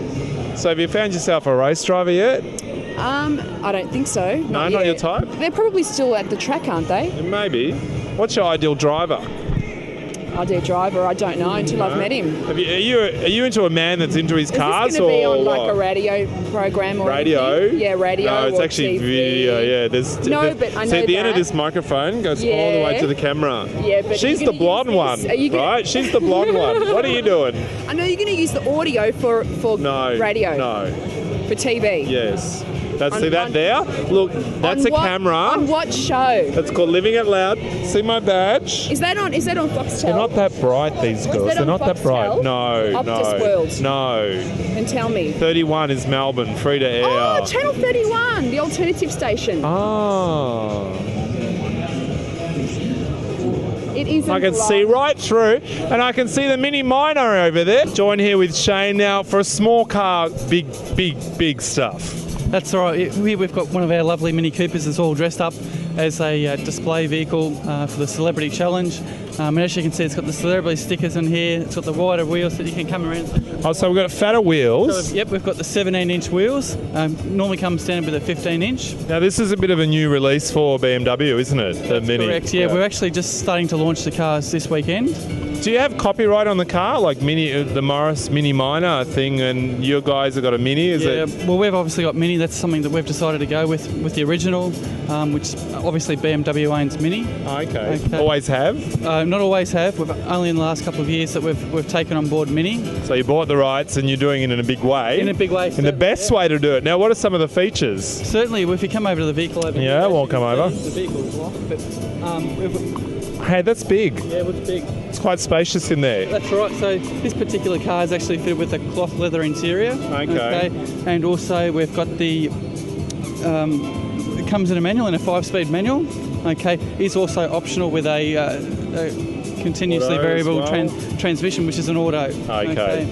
So have you found yourself a race driver yet? I don't think so. No, not your type? They're probably still at the track, aren't they? Maybe. What's your ideal driver? idea driver. I don't know until I've met him. Are you into a man that's into his cars? Is this going to be on what? like a radio program or radio? anything? Yeah, radio. No, it's or actually TV. video. Yeah, But I know see, at the end of that. this microphone goes all the way to the camera. Yeah, but she's the blonde one, right? She's the blonde one. What are you doing? I know you're going to use the audio for radio. No. For TV. Yes. See that there? Look, that's a camera. On what show? It's called Living It Loud. See my badge? Is that on Foxtel? They're not that bright, these girls. that They're on not that bright. No, Optus no. World. No. And tell me. 31 is Melbourne, free to air. Oh, Channel 31, the alternative station. Oh. It isn't I can see right through, and I can see the Mini Minor over there. Join here with Shane now for a small car, big stuff. That's right. Here we've got one of our lovely Mini Coopers that's all dressed up as a display vehicle for the Celebrity Challenge. And as you can see, it's got the celebrity stickers in here. It's got the wider wheels that you can come around. Oh, so we've got fatter wheels. So, yep, we've got the 17-inch wheels. Normally comes standard with a 15-inch. Now, this is a bit of a new release for BMW, isn't it? The Mini. Correct, yeah. We're actually just starting to launch the cars this weekend. Do you have copyright on the car, like the Morris Mini Minor thing, and your guys have got a Mini? Is it? Well, we've obviously got Mini. That's something that we've decided to go with the original, which obviously BMW owns Mini. Okay. Always have? Not always have. We've only in the last couple of years that we've taken on board Mini. So you bought the rights and you're doing it in a big way? In a big way. In the best way to do it. Now, what are some of the features? Certainly, if you come over to the vehicle over here. Yeah, we'll come over. The vehicle's locked, but hey, that's big. Yeah, it looks big. It's quite spacious in there. That's right. So this particular car is actually fitted with a cloth leather interior. Okay. And also we've got the it comes in a manual, in a 5-speed manual. Okay. It's also optional with a continuously auto variable as well. transmission, which is an auto. Okay.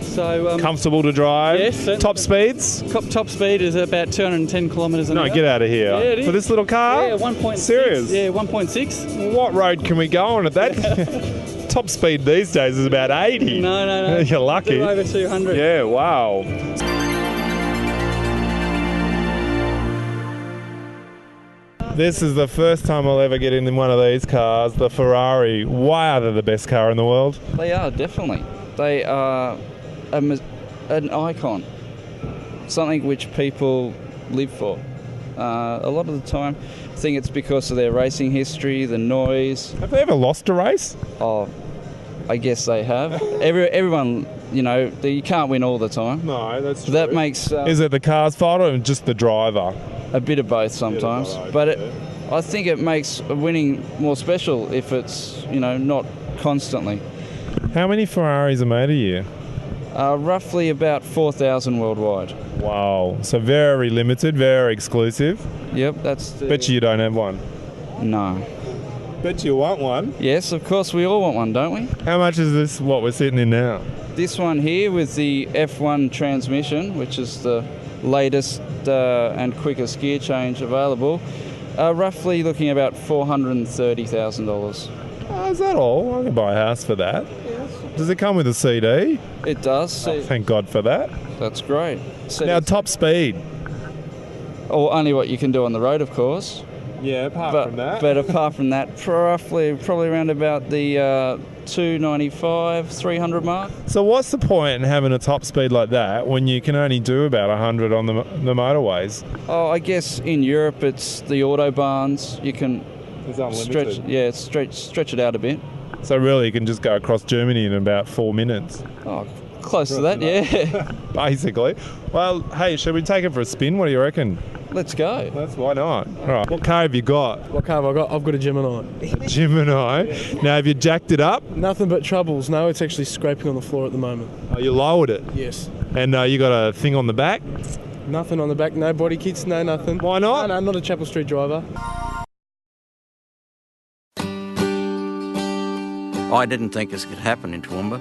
So comfortable to drive. Yes. Certainly. Top speeds? Top speed is about 210 kilometres an hour. No, get out of here. Yeah, it is. For this little car? Yeah, 1.6. Serious? Yeah, 1.6. What road can we go on at that? Top speed these days is about 80. No. You're lucky. Over 200. Yeah, wow. This is the first time I'll ever get in one of these cars, the Ferrari. Why are they the best car in the world? They are, definitely. They are an icon, something which people live for. A lot of the time, I think it's because of their racing history, the noise. Have they ever lost a race? Oh, I guess they have. Everyone, you can't win all the time. No, that's true. That makes... is it the car's fault or just the driver? A bit of both sometimes. I think it makes winning more special if it's, not constantly. How many Ferraris are made a year? Roughly about 4,000 worldwide. Wow. So very limited, very exclusive. Yep, that's... Bet you don't have one. No. Bet you want one. Yes, of course we all want one, don't we? How much is this, what we're sitting in now? This one here with the F1 transmission, which is the latest and quickest gear change available, roughly looking about $430,000. Oh, is that all? I can buy a house for that. Yes. Does it come with a CD? It does. Oh, thank God for that. That's great. Now, top speed. Or only what you can do on the road, of course. Yeah, apart from that. But apart from that, probably around about the 295, 300 mark. So what's the point in having a top speed like that when you can only do about 100 on the motorways? Oh, I guess in Europe it's the autobahns. You can stretch it out a bit. So really you can just go across Germany in about 4 minutes? Oh, close to that, yeah. Basically. Well, hey, should we take it for a spin? What do you reckon? Let's go. Why not? All right. What car have you got? What car have I got? I've got a Gemini. Gemini. Now, have you jacked it up? Nothing but troubles. No, it's actually scraping on the floor at the moment. Oh, you lowered it? Yes. And you got a thing on the back? Nothing on the back. No body kits. No nothing. Why not? No, not a Chapel Street driver. I didn't think this could happen in Toowoomba.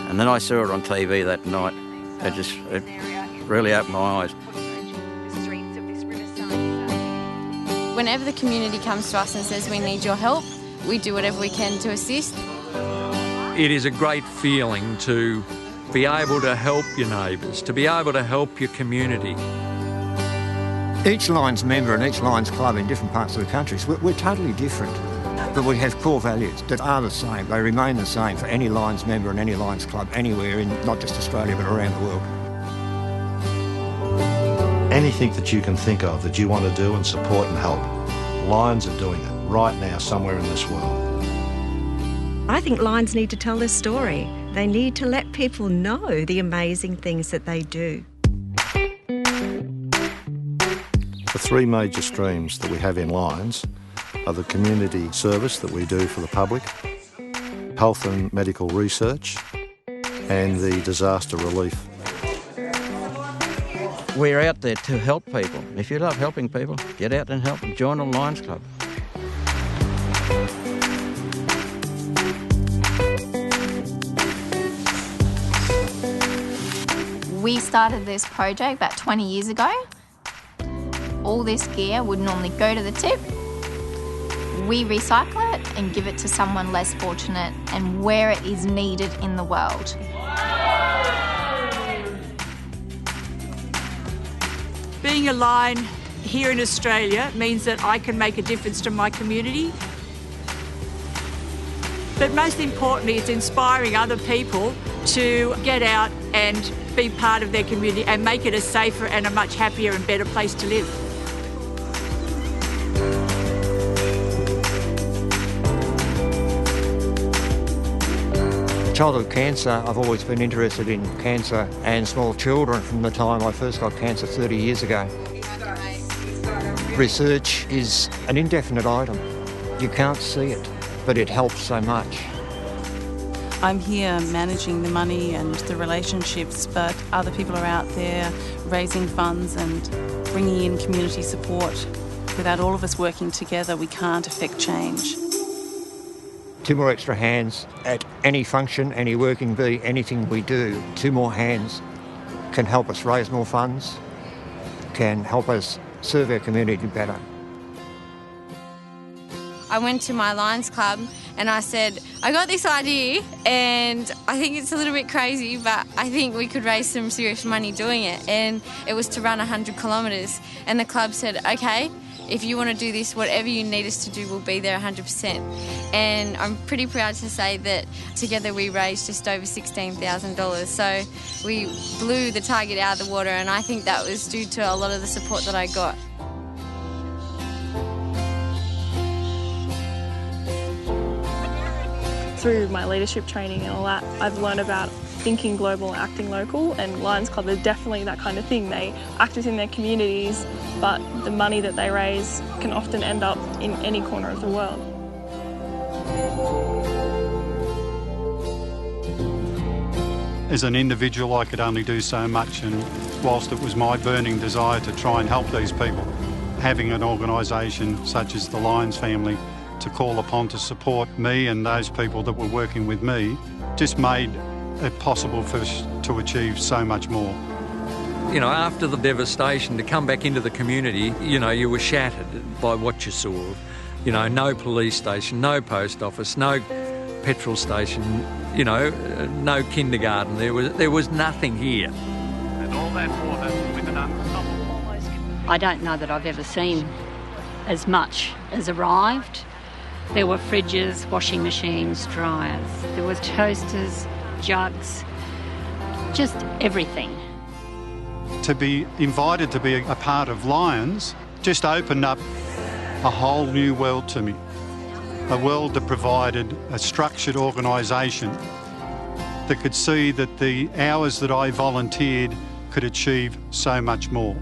And then I saw it on TV that night. It really opened my eyes. Whenever the community comes to us and says we need your help, we do whatever we can to assist. It is a great feeling to be able to help your neighbours, to be able to help your community. Each Lions member and each Lions club in different parts of the country, we're totally different. But we have core values that are the same. They remain the same for any Lions member and any Lions club anywhere in not just Australia but around the world. Anything that you can think of that you want to do and support and help, Lions are doing it right now somewhere in this world. I think Lions need to tell their story. They need to let people know the amazing things that they do. The three major streams that we have in Lions are the community service that we do for the public, health and medical research, and the disaster relief. We're out there to help people. If you love helping people, get out and help them. Join a Lions Club. We started this project about 20 years ago. All this gear would normally go to the tip. We recycle it and give it to someone less fortunate and where it is needed in the world. Being a Lion here in Australia means that I can make a difference to my community. But most importantly, it's inspiring other people to get out and be part of their community and make it a safer and a much happier and better place to live. Childhood cancer, I've always been interested in cancer and small children from the time I first got cancer 30 years ago. Research is an indefinite item. You can't see it, but it helps so much. I'm here managing the money and the relationships, but other people are out there raising funds and bringing in community support. Without all of us working together, we can't affect change. 2 more extra hands at any function, any working bee, anything we do, 2 more hands can help us raise more funds, can help us serve our community better. I went to my Lions Club and I said, I got this idea and I think it's a little bit crazy, but I think we could raise some serious money doing it. And it was to run 100 kilometres. And the club said, okay, if you want to do this, whatever you need us to do, we'll be there 100%. And I'm pretty proud to say that together we raised just over $16,000. So we blew the target out of the water, and I think that was due to a lot of the support that I got. Through my leadership training and all that, I've learned about thinking global, acting local, and Lions Club is definitely that kind of thing. They act within their communities, but the money that they raise can often end up in any corner of the world. As an individual, I could only do so much, and whilst it was my burning desire to try and help these people, having an organisation such as the Lions family to call upon to support me and those people that were working with me just made it possible for us to achieve so much more. You know, after the devastation, to come back into the community, you know, you were shattered by what you saw. You know, no police station, no post office, no petrol station, you know, no kindergarten. There was nothing here. And all that water with an unstoppable. I don't know that I've ever seen as much as arrived. There were fridges, washing machines, dryers. There was toasters, jugs, just everything. To be invited to be a part of Lions just opened up a whole new world to me. A world that provided a structured organisation that could see that the hours that I volunteered could achieve so much more.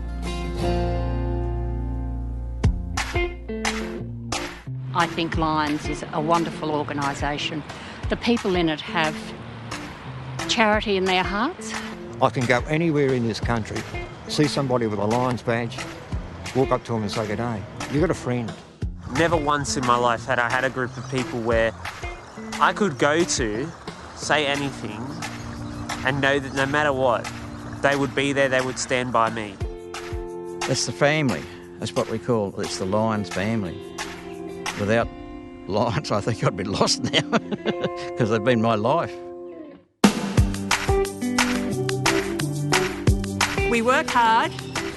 I think Lions is a wonderful organisation. The people in it have charity in their hearts. I can go anywhere in this country, see somebody with a Lions badge, walk up to them and say, good day, you got a friend. Never once in my life had I had a group of people where I could go to, say anything, and know that no matter what, they would be there, they would stand by me. It's the family. That's what we call it. It's the Lions family. Without Lions, I think I'd be lost now because they've been my life. We work hard,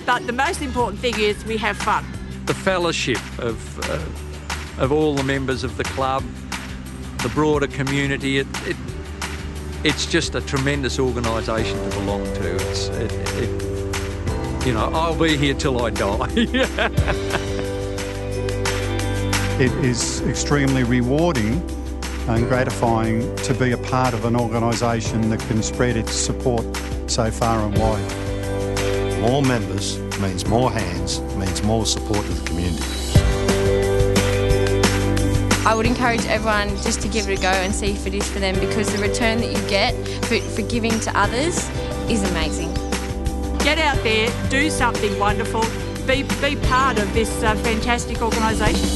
but the most important thing is we have fun. The fellowship of of all the members of the club, the broader community. It's just a tremendous organisation to belong to. I'll be here till I die. It is extremely rewarding and gratifying to be a part of an organisation that can spread its support so far and wide. More members means more hands, means more support to the community. I would encourage everyone just to give it a go and see if it is for them, because the return that you get for giving to others is amazing. Get out there, do something wonderful, be part of this fantastic organisation.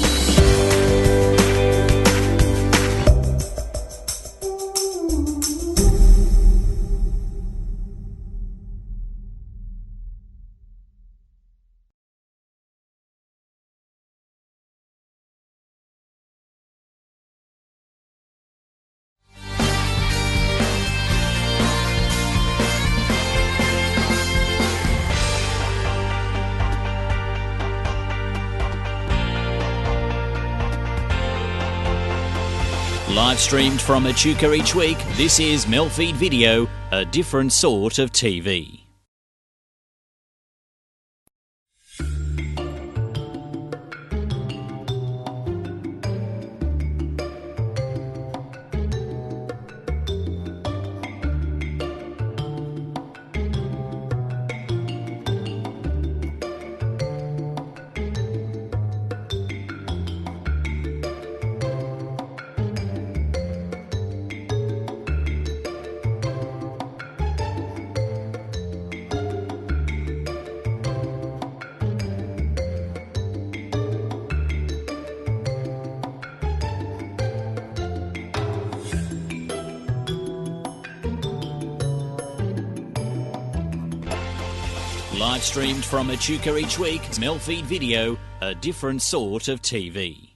Live streamed from Echuca each week, this is MELfeed Video, a different sort of TV. Live streamed from Echuca each week, MELfeed Video, a different sort of TV.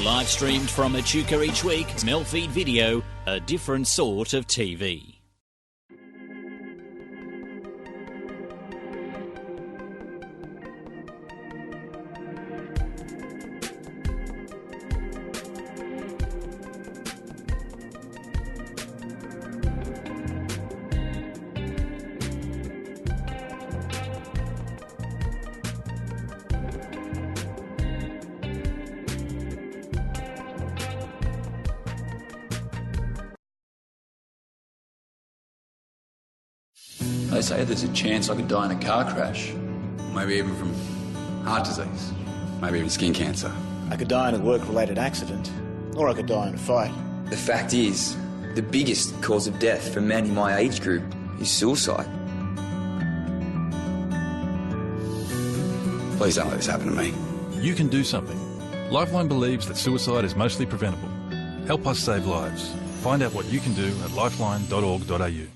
Live streamed from Echuca each week, MELfeed Video, a different sort of TV. They say there's a chance I could die in a car crash, maybe even from heart disease, maybe even skin cancer. I could die in a work-related accident, or I could die in a fight. The fact is, the biggest cause of death for men in my age group is suicide. Please don't let this happen to me. You can do something. Lifeline believes that suicide is mostly preventable. Help us save lives. Find out what you can do at lifeline.org.au.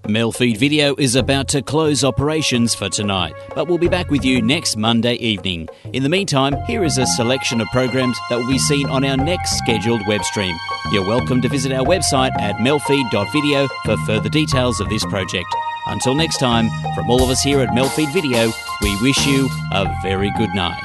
MELfeed Video is about to close operations for tonight, but we'll be back with you next Monday evening. In the meantime, here is a selection of programs that will be seen on our next scheduled web stream. You're welcome to visit our website at MELfeed.video for further details of this project. Until next time, from all of us here at MELfeed Video, we wish you a very good night.